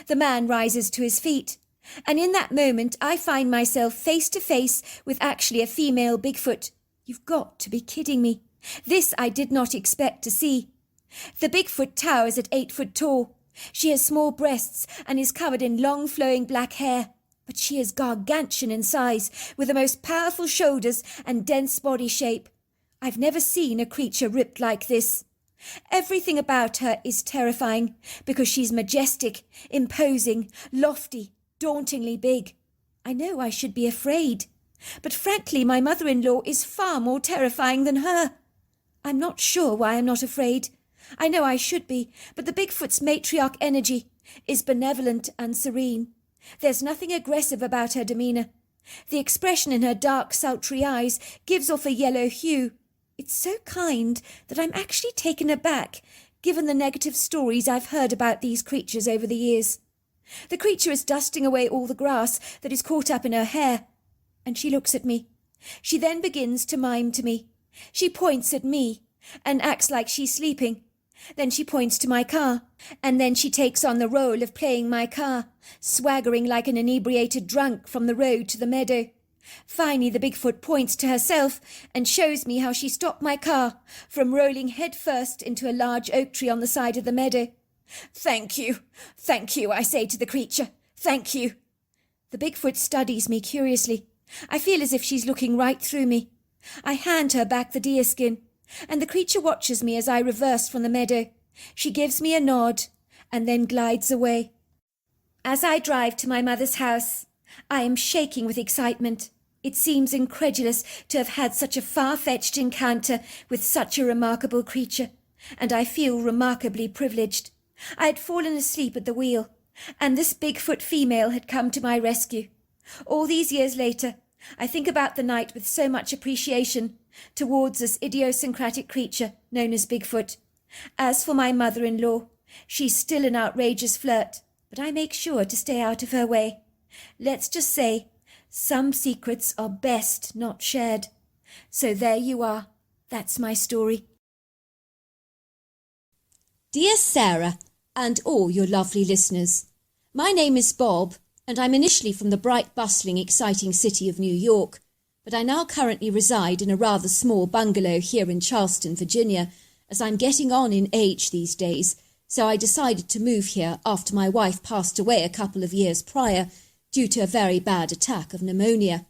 The man rises to his feet, and in that moment I find myself face to face with actually a female Bigfoot. You've got to be kidding me. This I did not expect to see. The Bigfoot towers at 8 foot tall. She has small breasts and is covered in long flowing black hair, but she is gargantuan in size, with the most powerful shoulders and dense body shape. I've never seen a creature ripped like this. Everything about her is terrifying, because she's majestic, imposing, lofty, dauntingly big. I know I should be afraid, but frankly my mother-in-law is far more terrifying than her. I'm not sure why I'm not afraid. I know I should be, but the Bigfoot's matriarch energy is benevolent and serene. There's nothing aggressive about her demeanour. The expression in her dark, sultry eyes gives off a yellow hue. It's so kind that I'm actually taken aback, given the negative stories I've heard about these creatures over the years. The creature is dusting away all the grass that is caught up in her hair, and she looks at me. She then begins to mime to me. She points at me and acts like she's sleeping, Then she points to my car, and then she takes on the role of playing my car, swaggering like an inebriated drunk from the road to the meadow. Finally, the Bigfoot points to herself and shows me how she stopped my car from rolling headfirst into a large oak tree on the side of the meadow. Thank you, I say to the creature. Thank you. The Bigfoot studies me curiously. I feel as if she's looking right through me. I hand her back the deerskin, and the creature watches me as I reverse from the meadow. She gives me a nod, and then glides away. As I drive to my mother's house, I am shaking with excitement. It seems incredulous to have had such a far-fetched encounter with such a remarkable creature, and I feel remarkably privileged. I had fallen asleep at the wheel, and this Bigfoot female had come to my rescue. All these years later, I think about the night with so much appreciation towards this idiosyncratic creature known as Bigfoot. As for my mother-in-law, she's still an outrageous flirt, but I make sure to stay out of her way. Let's just say, some secrets are best not shared. So there you are. That's my story. Dear Sarah, and all your lovely listeners, my name is Bob, and I'm initially from the bright, bustling, exciting city of New York, but I now currently reside in a rather small bungalow here in Charleston, Virginia, as I'm getting on in age these days, so I decided to move here after my wife passed away a couple of years prior due to a very bad attack of pneumonia.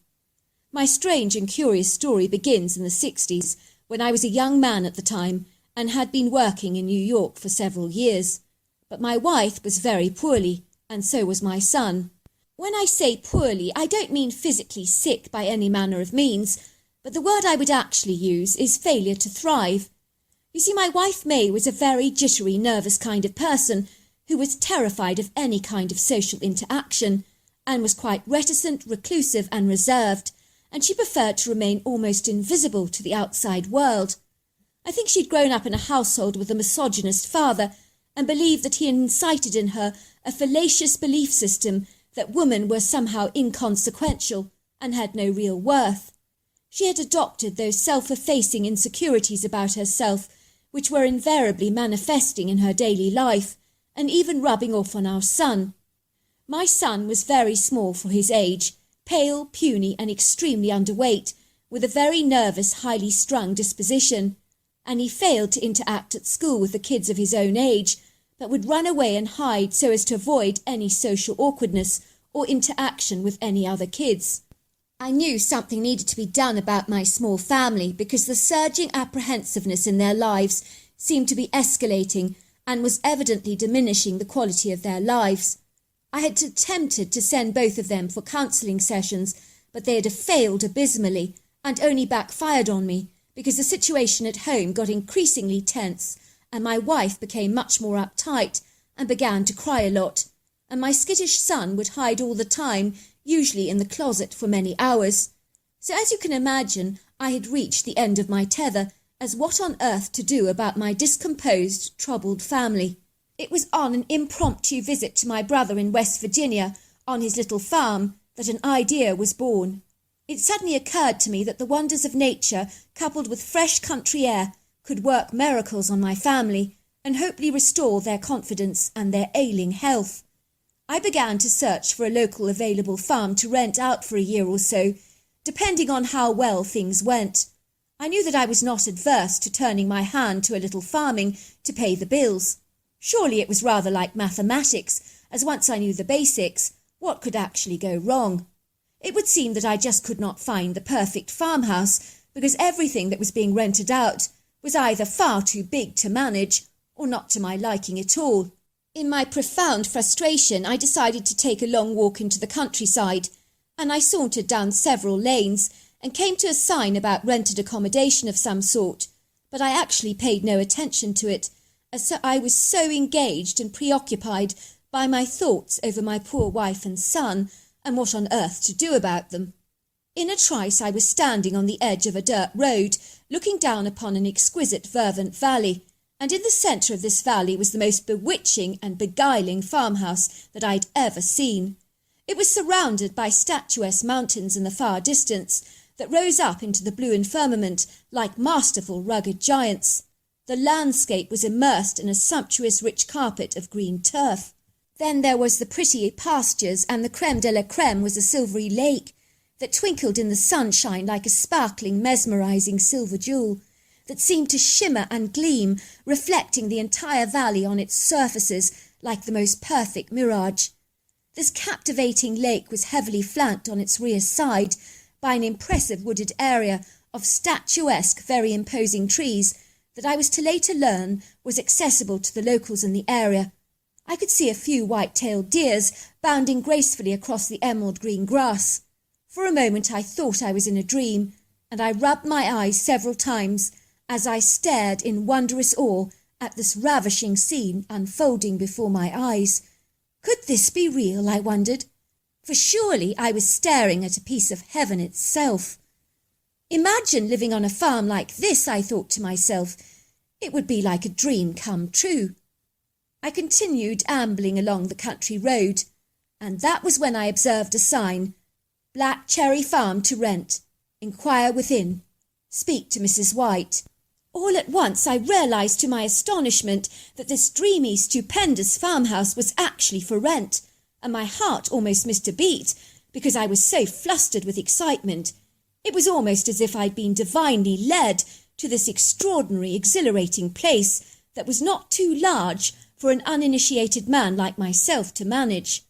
My strange and curious story begins in the 60s, when I was a young man at the time and had been working in New York for several years. But my wife was very poorly, and so was my son. When I say poorly, I don't mean physically sick by any manner of means, but the word I would actually use is failure to thrive. You see, my wife May was a very jittery, nervous kind of person who was terrified of any kind of social interaction and was quite reticent, reclusive and reserved, and she preferred to remain almost invisible to the outside world. I think she'd grown up in a household with a misogynist father and believed that he incited in her a fallacious belief system that women were somehow inconsequential and had no real worth. She had adopted those self-effacing insecurities about herself which were invariably manifesting in her daily life and even rubbing off on our son. My son was very small for his age, pale, puny and extremely underweight, with a very nervous, highly strung disposition, and he failed to interact at school with the kids of his own age, but would run away and hide so as to avoid any social awkwardness or interaction with any other kids. I knew something needed to be done about my small family because the surging apprehensiveness in their lives seemed to be escalating and was evidently diminishing the quality of their lives. I had attempted to send both of them for counselling sessions, but they had failed abysmally and only backfired on me because the situation at home got increasingly tense and my wife became much more uptight and began to cry a lot, and my skittish son would hide all the time, usually in the closet for many hours. So as you can imagine, I had reached the end of my tether as what on earth to do about my discomposed, troubled family. It was on an impromptu visit to my brother in West Virginia on his little farm that an idea was born. It suddenly occurred to me that the wonders of nature, coupled with fresh country air, could work miracles on my family and hopefully restore their confidence and their ailing health. I began to search for a local available farm to rent out for a year or so, depending on how well things went. I knew that I was not adverse to turning my hand to a little farming to pay the bills. Surely it was rather like mathematics, as once I knew the basics, what could actually go wrong? It would seem that I just could not find the perfect farmhouse because everything that was being rented out was either far too big to manage or not to my liking at all. In my profound frustration, I decided to take a long walk into the countryside, and I sauntered down several lanes and came to a sign about rented accommodation of some sort, but I actually paid no attention to it, as I was so engaged and preoccupied by my thoughts over my poor wife and son and what on earth to do about them. In a trice I was standing on the edge of a dirt road, looking down upon an exquisite verdant valley, and in the centre of this valley was the most bewitching and beguiling farmhouse that I'd ever seen. It was surrounded by statuesque mountains in the far distance that rose up into the blue firmament like masterful rugged giants. The landscape was immersed in a sumptuous rich carpet of green turf. Then there was the pretty pastures, and the creme de la creme was a silvery lake that twinkled in the sunshine like a sparkling, mesmerising silver jewel that seemed to shimmer and gleam, reflecting the entire valley on its surfaces like the most perfect mirage. This captivating lake was heavily flanked on its rear side by an impressive wooded area of statuesque, very imposing trees that I was to later learn was accessible to the locals in the area. I could see a few white-tailed deers bounding gracefully across the emerald green grass. For a moment I thought I was in a dream, and I rubbed my eyes several times as I stared in wondrous awe at this ravishing scene unfolding before my eyes. Could this be real, I wondered? For surely I was staring at a piece of heaven itself. Imagine living on a farm like this, I thought to myself. It would be like a dream come true. I continued ambling along the country road, and that was when I observed a sign, Black Cherry Farm to rent. Inquire within. Speak to Mrs. White. All at once I realised to my astonishment that this dreamy, stupendous farmhouse was actually for rent, and my heart almost missed a beat because I was so flustered with excitement. It was almost as if I'd been divinely led to this extraordinary, exhilarating place that was not too large for an uninitiated man like myself to manage.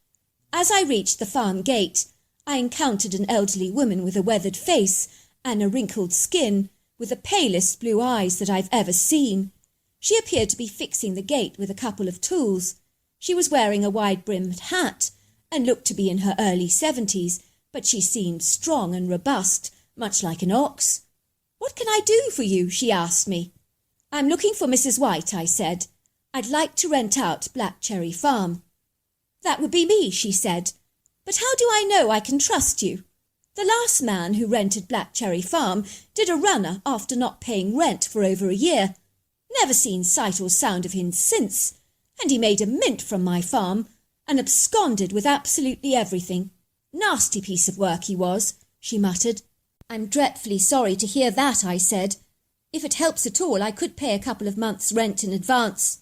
As I reached the farm gate, I encountered an elderly woman with a weathered face and a wrinkled skin, with the palest blue eyes that I've ever seen. She appeared to be fixing the gate with a couple of tools. She was wearing a wide-brimmed hat and looked to be in her early 70s, but she seemed strong and robust, much like an ox. "What can I do for you?" she asked me. "I'm looking for Mrs. White," I said. "I'd like to rent out Black Cherry Farm." "That would be me," she said. "But how do I know I can trust you? The last man who rented Black Cherry Farm did a runner after not paying rent for over a year. Never seen sight or sound of him since, and he made a mint from my farm and absconded with absolutely everything. Nasty piece of work he was," she muttered. "I'm dreadfully sorry to hear that," I said. "If it helps at all, I could pay a couple of months' rent in advance."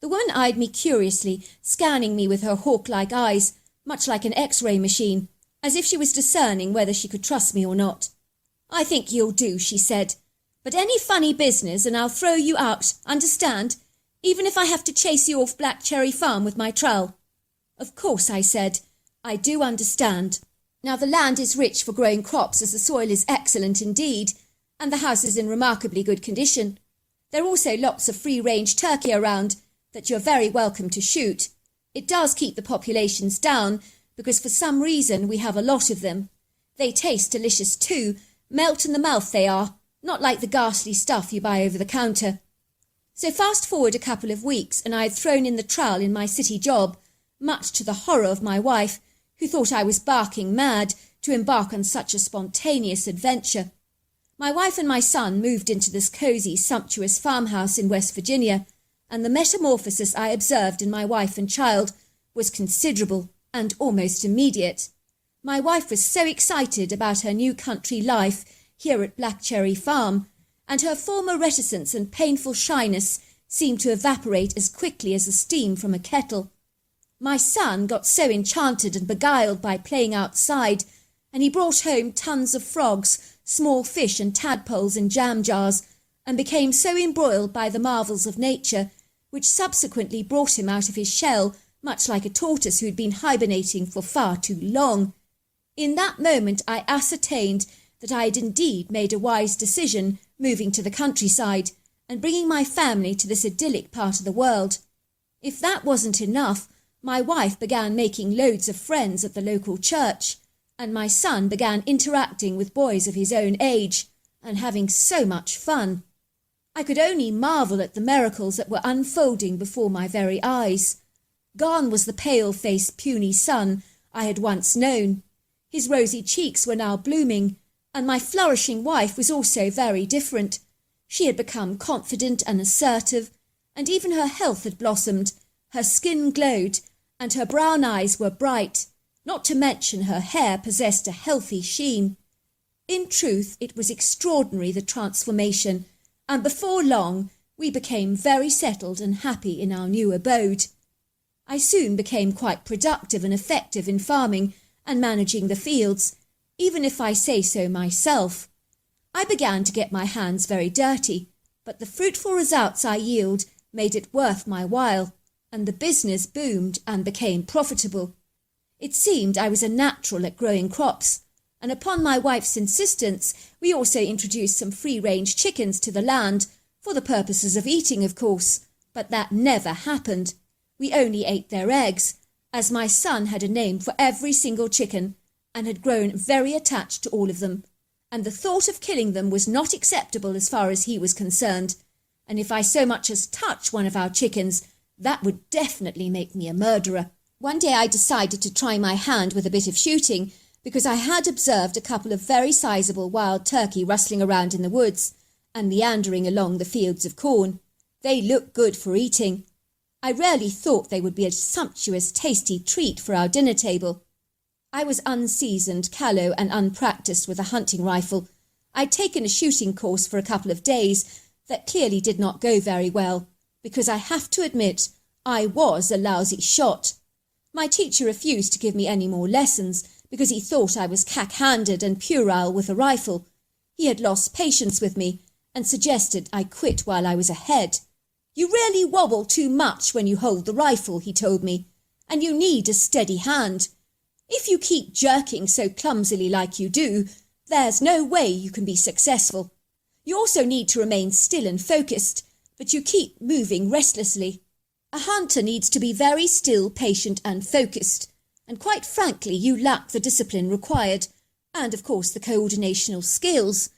The woman eyed me curiously, scanning me with her hawk-like eyes, much like an X-ray machine, as if she was discerning whether she could trust me or not. "I think you'll do," she said. "But any funny business and I'll throw you out, understand? Even if I have to chase you off Black Cherry Farm with my trowel." "Of course," I said. "I do understand. Now the land is rich for growing crops, as the soil is excellent indeed, and the house is in remarkably good condition. There are also lots of free-range turkey around that you're very welcome to shoot. It does keep the populations down, because for some reason we have a lot of them. They taste delicious too, melt in the mouth they are, not like the ghastly stuff you buy over the counter." So fast forward a couple of weeks, and I had thrown in the trowel in my city job, much to the horror of my wife, who thought I was barking mad to embark on such a spontaneous adventure. My wife and my son moved into this cosy, sumptuous farmhouse in West Virginia, and the metamorphosis I observed in my wife and child was considerable and almost immediate. My wife was so excited about her new country life here at Black Cherry Farm, and her former reticence and painful shyness seemed to evaporate as quickly as the steam from a kettle. My son got so enchanted and beguiled by playing outside, and he brought home tons of frogs, small fish and tadpoles in jam jars, and became so embroiled by the marvels of nature, which subsequently brought him out of his shell, much like a tortoise who had been hibernating for far too long. In that moment I ascertained that I had indeed made a wise decision moving to the countryside and bringing my family to this idyllic part of the world. If that wasn't enough, my wife began making loads of friends at the local church, and my son began interacting with boys of his own age and having so much fun. I could only marvel at the miracles that were unfolding before my very eyes. Gone was the pale-faced, puny son I had once known. His rosy cheeks were now blooming, and my flourishing wife was also very different. She had become confident and assertive, and even her health had blossomed. Her skin glowed, and her brown eyes were bright, not to mention her hair possessed a healthy sheen. In truth, it was extraordinary, the transformation, and before long We became very settled and happy in our new abode. I soon became quite productive and effective in farming and managing the fields, even if I say so myself. I began to get my hands very dirty, but the fruitful results I yield made it worth my while, and the business boomed and became profitable. It seemed I was a natural at growing crops, and upon my wife's insistence, we also introduced some free-range chickens to the land, for the purposes of eating, of course, but that never happened. We only ate their eggs, as my son had a name for every single chicken, and had grown very attached to all of them, and the thought of killing them was not acceptable as far as he was concerned, and if I so much as touch one of our chickens, that would definitely make me a murderer. One day I decided to try my hand with a bit of shooting, because I had observed a couple of very sizable wild turkey rustling around in the woods, and meandering along the fields of corn. They looked good for eating. I really thought they would be a sumptuous, tasty treat for our dinner table. I was unseasoned, callow, and unpractised with a hunting rifle. I'd taken a shooting course for a couple of days that clearly did not go very well, because I have to admit I was a lousy shot. My teacher refused to give me any more lessons because he thought I was cack-handed and puerile with a rifle. He had lost patience with me and suggested I quit while I was ahead. "You really wobble too much when you hold the rifle," he told me, "and you need a steady hand. If you keep jerking so clumsily like you do, there's no way you can be successful. You also need to remain still and focused, but you keep moving restlessly. A hunter needs to be very still, patient and focused, and quite frankly you lack the discipline required, and of course the coordinational skills.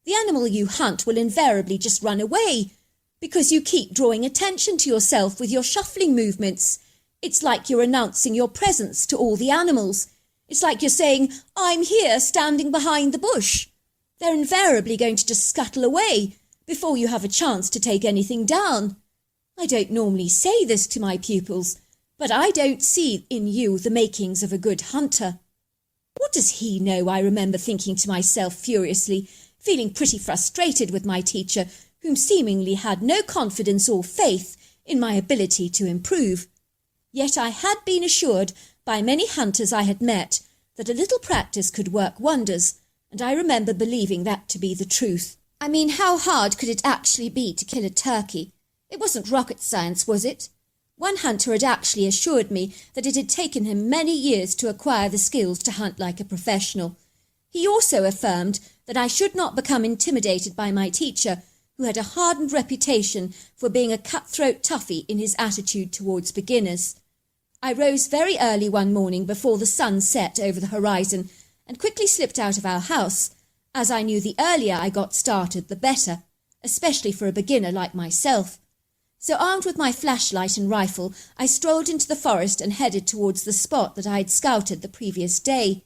The animal you hunt will invariably just run away, because you keep drawing attention to yourself with your shuffling movements. It's like you're announcing your presence to all the animals. It's like you're saying, 'I'm here standing behind the bush.' They're invariably going to just scuttle away before you have a chance to take anything down. I don't normally say this to my pupils, but I don't see in you the makings of a good hunter." What does he know, I remember thinking to myself furiously, feeling pretty frustrated with my teacher, whom seemingly had no confidence or faith in my ability to improve. Yet I had been assured by many hunters I had met that a little practice could work wonders, and I remember believing that to be the truth. I mean, how hard could it actually be to kill a turkey? It wasn't rocket science, was it? One hunter had actually assured me that it had taken him many years to acquire the skills to hunt like a professional. He also affirmed that I should not become intimidated by my teacher, who had a hardened reputation for being a cutthroat toughie in his attitude towards beginners. I rose very early one morning before the sun set over the horizon and quickly slipped out of our house, as I knew the earlier I got started the better, especially for a beginner like myself. So armed with my flashlight and rifle, I strolled into the forest and headed towards the spot that I had scouted the previous day.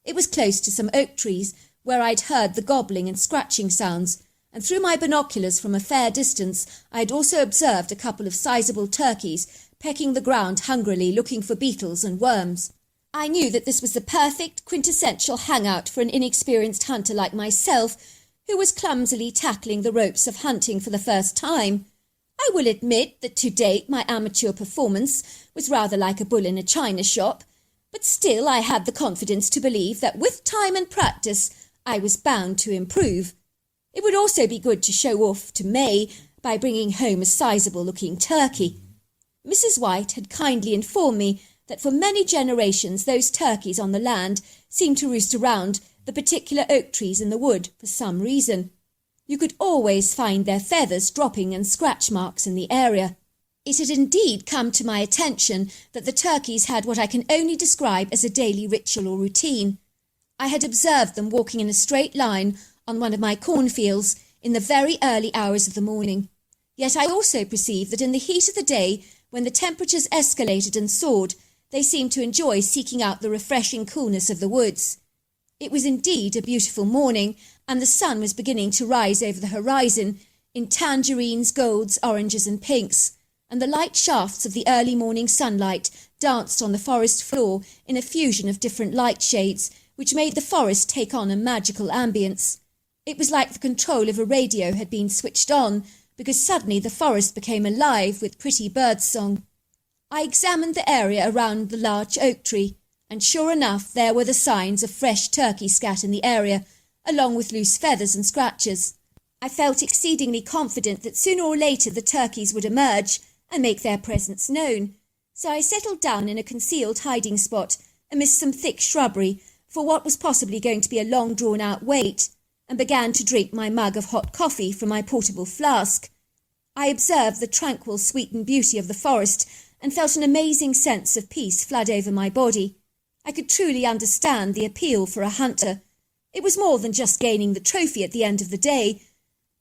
It was close to some oak trees where I'd heard the gobbling and scratching sounds, and through my binoculars from a fair distance I had also observed a couple of sizable turkeys pecking the ground hungrily, looking for beetles and worms. I knew that this was the perfect quintessential hangout for an inexperienced hunter like myself, who was clumsily tackling the ropes of hunting for the first time. I will admit that to date my amateur performance was rather like a bull in a china shop, but still I had the confidence to believe that with time and practice I was bound to improve. It would also be good to show off to May by bringing home a sizable-looking turkey. Mrs. White had kindly informed me that for many generations those turkeys on the land seemed to roost around the particular oak trees in the wood for some reason. You could always find their feathers dropping and scratch marks in the area. It had indeed come to my attention that the turkeys had what I can only describe as a daily ritual or routine. I had observed them walking in a straight line on one of my cornfields in the very early hours of the morning. Yet I also perceived that in the heat of the day, when the temperatures escalated and soared, they seemed to enjoy seeking out the refreshing coolness of the woods. It was indeed a beautiful morning, and the sun was beginning to rise over the horizon in tangerines, golds, oranges and pinks, and the light shafts of the early morning sunlight danced on the forest floor in a fusion of different light shades, which made the forest take on a magical ambience. It was like the control of a radio had been switched on, because suddenly the forest became alive with pretty birdsong. I examined the area around the large oak tree, and sure enough there were the signs of fresh turkey scat in the area, along with loose feathers and scratches. I felt exceedingly confident that sooner or later the turkeys would emerge and make their presence known, so I settled down in a concealed hiding spot amidst some thick shrubbery for what was possibly going to be a long drawn-out wait, and began to drink my mug of hot coffee from my portable flask. I observed the tranquil, sweetened beauty of the forest and felt an amazing sense of peace flood over my body. I could truly understand the appeal for a hunter. It was more than just gaining the trophy at the end of the day,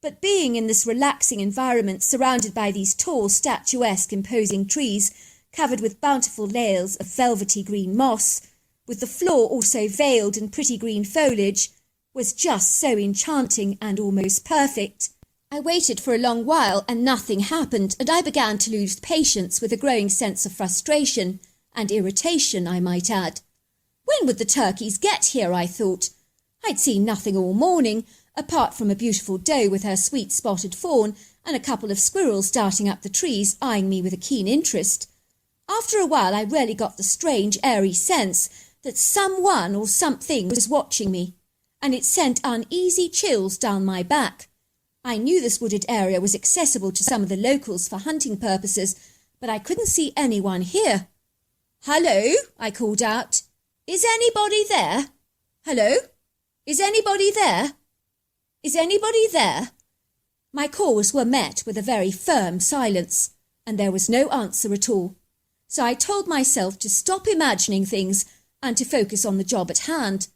but being in this relaxing environment surrounded by these tall, statuesque, imposing trees covered with bountiful layers of velvety green moss, with the floor also veiled in pretty green foliage, was just so enchanting and almost perfect. I waited for a long while and nothing happened, and I began to lose patience with a growing sense of frustration and irritation, I might add. When would the turkeys get here, I thought. I'd seen nothing all morning, apart from a beautiful doe with her sweet spotted fawn and a couple of squirrels darting up the trees, eyeing me with a keen interest. After a while I really got the strange, airy sense that someone or something was watching me, and it sent uneasy chills down my back. I knew this wooded area was accessible to some of the locals for hunting purposes, but I couldn't see anyone here. "Hello," I called out. "Is anybody there? Hello? Is anybody there? Is anybody there?" My calls were met with a very firm silence, and there was no answer at all. So I told myself to stop imagining things and to focus on the job at hand.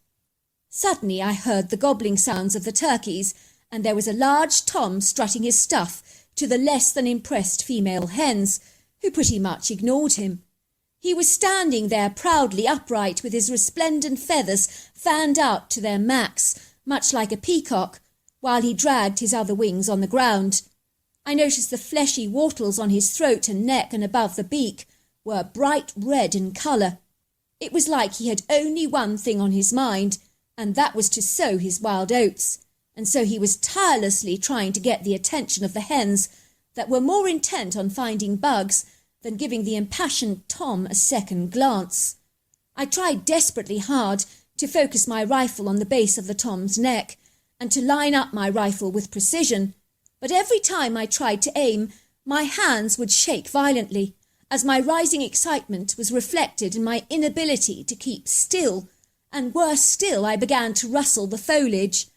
Suddenly I heard the gobbling sounds of the turkeys, and there was a large Tom strutting his stuff to the less than impressed female hens, who pretty much ignored him. He was standing there proudly upright with his resplendent feathers fanned out to their max, much like a peacock, while he dragged his other wings on the ground. I noticed the fleshy wattles on his throat and neck and above the beak were bright red in colour. It was like he had only one thing on his mind, and that was to sow his wild oats, and so he was tirelessly trying to get the attention of the hens that were more intent on finding bugs than giving the impassioned Tom a second glance. I tried desperately hard to focus my rifle on the base of the Tom's neck and to line up my rifle with precision, but every time I tried to aim, my hands would shake violently, as my rising excitement was reflected in my inability to keep still, and worse still, I began to rustle the foliage.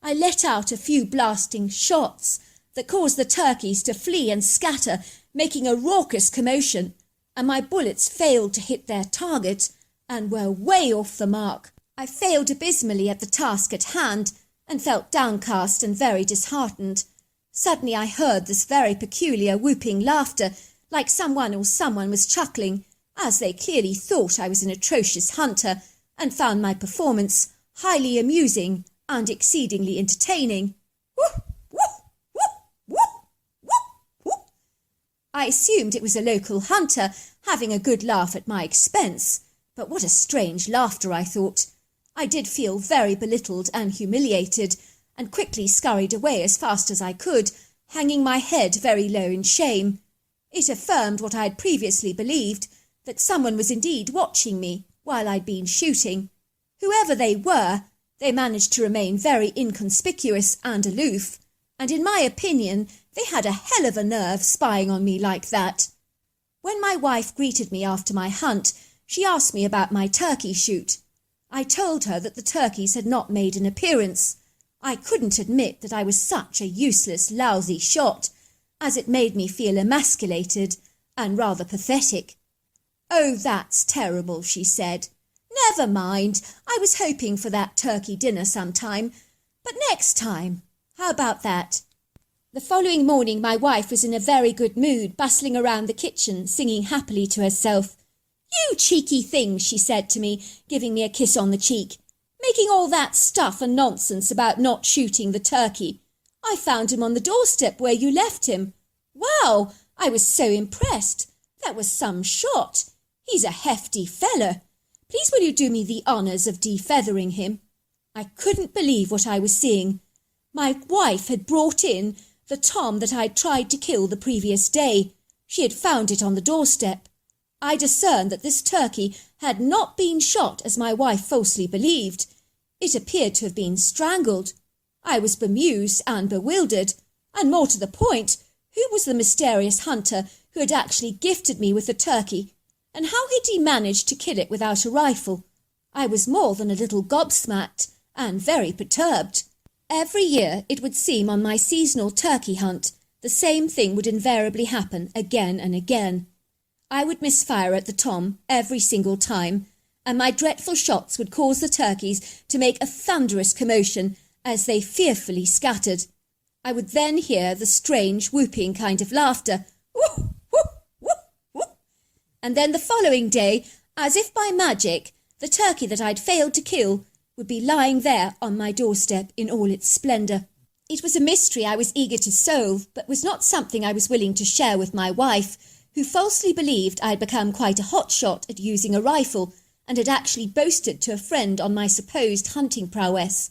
I let out a few blasting shots that caused the turkeys to flee and scatter, making a raucous commotion, and my bullets failed to hit their target and were way off the mark. I failed abysmally at the task at hand and felt downcast and very disheartened. Suddenly I heard this very peculiar whooping laughter, like someone was chuckling, as they clearly thought I was an atrocious hunter and found my performance highly amusing and exceedingly entertaining. Whoop, whoop, whoop, whoop, whoop, whoop. I assumed it was a local hunter having a good laugh at my expense, but what a strange laughter, I thought. I did feel very belittled and humiliated, and quickly scurried away as fast as I could, hanging my head very low in shame. It affirmed what I had previously believed, that someone was indeed watching me while I'd been shooting. Whoever they were, they managed to remain very inconspicuous and aloof, and in my opinion they had a hell of a nerve spying on me like that. When my wife greeted me after my hunt, she asked me about my turkey shoot. I told her that the turkeys had not made an appearance. I couldn't admit that I was such a useless, lousy shot, as it made me feel emasculated and rather pathetic. "Oh, that's terrible," she said. "Never mind, I was hoping for that turkey dinner sometime, but next time. How about that?" The following morning my wife was in a very good mood, bustling around the kitchen, singing happily to herself. "You cheeky thing," she said to me, giving me a kiss on the cheek. "Making all that stuff and nonsense about not shooting the turkey. I found him on the doorstep where you left him. Wow, I was so impressed. That was some shot. He's a hefty feller. Please will you do me the honours of defeathering him?" I couldn't believe what I was seeing. My wife had brought in The Tom that I'd tried to kill the previous day. She had found it on the doorstep. I discerned that this turkey had not been shot as my wife falsely believed. It appeared to have been strangled. I was bemused and bewildered, and more to the point, who was the mysterious hunter who had actually gifted me with the turkey, and how had he managed to kill it without a rifle? I was more than a little gobsmacked and very perturbed. Every year, it would seem on my seasonal turkey hunt, the same thing would invariably happen again and again. I would misfire at the Tom every single time, and my dreadful shots would cause the turkeys to make a thunderous commotion as they fearfully scattered. I would then hear the strange whooping kind of laughter, whoop, whoop, whoop, whoop. And then the following day, as if by magic, the turkey that I'd failed to kill would be lying there on my doorstep in all its splendour. It was a mystery I was eager to solve, but was not something I was willing to share with my wife, who falsely believed I had become quite a hotshot at using a rifle and had actually boasted to a friend on my supposed hunting prowess.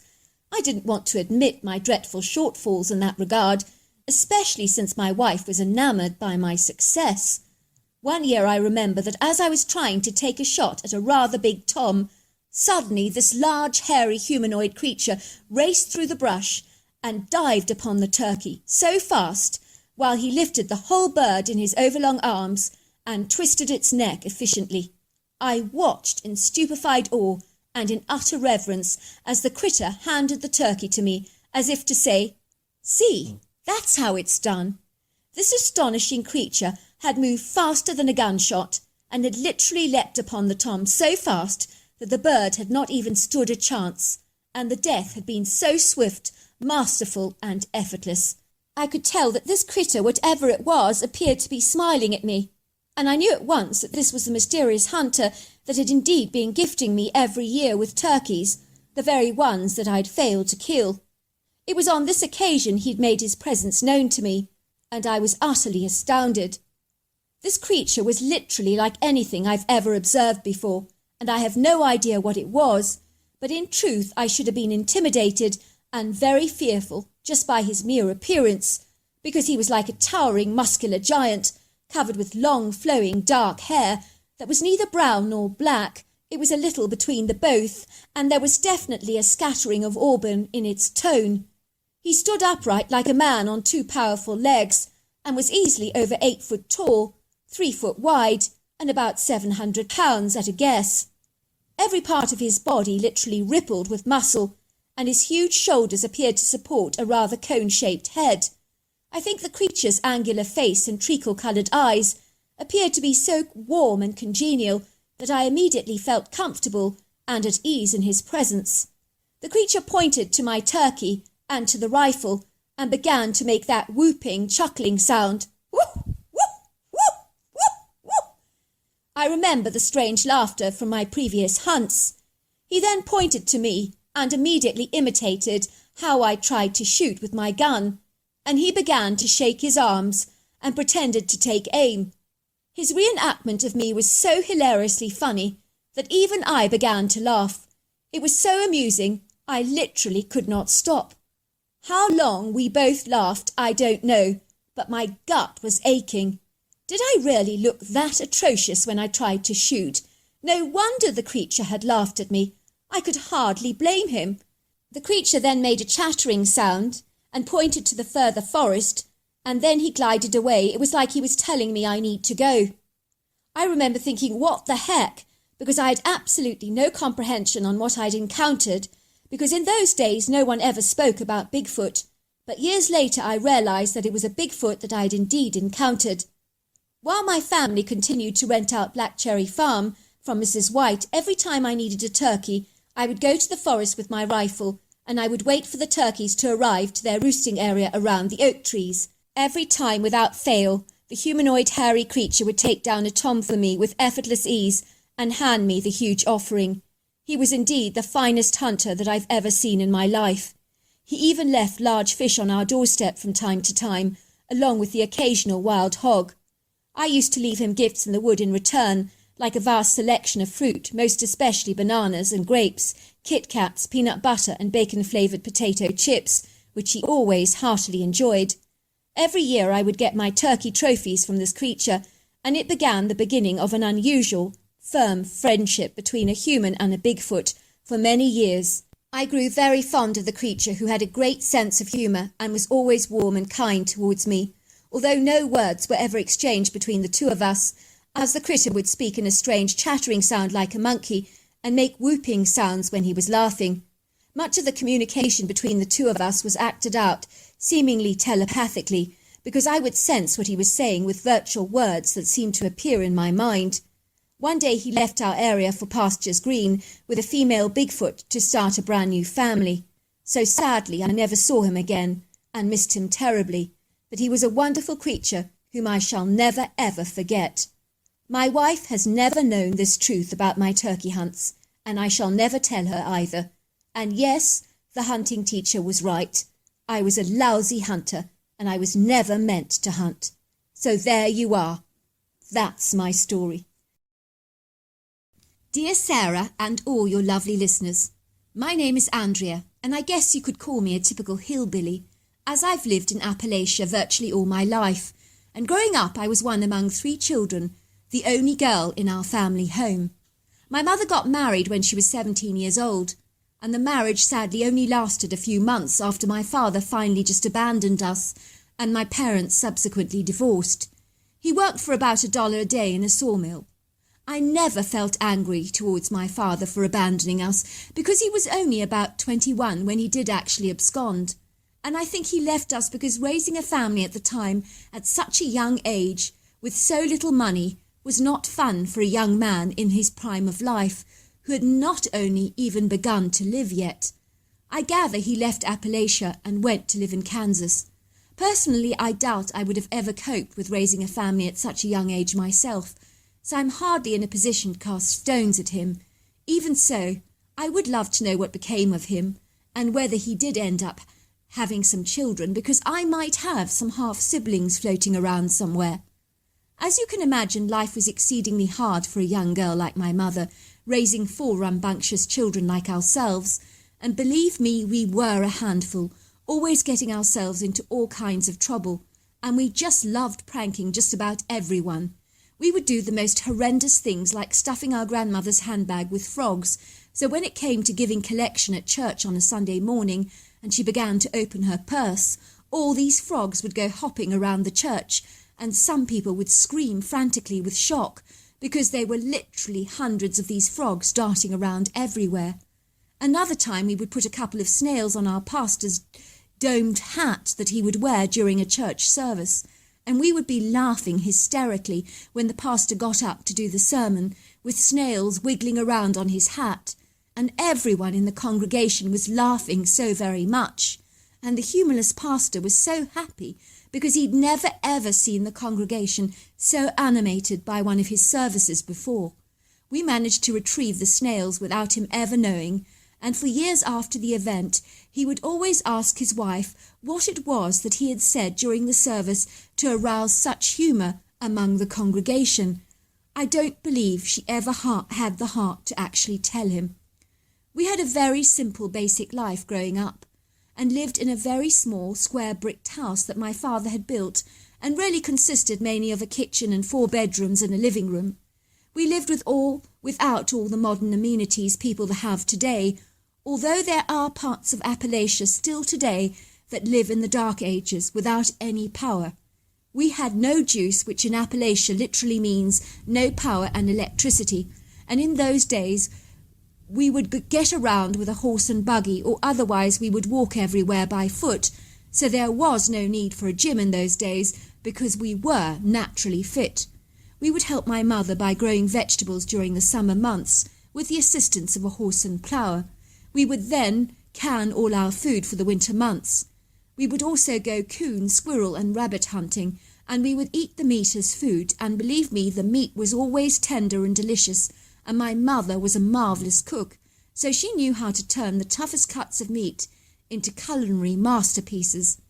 I didn't want to admit my dreadful shortfalls in that regard, especially since my wife was enamoured by my success. One year I remember that as I was trying to take a shot at a rather big Tom, suddenly this large, hairy humanoid creature raced through the brush and dived upon the turkey so fast, while he lifted the whole bird in his overlong arms and twisted its neck efficiently. I watched in stupefied awe and in utter reverence as the critter handed the turkey to me, as if to say, "See, that's how it's done." This astonishing creature had moved faster than a gunshot, and had literally leapt upon the Tom so fast that the bird had not even stood a chance, and the death had been so swift, masterful, and effortless. I could tell that this critter, whatever it was, appeared to be smiling at me, and I knew at once that this was the mysterious hunter that had indeed been gifting me every year with turkeys, the very ones that I'd failed to kill. It was on this occasion he'd made his presence known to me, and I was utterly astounded. This creature was literally like anything I've ever observed before, and I have no idea what it was, but in truth I should have been intimidated and very fearful just by his mere appearance, because he was like a towering muscular giant, covered with long flowing dark hair that was neither brown nor black. It was a little between the both, and there was definitely a scattering of auburn in its tone. He stood upright like a man on two powerful legs, and was easily over 8 foot tall, 3 foot wide, and about 700 pounds at a guess. Every part of his body literally rippled with muscle, and his huge shoulders appeared to support a rather cone-shaped head. I think the creature's angular face and treacle-coloured eyes appeared to be so warm and congenial that I immediately felt comfortable and at ease in his presence. The creature pointed to my turkey and to the rifle, and began to make that whooping, chuckling sound. Whoop, whoop, whoop, whoop, whoop. I remember the strange laughter from my previous hunts. He then pointed to me and immediately imitated how I tried to shoot with my gun, and he began to shake his arms and pretended to take aim. His reenactment of me was so hilariously funny that even I began to laugh. It was so amusing, I literally could not stop. How long we both laughed, I don't know, but my gut was aching. Did I really look that atrocious when I tried to shoot? No wonder the creature had laughed at me. I could hardly blame him. The creature then made a chattering sound and pointed to the further forest, and then he glided away. It was like he was telling me I need to go. I remember thinking, what the heck, because I had absolutely no comprehension on what I'd encountered, because in those days no one ever spoke about Bigfoot, but years later I realised that it was a Bigfoot that I had indeed encountered. While my family continued to rent out Black Cherry Farm from Mrs. White, every time I needed a turkey, I would go to the forest with my rifle, and I would wait for the turkeys to arrive to their roosting area around the oak trees. Every time, without fail, the humanoid hairy creature would take down a Tom for me with effortless ease and hand me the huge offering. He was indeed the finest hunter that I've ever seen in my life. He even left large fish on our doorstep from time to time, along with the occasional wild hog. I used to leave him gifts in the wood in return, like a vast selection of fruit, most especially bananas and grapes, Kit Kats, peanut butter and bacon-flavoured potato chips, which he always heartily enjoyed. Every year I would get my turkey trophies from this creature, and it began the beginning of an unusual, firm friendship between a human and a Bigfoot for many years. I grew very fond of the creature, who had a great sense of humour and was always warm and kind towards me, although no words were ever exchanged between the two of us, as the critter would speak in a strange chattering sound like a monkey and make whooping sounds when he was laughing. Much of the communication between the two of us was acted out, seemingly telepathically, because I would sense what he was saying with virtual words that seemed to appear in my mind. One day he left our area for pastures green with a female Bigfoot to start a brand new family. So sadly I never saw him again and missed him terribly, but he was a wonderful creature whom I shall never ever forget. My wife has never known this truth about my turkey hunts, and I shall never tell her either. And yes, the hunting teacher was right. I was a lousy hunter, and I was never meant to hunt. So there you are. That's my story. Dear Sarah and all your lovely listeners, my name is Andrea, and I guess you could call me a typical hillbilly, as I've lived in Appalachia virtually all my life, and growing up I was one among 3 children, the only girl in our family home. My mother got married when she was 17 years old, and the marriage sadly only lasted a few months after my father finally just abandoned us, and my parents subsequently divorced. He worked for about $1 a day in a sawmill. I never felt angry towards my father for abandoning us, because he was only about 21 when he did actually abscond. And I think he left us because raising a family at the time, at such a young age, with so little money, was not fun for a young man in his prime of life, who had not only even begun to live yet. I gather he left Appalachia and went to live in Kansas. Personally, I doubt I would have ever coped with raising a family at such a young age myself, so I'm hardly in a position to cast stones at him. Even so, I would love to know what became of him, and whether he did end up having some children, because I might have some half-siblings floating around somewhere. As you can imagine, life was exceedingly hard for a young girl like my mother, raising 4 rambunctious children like ourselves, and believe me, we were a handful, always getting ourselves into all kinds of trouble, and we just loved pranking just about everyone. We would do the most horrendous things, like stuffing our grandmother's handbag with frogs, so when it came to giving collection at church on a Sunday morning, and she began to open her purse, all these frogs would go hopping around the church, and some people would scream frantically with shock, because there were literally hundreds of these frogs darting around everywhere. Another time we would put a couple of snails on our pastor's domed hat that he would wear during a church service, and we would be laughing hysterically when the pastor got up to do the sermon, with snails wiggling around on his hat, and everyone in the congregation was laughing so very much, and the humorless pastor was so happy because he'd never ever seen the congregation so animated by one of his services before. We managed to retrieve the snails without him ever knowing, and for years after the event he would always ask his wife what it was that he had said during the service to arouse such humour among the congregation. I don't believe she ever had the heart to actually tell him. We had a very simple basic life growing up, and lived in a very small square bricked house that my father had built, and really consisted mainly of a kitchen and 4 bedrooms and a living room. We lived without all the modern amenities people have today, although there are parts of Appalachia still today that live in the Dark Ages without any power. We had no juice, which in Appalachia literally means no power and electricity, and in those days we would get around with a horse and buggy, or otherwise we would walk everywhere by foot, so there was no need for a gym in those days because we were naturally fit. We would help my mother by growing vegetables during the summer months with the assistance of a horse and plough. We would then can all our food for the winter months. We would also go coon, squirrel and rabbit hunting, and we would eat the meat as food, and believe me, the meat was always tender and delicious, and my mother was a marvellous cook, so she knew how to turn the toughest cuts of meat into culinary masterpieces.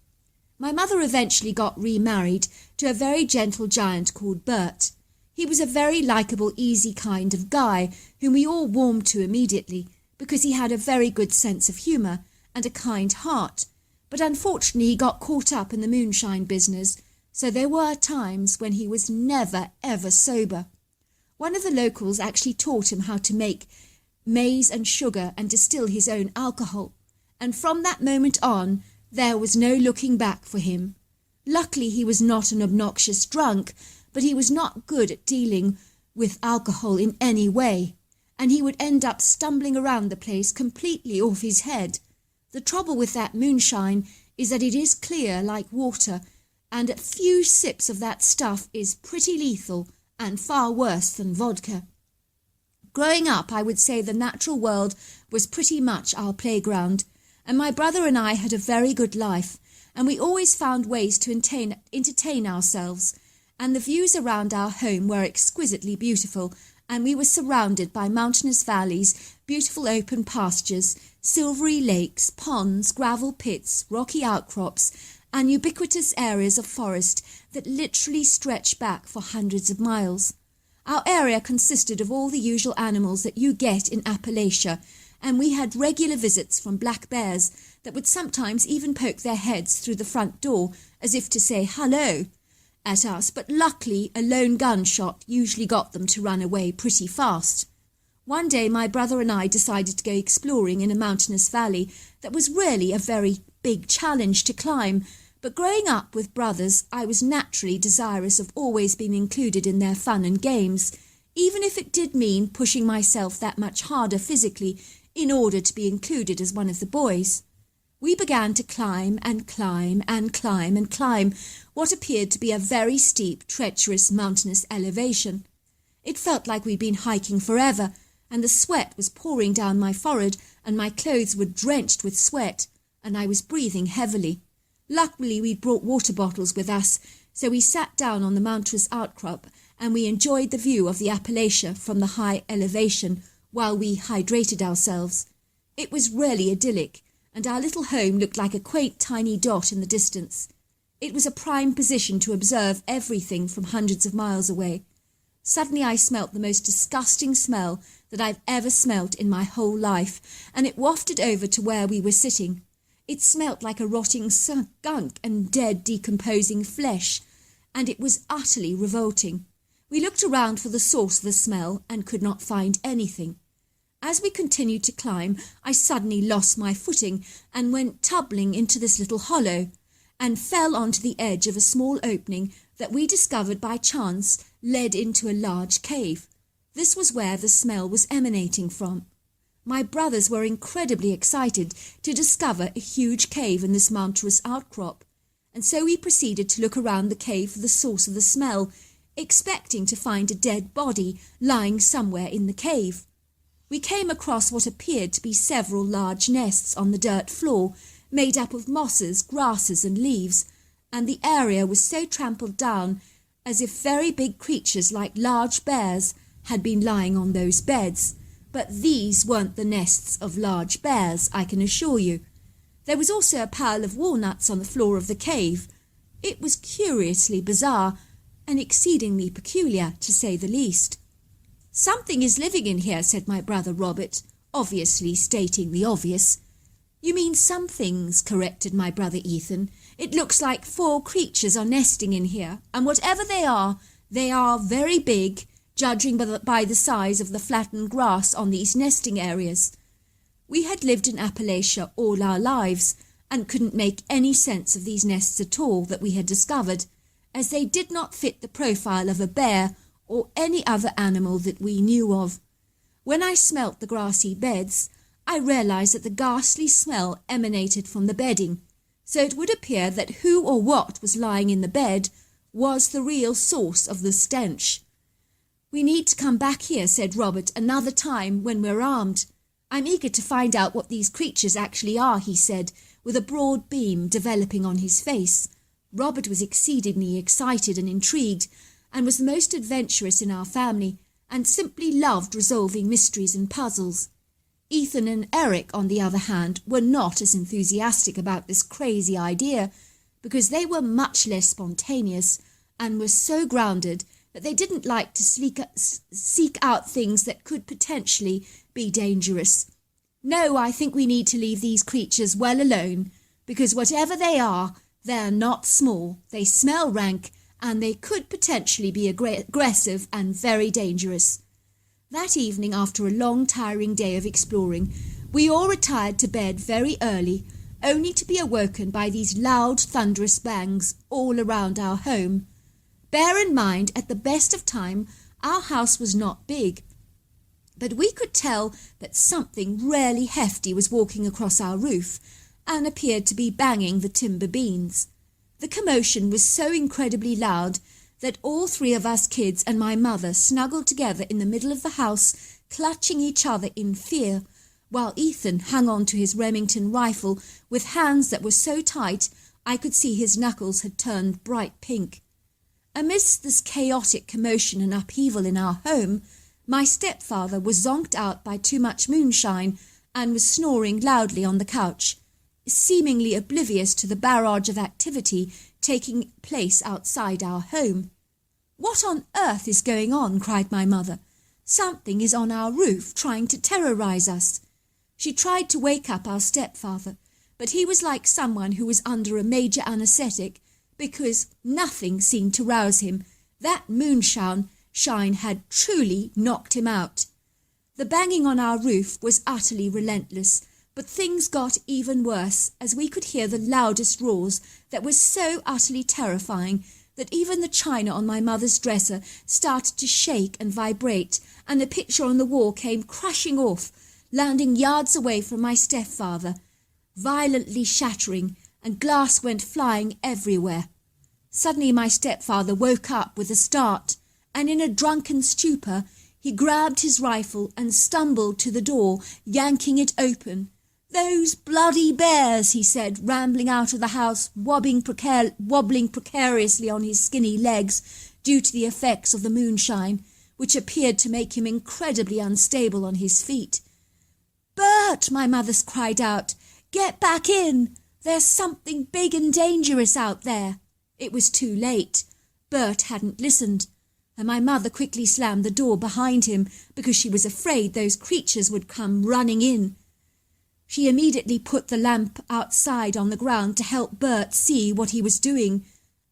My mother eventually got remarried to a very gentle giant called Bert. He was a very likeable, easy kind of guy whom we all warmed to immediately, because he had a very good sense of humour and a kind heart, But unfortunately he got caught up in the moonshine business, so there were times when he was never ever sober. One of the locals actually taught him how to make maize and sugar and distill his own alcohol, and from that moment on there was no looking back for him. Luckily he was not an obnoxious drunk, but he was not good at dealing with alcohol in any way, and he would end up stumbling around the place completely off his head. The trouble with that moonshine is that it is clear like water, and a few sips of that stuff is pretty lethal and far worse than vodka. Growing up, I would say the natural world was pretty much our playground, and my brother and I had a very good life, and we always found ways to entertain ourselves, and the views around our home were exquisitely beautiful, and we were surrounded by mountainous valleys, beautiful open pastures, silvery lakes, ponds, gravel pits, rocky outcrops, and ubiquitous areas of forest that literally stretch back for hundreds of miles. Our area consisted of all the usual animals that you get in Appalachia, and we had regular visits from black bears that would sometimes even poke their heads through the front door as if to say hello at us, but luckily a lone gunshot usually got them to run away pretty fast. One day my brother and I decided to go exploring in a mountainous valley that was really a very big challenge to climb, but growing up with brothers I was naturally desirous of always being included in their fun and games, even if it did mean pushing myself that much harder physically in order to be included as one of the boys. We began to climb and climb and climb and climb what appeared to be a very steep, treacherous, mountainous elevation. It felt like we'd been hiking forever, and the sweat was pouring down my forehead, and my clothes were drenched with sweat, and I was breathing heavily. Luckily, we'd brought water bottles with us, so we sat down on the mountainous outcrop, and we enjoyed the view of the Appalachia from the high elevation while we hydrated ourselves. It was really idyllic, and our little home looked like a quaint tiny dot in the distance. It was a prime position to observe everything from hundreds of miles away. Suddenly I smelt the most disgusting smell that I've ever smelt in my whole life, and it wafted over to where we were sitting. It smelt like a rotting skunk and dead, decomposing flesh, and it was utterly revolting. We looked around for the source of the smell and could not find anything. As we continued to climb, I suddenly lost my footing and went tumbling into this little hollow, and fell onto the edge of a small opening that we discovered by chance led into a large cave. This was where the smell was emanating from. My brothers were incredibly excited to discover a huge cave in this mountainous outcrop, and so we proceeded to look around the cave for the source of the smell, expecting to find a dead body lying somewhere in the cave. We came across what appeared to be several large nests on the dirt floor, made up of mosses, grasses and leaves, and the area was so trampled down as if very big creatures like large bears had been lying on those beds. But these weren't the nests of large bears, I can assure you. There was also a pile of walnuts on the floor of the cave. It was curiously bizarre and exceedingly peculiar, to say the least. "Something is living in here," said my brother Robert, obviously stating the obvious. "You mean some things," corrected my brother Ethan. "It looks like 4 creatures are nesting in here, and whatever they are very big, judging by the size of the flattened grass on these nesting areas." We had lived in Appalachia all our lives, and couldn't make any sense of these nests at all that we had discovered, as they did not fit the profile of a bear or any other animal that we knew of. When I smelt the grassy beds, I realized that the ghastly smell emanated from the bedding, so it would appear that who or what was lying in the bed was the real source of the stench. "We need to come back here," said Robert, "another time when we're armed. I'm eager to find out what these creatures actually are," he said, with a broad beam developing on his face. Robert was exceedingly excited and intrigued, and was the most adventurous in our family, and simply loved resolving mysteries and puzzles. Ethan and Eric, on the other hand, were not as enthusiastic about this crazy idea, because they were much less spontaneous, and were so grounded that they didn't like to seek out things that could potentially be dangerous. "No, I think we need to leave these creatures well alone," because whatever they are, they're not small, they smell rank, and they could potentially be aggressive and very dangerous. That evening, after a long, tiring day of exploring, we all retired to bed very early, only to be awoken by these loud, thunderous bangs all around our home. Bear in mind, at the best of time, our house was not big, but we could tell that something really hefty was walking across our roof and appeared to be banging the timber beams. The commotion was so incredibly loud that all three of us kids and my mother snuggled together in the middle of the house, clutching each other in fear, while Ethan hung on to his Remington rifle with hands that were so tight I could see his knuckles had turned bright pink. Amidst this chaotic commotion and upheaval in our home, my stepfather was zonked out by too much moonshine and was snoring loudly on the couch, seemingly oblivious to the barrage of activity taking place outside our home. "What on earth is going on?" cried my mother. "Something is on our roof trying to terrorize us." She tried to wake up our stepfather, but he was like someone who was under a major anesthetic, because nothing seemed to rouse him. That moonshine had truly knocked him out. The banging on our roof was utterly relentless, but things got even worse as we could hear the loudest roars that were so utterly terrifying that even the china on my mother's dresser started to shake and vibrate, and the picture on the wall came crashing off, landing yards away from my stepfather, violently shattering, and glass went flying everywhere. Suddenly my stepfather woke up with a start, and in a drunken stupor he grabbed his rifle and stumbled to the door, yanking it open. "Those bloody bears," he said, rambling out of the house, wobbling precariously on his skinny legs due to the effects of the moonshine, which appeared to make him incredibly unstable on his feet. "Bert," my mother cried out, "get back in! There's something big and dangerous out there." It was too late. Bert hadn't listened, and my mother quickly slammed the door behind him because she was afraid those creatures would come running in. She immediately put the lamp outside on the ground to help Bert see what he was doing,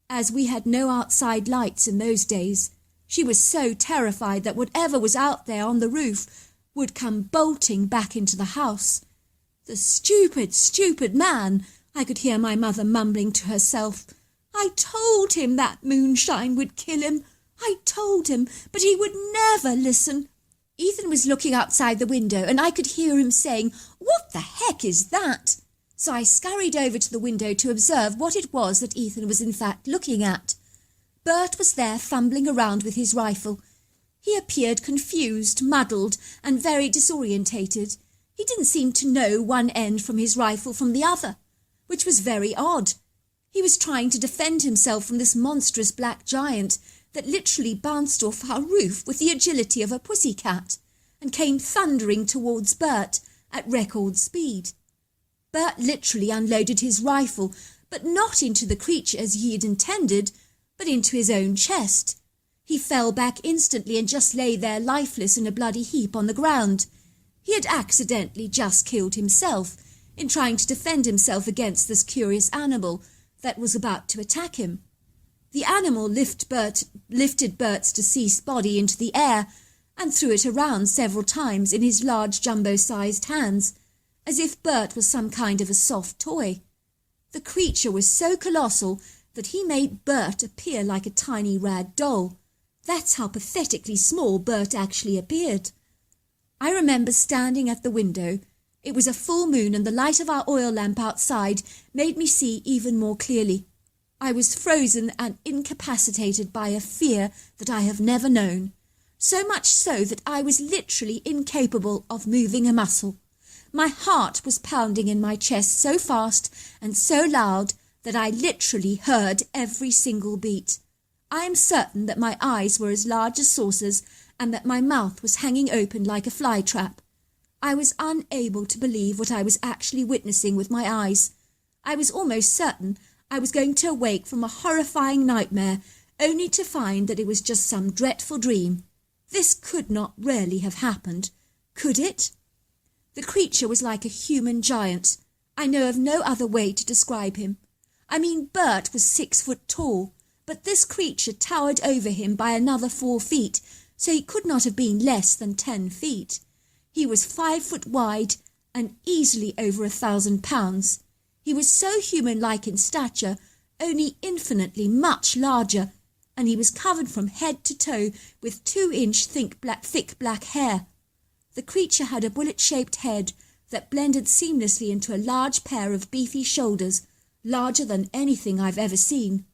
as we had no outside lights in those days. She was so terrified that whatever was out there on the roof would come bolting back into the house. "The stupid, stupid man," I could hear my mother mumbling to herself. "I told him that moonshine would kill him. I told him, but he would never listen." Ethan was looking outside the window, and I could hear him saying, "What the heck is that?" So I scurried over to the window to observe what it was that Ethan was in fact looking at. Bert was there fumbling around with his rifle. He appeared confused, muddled, and very disorientated. He didn't seem to know one end from his rifle from the other, which was very odd. He was trying to defend himself from this monstrous black giant that literally bounced off our roof with the agility of a pussycat and came thundering towards Bert at record speed. Bert literally unloaded his rifle, but not into the creature as he had intended, but into his own chest. He fell back instantly and just lay there lifeless in a bloody heap on the ground. He had accidentally just killed himself in trying to defend himself against this curious animal that was about to attack him. The animal lifted Bert's deceased body into the air and threw it around several times in his large jumbo-sized hands, as if Bert was some kind of a soft toy. The creature was so colossal that he made Bert appear like a tiny rag doll. That's how pathetically small Bert actually appeared. I remember standing at the window. It was a full moon, and the light of our oil lamp outside made me see even more clearly. I was frozen and incapacitated by a fear that I have never known, so much so that I was literally incapable of moving a muscle. My heart was pounding in my chest so fast and so loud that I literally heard every single beat. I am certain that my eyes were as large as saucers and that my mouth was hanging open like a fly trap. I was unable to believe what I was actually witnessing with my eyes. I was almost certain I was going to awake from a horrifying nightmare, only to find that it was just some dreadful dream. This could not really have happened, could it? The creature was like a human giant. I know of no other way to describe him. I mean, Bert was 6 foot tall, but this creature towered over him by another 4 feet, so he could not have been less than 10 feet. He was 5 foot wide and easily over 1,000 pounds. He was so human-like in stature, only infinitely much larger, and he was covered from head to toe with 2-inch thick black hair. The creature had a bullet-shaped head that blended seamlessly into a large pair of beefy shoulders, larger than anything I've ever seen.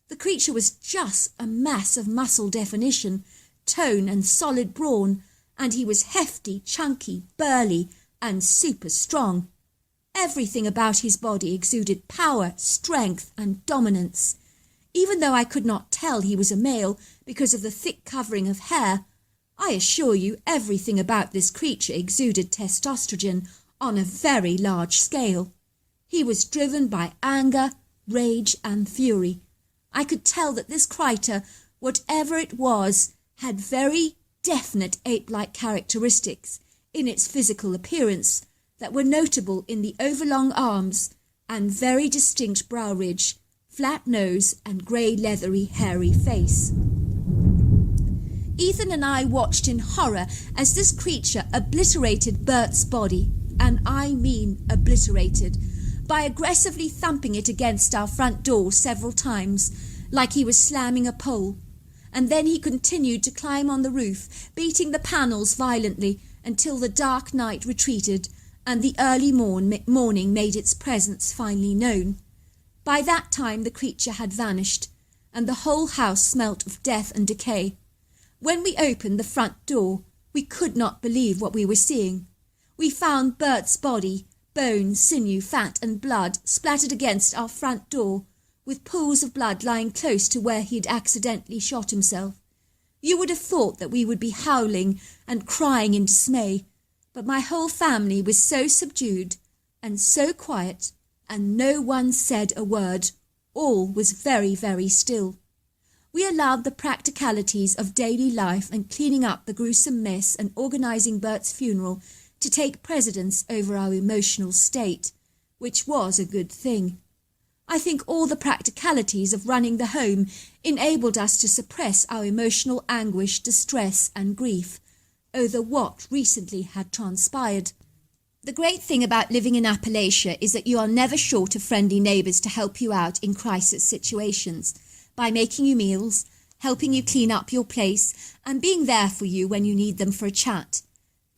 The creature was just a mass of muscle definition, tone and solid brawn, and he was hefty, chunky, burly, and super strong. Everything about his body exuded power, strength, and dominance. Even though I could not tell he was a male because of the thick covering of hair, I assure you everything about this creature exuded testosterone on a very large scale. He was driven by anger, rage, and fury. I could tell that this critter, whatever it was, had very definite ape-like characteristics in its physical appearance that were notable in the overlong arms and very distinct brow ridge, flat nose, and grey leathery hairy face. Ethan and I watched in horror as this creature obliterated Bert's body, and I mean obliterated, by aggressively thumping it against our front door several times, like he was slamming a pole. And then he continued to climb on the roof, beating the panels violently until the dark night retreated and the early morning made its presence finally known. By that time the creature had vanished, and the whole house smelt of death and decay. When we opened the front door, we could not believe what we were seeing. We found Bert's body, bone, sinew, fat, and blood splattered against our front door, with pools of blood lying close to where he had accidentally shot himself. You would have thought that we would be howling and crying in dismay, but my whole family was so subdued and so quiet, and no one said a word. All was very, very still. We allowed the practicalities of daily life and cleaning up the gruesome mess and organising Bert's funeral to take precedence over our emotional state, which was a good thing. I think all the practicalities of running the home enabled us to suppress our emotional anguish, distress, and grief over what recently had transpired. The great thing about living in Appalachia is that you are never short of friendly neighbours to help you out in crisis situations, by making you meals, helping you clean up your place, and being there for you when you need them for a chat.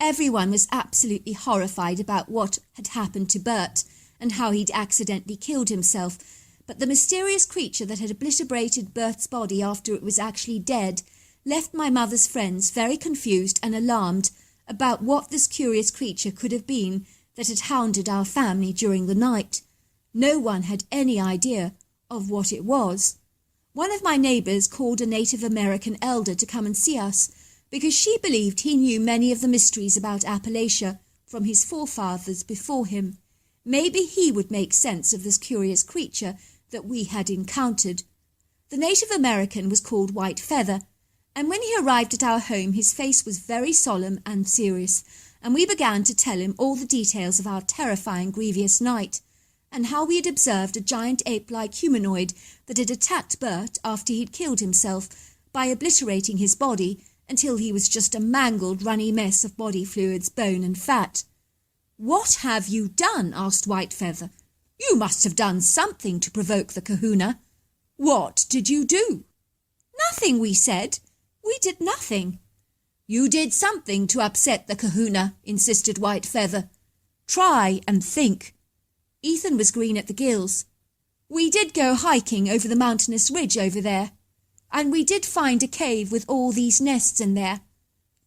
Everyone was absolutely horrified about what had happened to Bert and how he'd accidentally killed himself, but the mysterious creature that had obliterated Bert's body after it was actually dead left my mother's friends very confused and alarmed about what this curious creature could have been that had hounded our family during the night. No one had any idea of what it was. One of my neighbours called a Native American elder to come and see us, because she believed he knew many of the mysteries about Appalachia from his forefathers before him. Maybe he would make sense of this curious creature that we had encountered. The Native American was called White Feather, and when he arrived at our home his face was very solemn and serious, and we began to tell him all the details of our terrifying, grievous night, and how we had observed a giant ape-like humanoid that had attacked Bert after he'd killed himself by obliterating his body until he was just a mangled, runny mess of body fluids, bone and fat. "What have you done?" asked White Feather. "You must have done something to provoke the kahuna. What did you do?" "Nothing," we said. "We did nothing." "You did something to upset the kahuna," insisted White Feather. "Try and think." Ethan was green at the gills. "We did go hiking over the mountainous ridge over there, and we did find a cave with all these nests in there,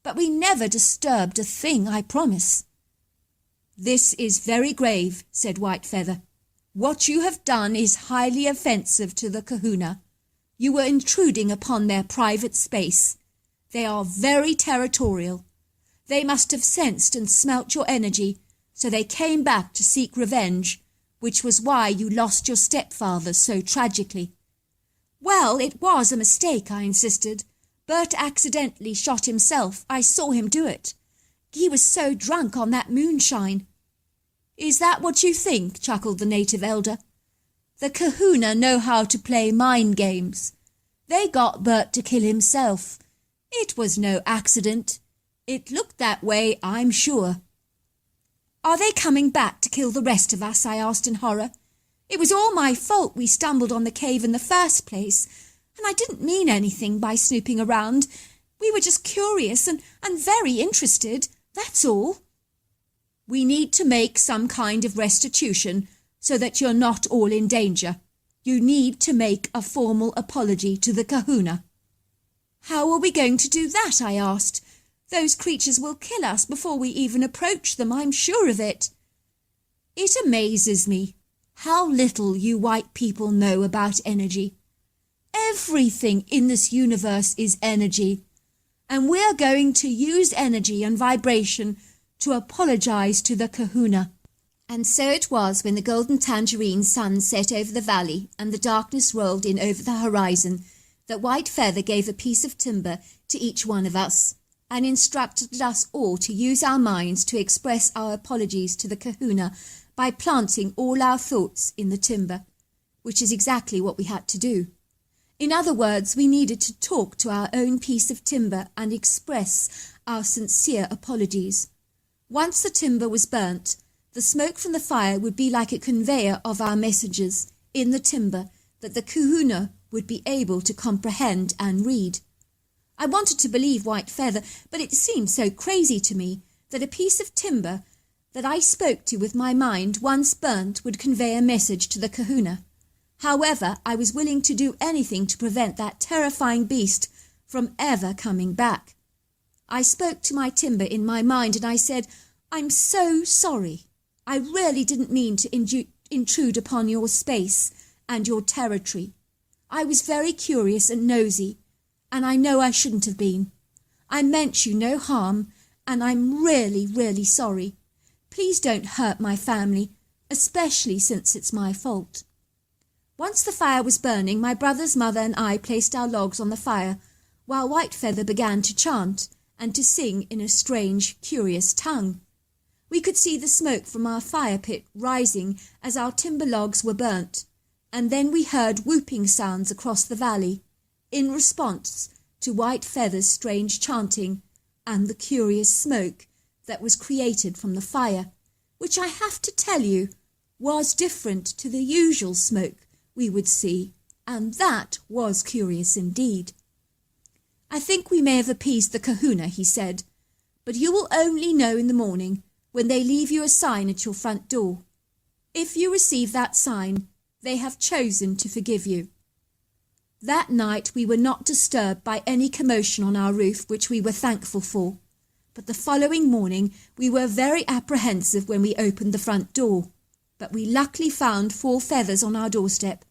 but we never disturbed a thing, I promise." "This is very grave," said White Feather. "What you have done is highly offensive to the kahuna. You were intruding upon their private space. They are very territorial. They must have sensed and smelt your energy, so they came back to seek revenge, which was why you lost your stepfather so tragically." "Well, it was a mistake," I insisted. "Bert accidentally shot himself. I saw him do it. He was so drunk on that moonshine." Is that what you think? Chuckled the native elder. The kahuna know how to play mind games. They got Bert to kill himself. It was no accident. It looked that way, I'm sure. Are they coming back to kill the rest of us? I asked in horror. It was all my fault we stumbled on the cave in the first place, and I didn't mean anything by snooping around. We were just curious and very interested, that's all. We need to make some kind of restitution so that you're not all in danger. You need to make a formal apology to the kahuna. How are we going to do that? I asked. Those creatures will kill us before we even approach them, I'm sure of it. It amazes me how little you white people know about energy. Everything in this universe is energy, and we're going to use energy and vibration to apologize to the kahuna. And so it was when the golden tangerine sun set over the valley and the darkness rolled in over the horizon that White Feather gave a piece of timber to each one of us and instructed us all to use our minds to express our apologies to the kahuna by planting all our thoughts in the timber, which is exactly what we had to do. In other words, we needed to talk to our own piece of timber and express our sincere apologies. Once the timber was burnt, the smoke from the fire would be like a conveyor of our messages in the timber that the kahuna would be able to comprehend and read. I wanted to believe White Feather, but it seemed so crazy to me that a piece of timber that I spoke to with my mind once burnt would convey a message to the kahuna. However, I was willing to do anything to prevent that terrifying beast from ever coming back. I spoke to my timber in my mind and I said, I'm so sorry. I really didn't mean to intrude upon your space and your territory. I was very curious and nosy, and I know I shouldn't have been. I meant you no harm, and I'm really, really sorry. Please don't hurt my family, especially since it's my fault. Once the fire was burning, my brother's mother and I placed our logs on the fire, while White Feather began to chant and to sing in a strange, curious tongue. We could see the smoke from our fire pit rising as our timber logs were burnt, and then we heard whooping sounds across the valley, in response to White Feather's strange chanting and the curious smoke that was created from the fire, which I have to tell you was different to the usual smoke we would see, and that was curious indeed. I think we may have appeased the kahuna, he said, but you will only know in the morning when they leave you a sign at your front door. If you receive that sign, they have chosen to forgive you. That night we were not disturbed by any commotion on our roof, which we were thankful for, but the following morning we were very apprehensive when we opened the front door, but we luckily found 4 feathers on our doorstep,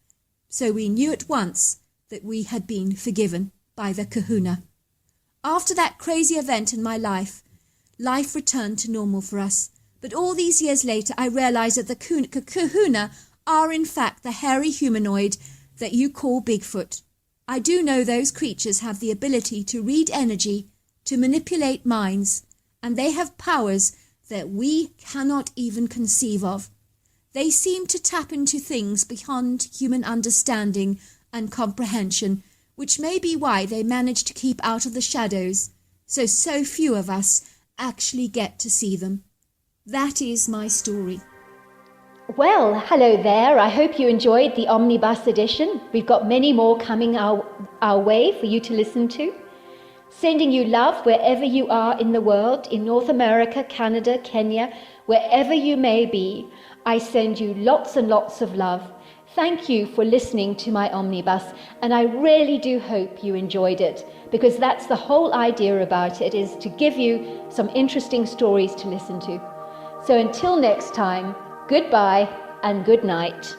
so we knew at once that we had been forgiven by the kahuna. After that crazy event in my life returned to normal for us, but all these years later I realized that the kahuna are in fact the hairy humanoid that you call Bigfoot. I do know those creatures have the ability to read energy, to manipulate minds, and they have powers that we cannot even conceive of. They seem to tap into things beyond human understanding and comprehension, which may be why they manage to keep out of the shadows, so few of us actually get to see them. That is my story. Well, hello there. I hope you enjoyed the Omnibus edition. We've got many more coming our way for you to listen to. Sending you love wherever you are in the world, in North America, Canada, Kenya, wherever you may be. I send you lots and lots of love. Thank you for listening to my Omnibus, and I really do hope you enjoyed it, because that's the whole idea about it, is to give you some interesting stories to listen to. So until next time, goodbye and good night.